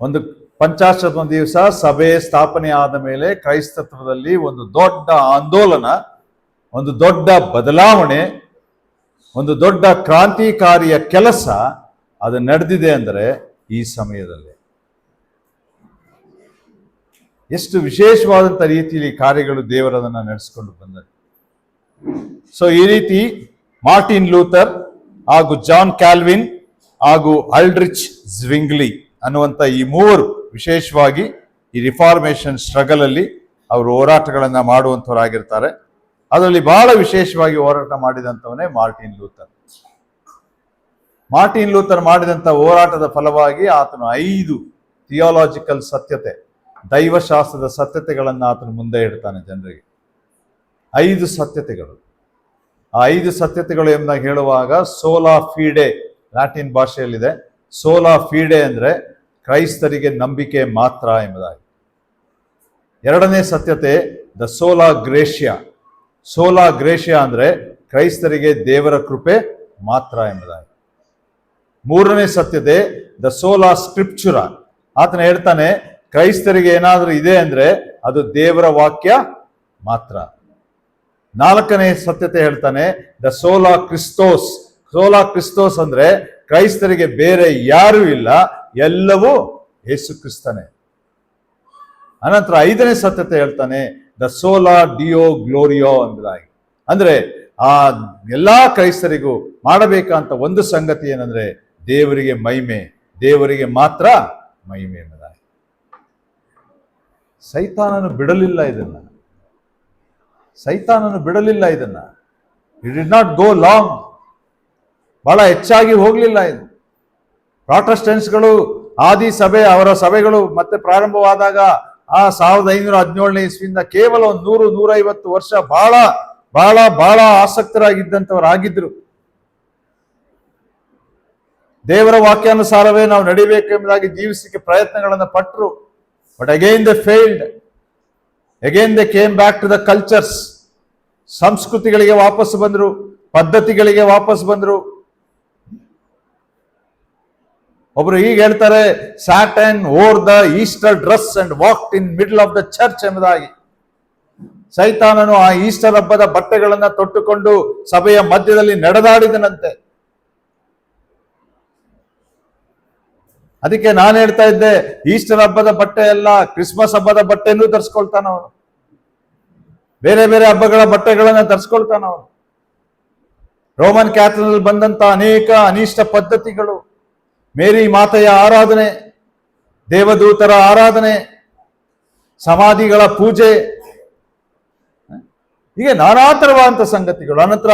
ಒಂದು 50 ದಿವಸ ಸಭೆ ಸ್ಥಾಪನೆ ಆದ ಮೇಲೆ ಕ್ರೈಸ್ತತ್ವದಲ್ಲಿ ಒಂದು ದೊಡ್ಡ ಆಂದೋಲನ, ಒಂದು ದೊಡ್ಡ ಬದಲಾವಣೆ, ಒಂದು ದೊಡ್ಡ ಕ್ರಾಂತಿಕಾರಿಯ ಕೆಲಸ ಅದು ನಡೆದಿದೆ ಅಂದರೆ ಈ ಸಮಯದಲ್ಲಿ. ಎಷ್ಟು ವಿಶೇಷವಾದಂಥ ರೀತಿಯಲ್ಲಿ ಕಾರ್ಯಗಳು ದೇವರದನ್ನು ನಡೆಸಿಕೊಂಡು ಬಂದರು. ಸೊ ಈ ರೀತಿ ಮಾರ್ಟಿನ್ ಲೂಥರ್ ಹಾಗೂ ಜಾನ್ ಕ್ಯಾಲ್ವಿನ್ ಹಾಗೂ ಅಲ್ಡ್ರಿಚ್ ಝ್ವಿಂಗ್ಲಿ ಅನ್ನುವಂಥ ಈ ಮೂವರು ವಿಶೇಷವಾಗಿ ಈ ರಿಫಾರ್ಮೇಷನ್ ಸ್ಟ್ರಗಲ್ ಅಲ್ಲಿ ಅವರು ಹೋರಾಟಗಳನ್ನ ಮಾಡುವಂಥವರಾಗಿರ್ತಾರೆ. ಅದರಲ್ಲಿ ಬಹಳ ವಿಶೇಷವಾಗಿ ಹೋರಾಟ ಮಾಡಿದಂಥವನೇ ಮಾರ್ಟಿನ್ ಲೂಥರ್. ಮಾರ್ಟಿನ್ ಲೂಥರ್ ಮಾಡಿದಂಥ ಹೋರಾಟದ ಫಲವಾಗಿ ಆತನು 5 ಥಿಯಾಲಜಿಕಲ್ ಸತ್ಯತೆ, ದೈವಶಾಸ್ತ್ರದ ಸತ್ಯತೆಗಳನ್ನು ಆತನು ಮುಂದೆ ಇಡ್ತಾನೆ ಜನರಿಗೆ. 5 ಸತ್ಯತೆಗಳು. ಆ 5 ಸತ್ಯತೆಗಳು ಎಂಬ ಹೇಳುವಾಗ ಸೋಲಾ ಫೀಡೆ ಲ್ಯಾಟಿನ್ ಭಾಷೆಯಲ್ಲಿದೆ. ಸೋಲಾ ಫೀಡೆ ಅಂದ್ರೆ ಕ್ರೈಸ್ತರಿಗೆ ನಂಬಿಕೆ ಮಾತ್ರ ಎಂಬುದಾಗಿ. 2ನೇ ಸತ್ಯತೆ ದ ಸೋಲಾ ಗ್ರೇಷಿಯಾ. ಸೋಲಾ ಗ್ರೇಷಿಯಾ ಅಂದ್ರೆ ಕ್ರೈಸ್ತರಿಗೆ ದೇವರ ಕೃಪೆ ಮಾತ್ರ ಎಂಬುದಾಗಿ. 3ನೇ ಸತ್ಯತೆ ದ ಸೋಲಾ ಸ್ಕ್ರಿಪ್ಚುರಾ. ಆತನ ಹೇಳ್ತಾನೆ ಕ್ರೈಸ್ತರಿಗೆ ಏನಾದರೂ ಇದೆ ಅಂದ್ರೆ ಅದು ದೇವರ ವಾಕ್ಯ ಮಾತ್ರ. 4ನೇ ಸತ್ಯತೆ ಹೇಳ್ತಾನೆ ದ ಸೋಲಾ ಕ್ರಿಸ್ತೋಸ್. ಸೋಲಾ ಕ್ರಿಸ್ತೋಸ್ ಅಂದ್ರೆ ಕ್ರೈಸ್ತರಿಗೆ ಬೇರೆ ಯಾರೂ ಇಲ್ಲ, ಎಲ್ಲವೂ ಯೇಸು ಕ್ರಿಸ್ತನೇ. ಅನಂತರ 5ನೇ ಸತ್ಯತೆ ಹೇಳ್ತಾನೆ ದ ಸೋಲಾ ಡಿಯೋ ಗ್ಲೋರಿಯೋ ಎಂಬುದಾಗಿ. ಅಂದ್ರೆ ಆ ಎಲ್ಲಾ ಕ್ರೈಸ್ತರಿಗೂ ಮಾಡಬೇಕಂತ ಒಂದು ಸಂಗತಿ ಏನಂದ್ರೆ ದೇವರಿಗೆ ಮಹಿಮೆ, ದೇವರಿಗೆ ಮಾತ್ರ ಮಹಿಮೆ ಎಂಬುದಾಗಿ. ಸೈತಾನನು ಬಿಡಲಿಲ್ಲ ಇದನ್ನ. ಸೈತಾನನು ಬಿಡಲಿಲ್ಲ ಇದನ್ನ. It did not go long. ಬಹಳ ಹೆಚ್ಚಾಗಿ ಹೋಗ್ಲಿಲ್ಲ ಇದು. ಪ್ರಾಟೆಸ್ಟೆಂಟ್ಸ್ಗಳು ಆದಿ ಸಭೆ, ಅವರ ಸಭೆಗಳು ಮತ್ತೆ ಪ್ರಾರಂಭವಾದಾಗ ಆ 1517ನೇ ಇಸ್ವಿಯಿಂದ ಕೇವಲ 100-150 ವರ್ಷ ಬಹಳ ಬಹಳ ಬಹಳ ಆಸಕ್ತರಾಗಿದ್ದಂಥವರಾಗಿದ್ರು. ದೇವರ ವಾಕ್ಯಾನುಸಾರವೇ ನಾವು ನಡಿಬೇಕೆಂಬುದಾಗಿ ಜೀವಿಸಲಿಕ್ಕೆ ಪ್ರಯತ್ನಗಳನ್ನು ಪಟ್ಟರು. But again they failed. Again they came back to the cultures. ಸಂಸ್ಕೃತಿಗಳಿಗೆ ವಾಪಸ್ ಬಂದ್ರು, ಪದ್ಧತಿಗಳಿಗೆ ವಾಪಸ್ ಬಂದ್ರು. ಒಬ್ರು ಹೀಗೆ ಹೇಳ್ತಾರೆ, Satan wore the Easter dress and walked in middle of the church ಎಂಬುದಾಗಿ. ಸೈತಾನನು ಆ ಈಸ್ಟರ್ ಹಬ್ಬದ ಬಟ್ಟೆಗಳನ್ನ ತೊಟ್ಟುಕೊಂಡು ಸಭೆಯ ಮಧ್ಯದಲ್ಲಿ ನಡೆದಾಡಿದನಂತೆ. ಅದಕ್ಕೆ ನಾನು ಹೇಳ್ತಾ ಇದ್ದೆ, ಈಸ್ಟರ್ ಹಬ್ಬದ ಬಟ್ಟೆ ಅಲ್ಲ, ಕ್ರಿಸ್ಮಸ್ ಹಬ್ಬದ ಬಟ್ಟೆನೂ ಧರಿಸ್ಕೊಳ್ತಾನವನು. ಬೇರೆ ಬೇರೆ ಹಬ್ಬಗಳ ಬಟ್ಟೆಗಳನ್ನ ಧರಿಸ್ಕೊಳ್ತಾನವನು. ರೋಮನ್ ಕ್ಯಾಥಲಿಕ್ ಬಂದಂತ ಅನೇಕ ಅನಿಷ್ಟ ಪದ್ಧತಿಗಳು, ಮೇರಿ ಮಾತೆಯ ಆರಾಧನೆ, ದೇವದೂತರ ಆರಾಧನೆ, ಸಮಾಧಿಗಳ ಪೂಜೆ, ಹೀಗೆ ನಾನಾ ತರವಾದಂತ ಸಂಗತಿಗಳು. ಅನಂತರ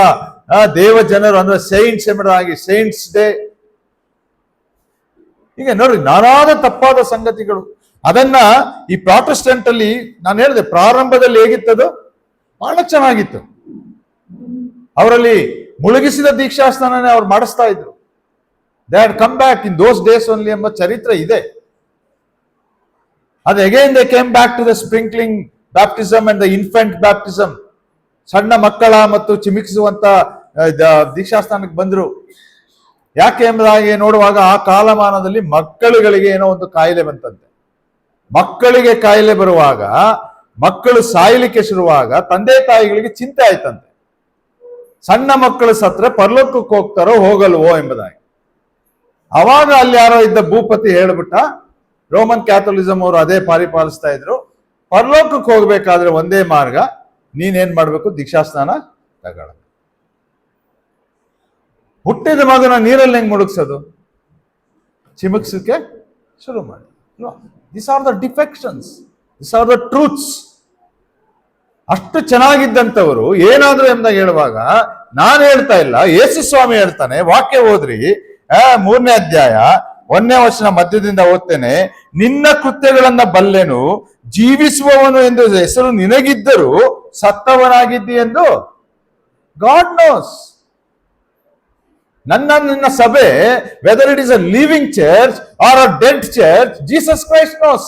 ದೇವ ಜನರು ಅಂದ್ರೆ ಸೈಂಟ್ಸ್ ಎಂಬುದಾಗಿ ಸೈಂಟ್ಸ್ ಡೇ, ಹೀಗೆ ನೋಡಿ ನಾನಾದ ತಪ್ಪಾದ ಸಂಗತಿಗಳು. ಅದನ್ನ ಈ ಪ್ರಾಟೆಸ್ಟೆಂಟ್ ಅಲ್ಲಿ ನಾನು ಹೇಳಿದೆ ಪ್ರಾರಂಭದಲ್ಲಿ ಹೇಗಿತ್ತದು ಬಹಳ ಚೆನ್ನಾಗಿತ್ತು. ಅವರಲ್ಲಿ ಮುಳುಗಿಸಿದ ದೀಕ್ಷಾಸ್ನಾನನೇ ಅವ್ರು ಮಾಡಿಸ್ತಾ ಇದ್ರು. They had come back in those days only ಎಂಬ ಚರಿತ್ರೆ ಇದೆ. ಅದು again they came back to the sprinkling baptism and the infant baptism. ಸಣ್ಣ ಮಕ್ಕಳ ಮತ್ತು ಚಿಮಿಕಿಸುವಂತ ದೀಕ್ಷಾಸ್ಥಾನಕ್ಕೆ ಬಂದ್ರು. ಯಾಕೆ ಎಂಬುದಾಗಿ ನೋಡುವಾಗ ಆ ಕಾಲಮಾನದಲ್ಲಿ ಮಕ್ಕಳುಗಳಿಗೆ ಏನೋ ಒಂದು ಕಾಯಿಲೆ ಬಂತಂತೆ. ಮಕ್ಕಳಿಗೆ ಕಾಯಿಲೆ ಬರುವಾಗ, ಮಕ್ಕಳು ಸಾಯಲಿಕ್ಕೆ ಶುರುವಾಗ ತಂದೆ ತಾಯಿಗಳಿಗೆ ಚಿಂತೆ ಆಯ್ತಂತೆ. ಸಣ್ಣ ಮಕ್ಕಳು ಸತ್ರ ಪರಲೋಕಕ್ಕೆ ಹೋಗ್ತಾರೋ ಹೋಗಲ್ವೋ ಎಂಬುದಾಗಿ. ಅವಾಗ ಅಲ್ಲಿ ಯಾರೋ ಇದ್ದ ಭೂಪತಿ ಹೇಳ್ಬಿಟ್ಟ, ರೋಮನ್ ಕ್ಯಾಥೋಲಿಸಂ ಅವರು ಅದೇ ಪರಿಪಾಲಿಸ್ತಾ ಇದ್ರು, ಪರಲೋಕಕ್ಕೆ ಹೋಗ್ಬೇಕಾದ್ರೆ ಒಂದೇ ಮಾರ್ಗ, ನೀನೇನ್ ಮಾಡ್ಬೇಕು, ದೀಕ್ಷಾಸ್ನಾನ ತಗೊಳ. ಹುಟ್ಟಿದ ಮಗನ ನೀರಲ್ಲಿ ಹೆಂಗ್ ಮುಳುಗ್ಸೋದು? ಚಿಮುಕ್ಸಕ್ಕೆ ಶುರು ಮಾಡಿ. This are the defections, this are the truths. ಅಷ್ಟು ಚೆನ್ನಾಗಿದ್ದಂಥವರು ಏನಾದ್ರು ಎಂದಾಗ ಹೇಳುವಾಗ ನಾನು ಹೇಳ್ತಾ ಇಲ್ಲ, ಯೇಸು ಸ್ವಾಮಿ ಹೇಳ್ತಾನೆ. ವಾಕ್ಯ ಓದ್ರಿ, 3ನೇ ಅಧ್ಯಾಯ 1ನೇ ವಚನ ಮಧ್ಯದಿಂದ ಓದ್ತೇನೆ. ನಿನ್ನ ಕೃತ್ಯಗಳನ್ನ ಬಲ್ಲೆನು, ಜೀವಿಸುವವನು ಎಂದು ಹೆಸರು ನಿನಗಿದ್ದರೂ ಸತ್ತವನಾಗಿದ್ದಿ ಎಂದು ಗಾಡ್ ನೋಸ್. ನಿನ್ನ ಸಭೆ, whether it is a living church or a dead church, Jesus Christ knows.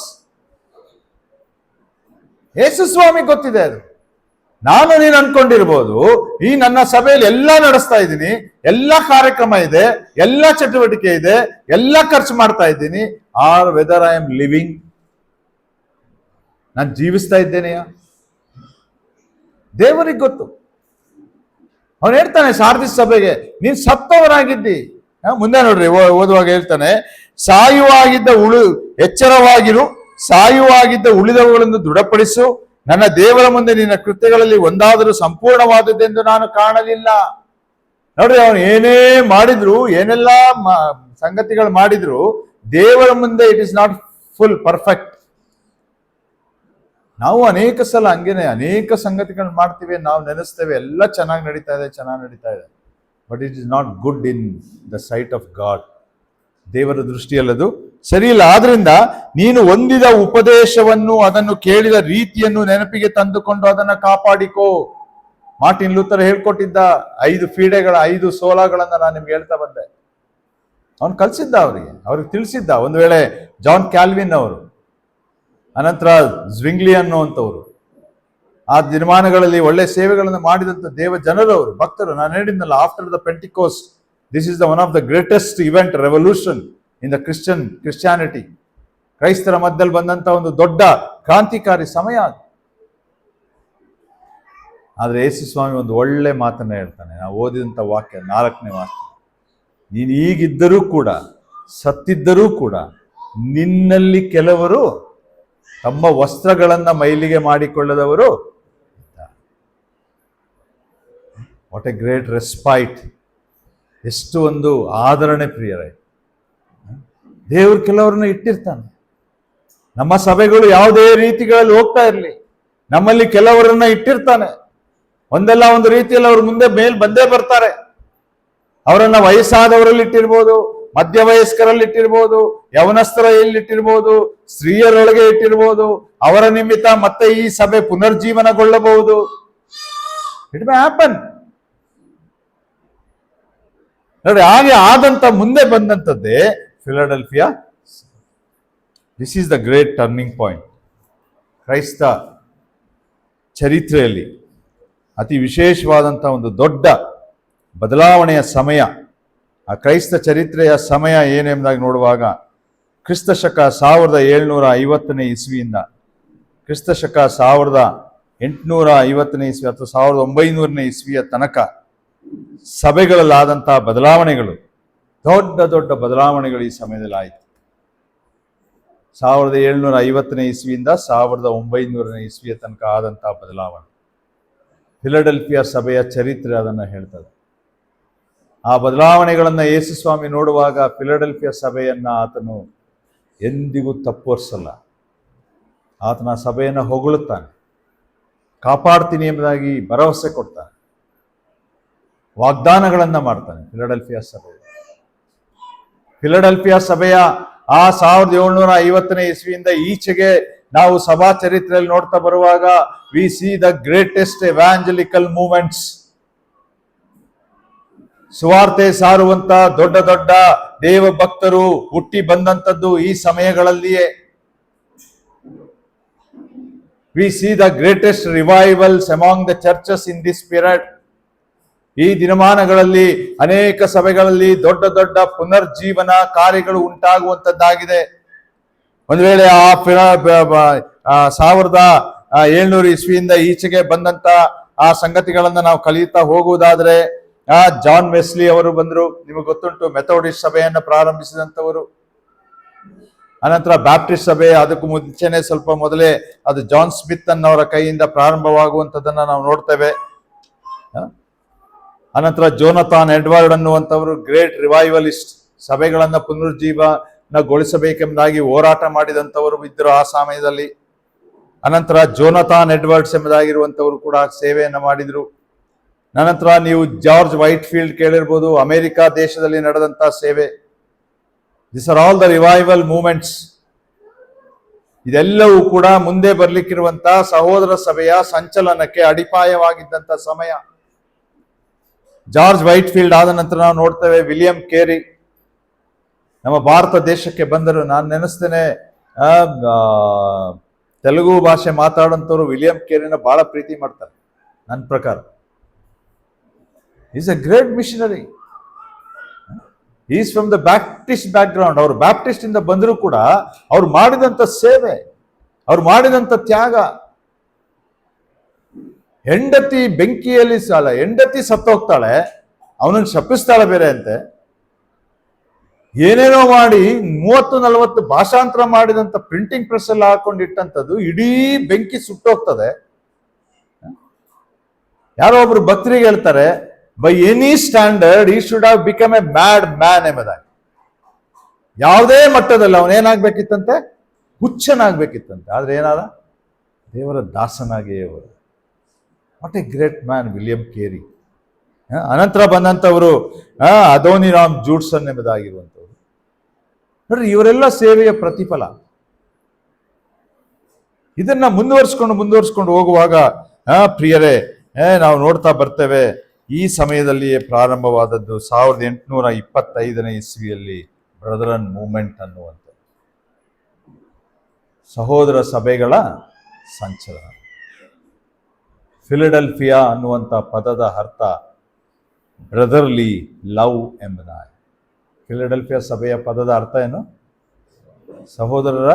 ಯೇಸು ಸ್ವಾಮಿ ಗೊತ್ತಿದೆ ಅದು. ನಾನು ನೀನು ಅನ್ಕೊಂಡಿರ್ಬೋದು, ಈ ನನ್ನ ಸಭೆಯಲ್ಲಿ ಎಲ್ಲ ನಡೆಸ್ತಾ ಇದ್ದೀನಿ, ಎಲ್ಲ ಕಾರ್ಯಕ್ರಮ ಇದೆ, ಎಲ್ಲ ಚಟುವಟಿಕೆ ಇದೆ, ಎಲ್ಲ ಖರ್ಚು ಮಾಡ್ತಾ ಇದ್ದೀನಿ. Are whether I am living, ನಾನು ಜೀವಿಸ್ತಾ ಇದ್ದೇನೆಯಾ? ದೇವರಿಗೆ ಗೊತ್ತು. ಅವನು ಹೇಳ್ತಾನೆ ಸಾರ್ದಿಸ್ ಸಭೆಗೆ, ನೀನ್ ಸತ್ತವರಾಗಿದ್ದಿ. ಮುಂದೆ ನೋಡ್ರಿ ಓದುವಾಗ ಹೇಳ್ತಾನೆ, ಸಾಯುವಾಗಿದ್ದ ಎಚ್ಚರವಾಗಿರು, ಸಾಯುವಾಗಿದ್ದ ಉಳಿದವುಗಳನ್ನು ದೃಢಪಡಿಸು. ನನ್ನ ದೇವರ ಮುಂದೆ ನಿನ್ನ ಕೃತ್ಯಗಳಲ್ಲಿ ಒಂದಾದರೂ ಸಂಪೂರ್ಣವಾದದ್ದೆಂದು ನಾನು ಕಾಣಲಿಲ್ಲ. ನೋಡ್ರಿ, ಅವನು ಏನೇ ಮಾಡಿದ್ರು, ಏನೆಲ್ಲ ಸಂಗತಿಗಳು ಮಾಡಿದ್ರು, ದೇವರ ಮುಂದೆ it is not full perfect. ನಾವು ಅನೇಕ ಸಲ ಹಂಗೇನೆ ಅನೇಕ ಸಂಗತಿಗಳನ್ನ ಮಾಡ್ತೀವಿ, ನಾವು ನೆನೆಸ್ತೇವೆ ಎಲ್ಲ ಚೆನ್ನಾಗಿ ನಡೀತಾ ಇದೆ, but it is not good in the site of god. ದೇವರ ದೃಷ್ಟಿಯಲ್ಲದು ಸರಿ ಇಲ್ಲ. ಆದ್ರಿಂದ ನೀನು ಹೊಂದಿದ ಉಪದೇಶವನ್ನು, ಅದನ್ನು ಕೇಳಿದ ರೀತಿಯನ್ನು ನೆನಪಿಗೆ ತಂದುಕೊಂಡು ಅದನ್ನ ಕಾಪಾಡಿಕೋ. ಮಾರ್ಟಿನ್ ಲೂಥರ್ ಹೇಳ್ಕೊಟ್ಟಿದ್ದ 5 ಫೀಡೆಗಳ 5 ಸೋಲಗಳನ್ನ ನಾನು ನಿಮ್ಗೆ ಹೇಳ್ತಾ ಬಂದೆ. ಅವನು ಕಲಿಸಿದ್ದ, ಅವ್ರಿಗೆ ತಿಳಿಸಿದ್ದ. ಒಂದು ವೇಳೆ ಜಾನ್ ಕ್ಯಾಲ್ವಿನ್ ಅವರು, ಅನಂತರ ಜ್ವಿಂಗ್ಲಿ ಅನ್ನುವಂಥವ್ರು, ಆ ದಿನಮಾನಗಳಲ್ಲಿ ಒಳ್ಳೆ ಸೇವೆಗಳನ್ನು ಮಾಡಿದಂಥ ದೇವ ಜನರವರು, ಭಕ್ತರು. ನಾನು ಹೇಳಿದ್ನಲ್ಲ, after the Pentecost, this is the one of the greatest event, revolution in the Christianity. ಕ್ರೈಸ್ತರ ಮಧ್ಯದಲ್ಲಿ ಬಂದಂತ ಒಂದು ದೊಡ್ಡ ಕ್ರಾಂತಿಕಾರಿ ಸಮಯ ಅದು. ಆದ್ರೆ ಯೇಸು ಸ್ವಾಮಿ ಒಂದು ಒಳ್ಳೆ ಮಾತನ್ನ ಹೇಳ್ತಾನೆ. ನಾವು ಓದಿದಂಥ ವಾಕ್ಯ 4ನೇ ವಾಕ್ಯ, ನೀನು ಈಗಿದ್ದರೂ ಕೂಡ, ಸತ್ತಿದ್ದರೂ ಕೂಡ, ನಿನ್ನಲ್ಲಿ ಕೆಲವರು ತಮ್ಮ ವಸ್ತ್ರಗಳನ್ನ ಮೈಲಿಗೆ ಮಾಡಿಕೊಳ್ಳದವರು. What a great respite! ಎಷ್ಟು ಒಂದು ಆದರಣೆ ಪ್ರಿಯರೇ. ದೇವರು ಕೆಲವರನ್ನ ಇಟ್ಟಿರ್ತಾನೆ. ನಮ್ಮ ಸಭೆಗಳು ಯಾವುದೇ ರೀತಿಗಳಲ್ಲಿ ಹೋಗ್ತಾ ಇರಲಿ, ನಮ್ಮಲ್ಲಿ ಕೆಲವರನ್ನ ಇಟ್ಟಿರ್ತಾನೆ. ಒಂದಲ್ಲ ಒಂದು ರೀತಿಯಲ್ಲಿ ಅವ್ರ ಮುಂದೆ ಬಂದೇ ಬರ್ತಾರೆ. ಅವರನ್ನ ವಯಸ್ಸಾದವರಲ್ಲಿ ಇಟ್ಟಿರ್ಬೋದು, ಮಧ್ಯವಯಸ್ಕರಲ್ಲಿ ಇಟ್ಟಿರ್ಬೋದು, ಯವನಸ್ಥರಲ್ಲಿ ಇಟ್ಟಿರ್ಬೋದು, ಸ್ತ್ರೀಯರೊಳಗೆ ಇಟ್ಟಿರ್ಬೋದು. ಅವರ ನಿಮಿತ್ತ ಮತ್ತೆ ಈ ಸಭೆ ಪುನರ್ಜೀವನಗೊಳ್ಳಬಹುದು. It may happen. ನೋಡಿ, ಹಾಗೆ ಆದಂತ ಮುಂದೆ ಬಂದಂಥದ್ದೇ Philadelphia. This is the great turning point. ಕ್ರೈಸ್ತ ಚರಿತ್ರೆಯಲ್ಲಿ ಅತಿ ವಿಶೇಷವಾದಂಥ ಒಂದು ದೊಡ್ಡ ಬದಲಾವಣೆಯ ಸಮಯ. ಆ ಕ್ರೈಸ್ತ ಚರಿತ್ರೆಯ ಸಮಯ ಏನೆಂಬುದಾಗಿ ನೋಡುವಾಗ, ಕ್ರಿಸ್ತಶಕ 1750ನೇ ಇಸ್ವಿಯಿಂದ ಕ್ರಿಸ್ತಶಕ 1850ನೇ ಇಸ್ವಿ ಅಥವಾ 1900ನೇ ಇಸ್ವಿಯ ತನಕ ಸಭೆಗಳಲ್ಲಾದಂತಹ ಬದಲಾವಣೆಗಳು, ದೊಡ್ಡ ದೊಡ್ಡ ಬದಲಾವಣೆಗಳು ಈ ಸಮಯದಲ್ಲಿ ಆಯಿತು. 1750ನೇ ಇಸ್ವಿಯಿಂದ 1900ನೇ ಇಸ್ವಿಯ ತನಕ ಆದಂತಹ ಬದಲಾವಣೆ ಫಿಲಡೆಲ್ಫಿಯಾ ಸಭೆಯ ಚರಿತ್ರೆ ಅದನ್ನು ಹೇಳ್ತದೆ. ಆ ಬದಲಾವಣೆಗಳನ್ನು ಯೇಸು ಸ್ವಾಮಿ ನೋಡುವಾಗ ಫಿಲಡೆಲ್ಫಿಯಾ ಸಭೆಯನ್ನ ಆತನು ಎಂದಿಗೂ ತಪ್ಪೋರ್ಸಲ್ಲ. ಆತನ ಸಭೆಯನ್ನು ಹೊಗಳುತ್ತಾನೆ, ಕಾಪಾಡ್ತೀನಿ ಎಂಬುದಾಗಿ ಭರವಸೆ ಕೊಡ್ತಾನೆ, ವಾಗ್ದಾನಗಳನ್ನ ಮಾಡ್ತಾನೆ. ಫಿಲಡೆಲ್ಫಿಯಾ ಸಭೆಯ ಆ 1750ನೇ ಇಸ್ವಿಯಿಂದ ಈಚೆಗೆ ನಾವು ಸಭಾ ಚರಿತ್ರೆಯಲ್ಲಿ ನೋಡ್ತಾ ಬರುವಾಗ, we see the greatest evangelical movements. ಸುವಾರ್ತೆ ಸಾರುವಂತ ದೊಡ್ಡ ದೊಡ್ಡ ದೇವ ಭಕ್ತರು ಹುಟ್ಟಿ ಬಂದಂತದ್ದು ಈ ಸಮಯಗಳಲ್ಲಿಯೇ. We see the greatest revivals among the churches in this period. ಈ ದಿನಮಾನಗಳಲ್ಲಿ ಅನೇಕ ಸಭೆಗಳಲ್ಲಿ ದೊಡ್ಡ ದೊಡ್ಡ ಪುನರ್ಜೀವನ ಕಾರ್ಯಗಳು ಉಂಟಾಗುವಂತದ್ದಾಗಿದೆ. ಒಂದು ವೇಳೆ ಆ 1700 ಇಸ್ವಿಯಿಂದ ಈಚೆಗೆ ಬಂದಂತ ಆ ಸಂಗತಿಗಳನ್ನ ನಾವು ಕಲಿಯುತ್ತಾ ಹೋಗುವುದಾದ್ರೆ, ಜಾನ್ ವೆಸ್ಲಿ ಅವರು ಬಂದರು. ನಿಮಗೆ ಗೊತ್ತುಂಟು, ಮೆಥೋಡಿಸ್ಟ್ ಸಭೆಯನ್ನು ಪ್ರಾರಂಭಿಸಿದಂಥವರು. ಅನಂತರ ಬ್ಯಾಪ್ಟಿಸ್ಟ್ ಸಭೆ, ಅದಕ್ಕೂ ಮುಂಚೆನೆ ಸ್ವಲ್ಪ ಮೊದಲೇ ಅದು ಜಾನ್ ಸ್ಮಿತ್ ಅನ್ನೋರ ಕೈಯಿಂದ ಪ್ರಾರಂಭವಾಗುವಂಥದ್ದನ್ನ ನಾವು ನೋಡ್ತೇವೆ. ಅನಂತರ ಜೋನಥಾನ್ ಎಡ್ವರ್ಡ್ ಅನ್ನುವಂಥವರು ಗ್ರೇಟ್ ರಿವೈವಲಿಸ್ಟ್, ಸಭೆಗಳನ್ನ ಪುನರುಜ್ಜೀವನಗೊಳಿಸಬೇಕೆಂಬುದಾಗಿ ಹೋರಾಟ ಮಾಡಿದಂಥವರು ಇದ್ದರು ಆ ಸಮಯದಲ್ಲಿ. ಅನಂತರ ಜೋನಥಾನ್ ಎಡ್ವರ್ಡ್ಸ್ ಎಂಬುದಾಗಿರುವಂಥವರು ಕೂಡ ಸೇವೆಯನ್ನು ಮಾಡಿದ್ರು. ನಂತರ ನೀವು ಜಾರ್ಜ್ ವೈಟ್ ಫೀಲ್ಡ್ ಕೇಳಿರ್ಬೋದು, ಅಮೆರಿಕ ದೇಶದಲ್ಲಿ ನಡೆದಂತಹ ಸೇವೆ. This are all the revival movements. ಇದೆಲ್ಲವೂ ಕೂಡ ಮುಂದೆ ಬರ್ಲಿಕ್ಕಿರುವಂತಹ ಸಹೋದರ ಸಭೆಯ ಸಂಚಲನಕ್ಕೆ ಅಡಿಪಾಯವಾಗಿದ್ದಂಥ ಸಮಯ. ಜಾರ್ಜ್ ವೈಟ್ ಫೀಲ್ಡ್ ಆದ ನಂತರ ನಾವು ನೋಡ್ತೇವೆ ವಿಲಿಯಂ ಕೇರಿ ನಮ್ಮ ಭಾರತ ದೇಶಕ್ಕೆ ಬಂದರು. ನಾನು ನೆನೆಸ್ತೇನೆ, ತೆಲುಗು ಭಾಷೆ ಮಾತಾಡೋಂಥವ್ರು ವಿಲಿಯಂ ಕೇರಿನ ಬಹಳ ಪ್ರೀತಿ ಮಾಡ್ತಾರೆ ನನ್ನ ಪ್ರಕಾರ. Is a great missionary. Is from the Baptist background. ಅವರು ಬ್ಯಾಪ್ಟಿಸ್ಟ್ ಇಂದ ಬಂದರೂ ಕೂಡ ಅವ್ರು ಮಾಡಿದಂಥ ಸೇವೆ, ಅವ್ರು ಮಾಡಿದಂಥ ತ್ಯಾಗ. ಹೆಂಡತಿ ಬೆಂಕಿಯಲ್ಲಿ ಹೆಂಡತಿ ಸತ್ತೋಗ್ತಾಳೆ, ಅವನನ್ನು ಶಪಿಸ್ತಾಳೆ ಬೇರೆ ಅಂತೆ. ಏನೇನೋ ಮಾಡಿ 30-40 ಭಾಷಾಂತರ ಮಾಡಿದಂಥ ಪ್ರಿಂಟಿಂಗ್ ಪ್ರೆಸ್ ಎಲ್ಲ ಹಾಕೊಂಡಿಟ್ಟಂಥದ್ದು ಇಡೀ ಬೆಂಕಿ ಸುಟ್ಟೋಗ್ತದೆ. ಯಾರೋ ಒಬ್ರು ಭಕ್ತರಿಗೆ ಹೇಳ್ತಾರೆ, ಬೈ ಎನಿ ಸ್ಟ್ಯಾಂಡರ್ಡ್ ಈ should have become A mad man ಎಂಬುದಾಗಿ. ಯಾವುದೇ ಮಟ್ಟದಲ್ಲಿ ಅವನೇನಾಗ್ಬೇಕಿತ್ತಂತೆ, ಹುಚ್ಚನಾಗ್ಬೇಕಿತ್ತಂತೆ. ಆದ್ರೆ ಏನಾದ? ದೇವರ ದಾಸನಾಗಿಯೇ ಅವರು. What a great man William ಕೇರಿ. ಅನಂತರ ಬಂದಂಥವರು ಅದೋನಿರಾಮ್ ಜೂಡ್ಸನ್ ಎಂಬುದಾಗಿರುವಂಥವ್ರು. ನೋಡ್ರಿ, ಇವರೆಲ್ಲ ಸೇವೆಯ ಪ್ರತಿಫಲ. ಇದನ್ನ ಮುಂದುವರ್ಸ್ಕೊಂಡು ಹೋಗುವಾಗ ಪ್ರಿಯರೇ, ನಾವು ನೋಡ್ತಾ ಬರ್ತೇವೆ. ಈ ಸಮಯದಲ್ಲಿಯೇ ಪ್ರಾರಂಭವಾದದ್ದು 1825ನೇ ಇಸ್ವಿಯಲ್ಲಿ ಬ್ರದರನ್ ಮೂವ್ಮೆಂಟ್ ಅನ್ನುವಂಥ ಸಹೋದರ ಸಭೆಗಳ ಸಂಚಲನ. ಫಿಲಡೆಲ್ಫಿಯಾ ಅನ್ನುವಂಥ ಪದದ ಅರ್ಥ ಬ್ರದರ್ಲಿ ಲವ್ ಎಂಬುದಾಗಿ. ಫಿಲಡೆಲ್ಫಿಯಾ ಸಭೆಯ ಪದದ ಅರ್ಥ ಏನು? ಸಹೋದರರ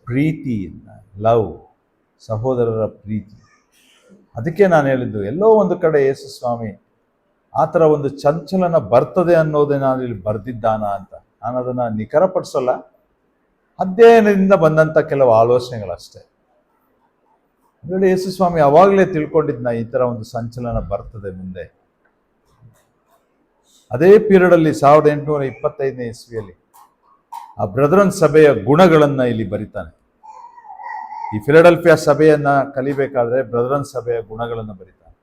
ಪ್ರೀತಿ. ಲವ್, ಸಹೋದರರ ಪ್ರೀತಿ. ಅದಕ್ಕೆ ನಾನು ಹೇಳಿದ್ದು, ಎಲ್ಲೋ ಒಂದು ಕಡೆ ಯೇಸು ಸ್ವಾಮಿ ಆ ಥರ ಒಂದು ಚಂಚಲನ ಬರ್ತದೆ ಅನ್ನೋದೇ ನಾನು ಇಲ್ಲಿ ಬರೆದಿದ್ದಾನ ಅಂತ. ನಾನು ಅದನ್ನು ನಿಖರಪಡಿಸಲ್ಲ, ಅಧ್ಯಯನದಿಂದ ಬಂದಂಥ ಕೆಲವು ಆಲೋಚನೆಗಳಷ್ಟೇ. ಹೇಳಿ, ಯೇಸು ಸ್ವಾಮಿ ಅವಾಗಲೇ ತಿಳ್ಕೊಂಡಿದ್ನ ಈ ಥರ ಒಂದು ಸಂಚಲನ ಬರ್ತದೆ ಮುಂದೆ. ಅದೇ ಪೀರಿಯಡಲ್ಲಿ 1825ನೇ ಇಸ್ವಿಯಲ್ಲಿ ಆ ಬ್ರದರನ್ ಸಭೆಯ ಗುಣಗಳನ್ನು ಇಲ್ಲಿ ಬರಿತಾನೆ. ಈ ಫಿಲಡೆಲ್ಫಿಯಾ ಸಭೆಯನ್ನ ಕಲಿಬೇಕಾದ್ರೆ ಬ್ರದರನ್ ಸಭೆಯ ಗುಣಗಳನ್ನು ಬರಿತಾನೆ.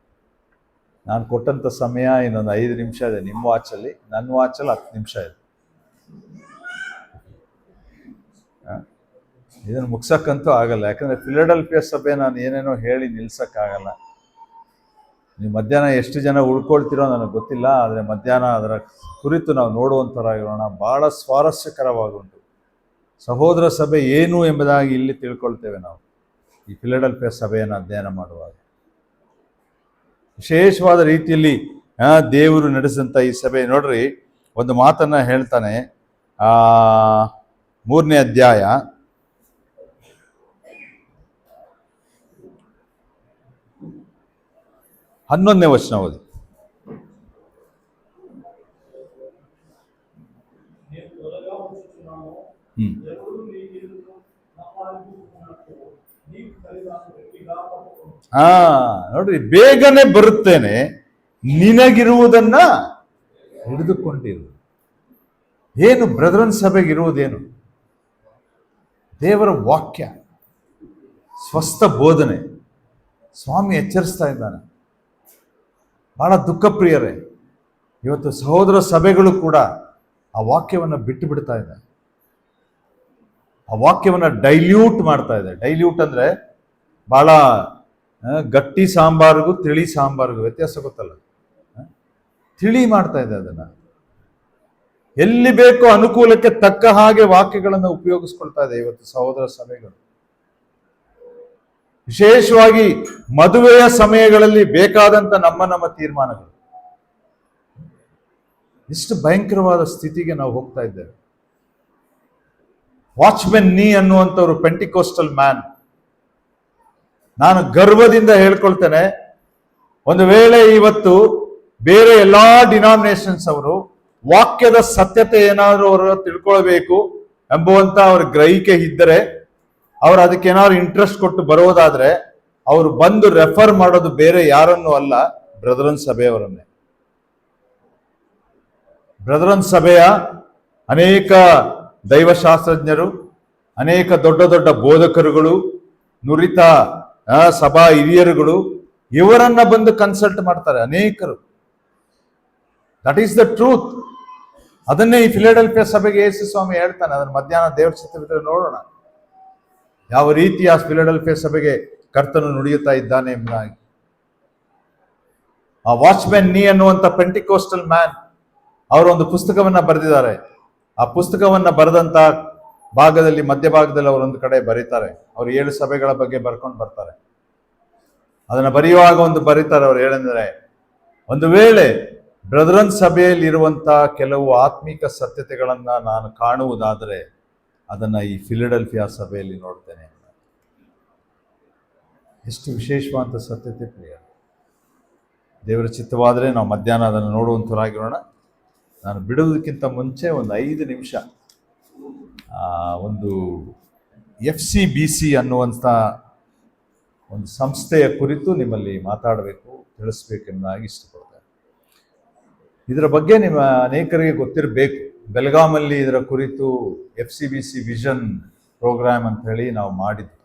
ನಾನು ಕೊಟ್ಟಂತ ಸಮಯ ಇನ್ನೊಂದು 5 ನಿಮಿಷ ಇದೆ ನಿಮ್ಮ ವಾಚಲ್ಲಿ, ನನ್ನ ವಾಚಲ್ಲಿ 10 ನಿಮಿಷ ಇದೆ. ಇದನ್ನು ಮುಗ್ಸಕ್ಕಂತೂ ಆಗಲ್ಲ, ಯಾಕಂದ್ರೆ ಫಿಲಡೆಲ್ಫಿಯಾ ಸಭೆ ನಾನು ಏನೇನೋ ಹೇಳಿ ನಿಲ್ಸಕ್ಕಾಗಲ್ಲ. ನೀವು ಮಧ್ಯಾಹ್ನ ಎಷ್ಟು ಜನ ಉಳ್ಕೊಳ್ತಿರೋ ನನಗೆ ಗೊತ್ತಿಲ್ಲ, ಆದರೆ ಮಧ್ಯಾಹ್ನ ಅದರ ಕುರಿತು ನಾವು ನೋಡುವಂಥರಾಗಿರೋಣ. ಬಹಳ ಸ್ವಾರಸ್ಯಕರವಾಗುಂಟು. ಸಹೋದರ ಸಭೆ ಏನು ಎಂಬುದಾಗಿ ಇಲ್ಲಿ ತಿಳ್ಕೊಳ್ತೇವೆ ನಾವು ಈ ಫಿಲಡೆಲ್ಫಿಯಾ ಸಭೆಯನ್ನು ಅಧ್ಯಯನ ಮಾಡುವಾಗ. ವಿಶೇಷವಾದ ರೀತಿಯಲ್ಲಿ ದೇವರು ನಡೆಸಿದಂಥ ಈ ಸಭೆ ನೋಡ್ರಿ, ಒಂದು ಮಾತನ್ನ ಹೇಳ್ತಾನೆ. 3ನೇ ಅಧ್ಯಾಯ 11ನೇ ವಚನ ಓದಿ. ನೋಡ್ರಿ, ಬೇಗನೆ ಬರುತ್ತೇನೆ, ನಿನಗಿರುವುದನ್ನ ಹಿಡಿದುಕೊಂಡಿರು. ಏನು ಬ್ರದರನ್ ಸಭೆಗಿರುವುದೇನು? ದೇವರ ವಾಕ್ಯ, ಸ್ವಸ್ಥ ಬೋಧನೆ. ಸ್ವಾಮಿ ಎಚ್ಚರಿಸ್ತಾ ಇದ್ದಾನೆ. ಬಹಳ ದುಃಖಪ್ರಿಯರೇ, ಇವತ್ತು ಸಹೋದರ ಸಭೆಗಳು ಕೂಡ ಆ ವಾಕ್ಯವನ್ನು ಬಿಟ್ಟು ಬಿಡ್ತಾ ಇದೆ. ಆ ವಾಕ್ಯವನ್ನು ಡೈಲ್ಯೂಟ್ ಮಾಡ್ತಾ ಇದೆ. ಡೈಲ್ಯೂಟ್ ಅಂದ್ರೆ ಬಹಳ ಗಟ್ಟಿ ಸಾಂಬಾರಿಗೂ ತಿಳಿ ಸಾಂಬಾರಿಗೂ ವ್ಯತ್ಯಾಸ ಗೊತ್ತಲ್ಲ. ತಿಳಿ ಮಾಡ್ತಾ ಇದೆ ಅದನ್ನ. ಎಲ್ಲಿ ಬೇಕೋ ಅನುಕೂಲಕ್ಕೆ ತಕ್ಕ ಹಾಗೆ ವಾಕ್ಯಗಳನ್ನು ಉಪಯೋಗಿಸ್ಕೊಳ್ತಾ ಇದೆ ಇವತ್ತು ಸಹೋದರ ಸಭೆಗಳು. ವಿಶೇಷವಾಗಿ ಮದುವೆಯ ಸಮಯಗಳಲ್ಲಿ ಬೇಕಾದಂತ ನಮ್ಮ ತೀರ್ಮಾನಗಳು. ಎಷ್ಟು ಭಯಂಕರವಾದ ಸ್ಥಿತಿಗೆ ನಾವು ಹೋಗ್ತಾ ಇದ್ದೇವೆ. ವಾಚ್ಮೆನ್ ನೀ ಅನ್ನುವಂಥವ್ರು ಪೆಂಟಿಕೋಸ್ಟಲ್ ಮ್ಯಾನ್. ನಾನು ಗರ್ವದಿಂದ ಹೇಳ್ಕೊಳ್ತೇನೆ, ಒಂದು ವೇಳೆ ಇವತ್ತು ಬೇರೆ ಎಲ್ಲಾ ಡಿನಾಮಿನೇಷನ್ಸ್ ಅವರು ವಾಕ್ಯದ ಸತ್ಯತೆ ಏನಾದರೂ ಅವರು ತಿಳ್ಕೊಳ್ಬೇಕು ಎಂಬುವಂತ ಅವ್ರ ಗ್ರಹಿಕೆ ಇದ್ದರೆ, ಅವ್ರು ಅದಕ್ಕೆ ಏನಾದ್ರು ಇಂಟ್ರೆಸ್ಟ್ ಕೊಟ್ಟು ಬರೋದಾದ್ರೆ ಅವರು ಬಂದು ರೆಫರ್ ಮಾಡೋದು ಬೇರೆ ಯಾರನ್ನೂ ಅಲ್ಲ, ಬ್ರದರನ್ ಸಭೆಯವರನ್ನೇ. ಬ್ರದರನ್ ಸಭೆಯ ಅನೇಕ ದೈವಶಾಸ್ತ್ರಜ್ಞರು, ಅನೇಕ ದೊಡ್ಡ ದೊಡ್ಡ ಬೋಧಕರುಗಳು, ನುರಿತ ಸಭಾ ಹಿರಿಯರುಗಳು ಇವರನ್ನ ಬಂದು ಕನ್ಸಲ್ಟ್ ಮಾಡ್ತಾರೆ ಅನೇಕರು. That is the truth. ಅದನ್ನೇ ಈ ಫಿಲಡೆಲ್ಫಿಯಾ ಸಭೆಗೆ ಯೇಸು ಸ್ವಾಮಿ ಹೇಳ್ತಾನೆ. ಅದನ್ನ ಮಧ್ಯಾಹ್ನ ದೇವರ ಚಿತ್ರವಿದ್ರೆ ನೋಡೋಣ ಯಾವ ರೀತಿ ಆ ಫಿಲಡೆಲ್ಫಿಯಾ ಸಭೆಗೆ ಕರ್ತನು ನುಡಿಯುತ್ತಾ ಇದ್ದಾನೆ ಎಂಬುದಾಗಿ. ಆ ವಾಚ್ಮೆನ್ ನೀ ಅನ್ನುವಂಥ ಪೆಂಟಿಕೋಸ್ಟಲ್ ಮ್ಯಾನ್ ಅವರೊಂದು ಪುಸ್ತಕವನ್ನ ಬರೆದಿದ್ದಾರೆ. ಆ ಪುಸ್ತಕವನ್ನ ಬರೆದಂತ ಭಾಗದಲ್ಲಿ, ಮಧ್ಯಭಾಗದಲ್ಲಿ ಅವರೊಂದು ಕಡೆ ಬರೀತಾರೆ. ಅವರು 7 ಸಭೆಗಳ ಬಗ್ಗೆ ಬರ್ಕೊಂಡು ಬರ್ತಾರೆ. ಅದನ್ನ ಬರೆಯುವಾಗ ಒಂದು ಬರೀತಾರೆ. ಅವ್ರು ಹೇಳಂದ್ರೆ, ಒಂದು ವೇಳೆ ಬ್ರದರನ್ ಸಭೆಯಲ್ಲಿ ಇರುವಂತಹ ಕೆಲವು ಆತ್ಮಿಕ ಸತ್ಯತೆಗಳನ್ನ ನಾನು ಕಾಣುವುದಾದರೆ ಅದನ್ನ ಈ ಫಿಲಡೆಲ್ಫಿಯಾ ಸಭೆಯಲ್ಲಿ ನೋಡ್ತೇನೆ. ಎಷ್ಟು ವಿಶೇಷವಾದ ಸತ್ಯತೆ ಪ್ರಿಯ. ದೇವರ ಚಿತ್ತವಾದರೆ ನಾವು ಮಧ್ಯಾಹ್ನ ಅದನ್ನು ನೋಡುವಂತರಾಗಿರೋಣ. ನಾನು ಬಿಡುವುದಕ್ಕಿಂತ ಮುಂಚೆ ಒಂದು 5 ನಿಮಿಷ ಒಂದು FCBC ಅನ್ನುವಂಥ ಒಂದು ಸಂಸ್ಥೆಯ ಕುರಿತು ನಿಮ್ಮಲ್ಲಿ ಮಾತಾಡಬೇಕು, ತಿಳಿಸ್ಬೇಕೆಂಬುದಾಗಿ ಇಷ್ಟಪಡ್ತೇನೆ. ಇದರ ಬಗ್ಗೆ ನಿಮ್ಮ ಅನೇಕರಿಗೆ ಗೊತ್ತಿರಬೇಕು. ಬೆಳಗಾಮಲ್ಲಿ ಇದರ ಕುರಿತು FCBC ವಿಷನ್ ಪ್ರೋಗ್ರಾಮ್ ಅಂತ ಹೇಳಿ ನಾವು ಮಾಡಿದ್ವಿ.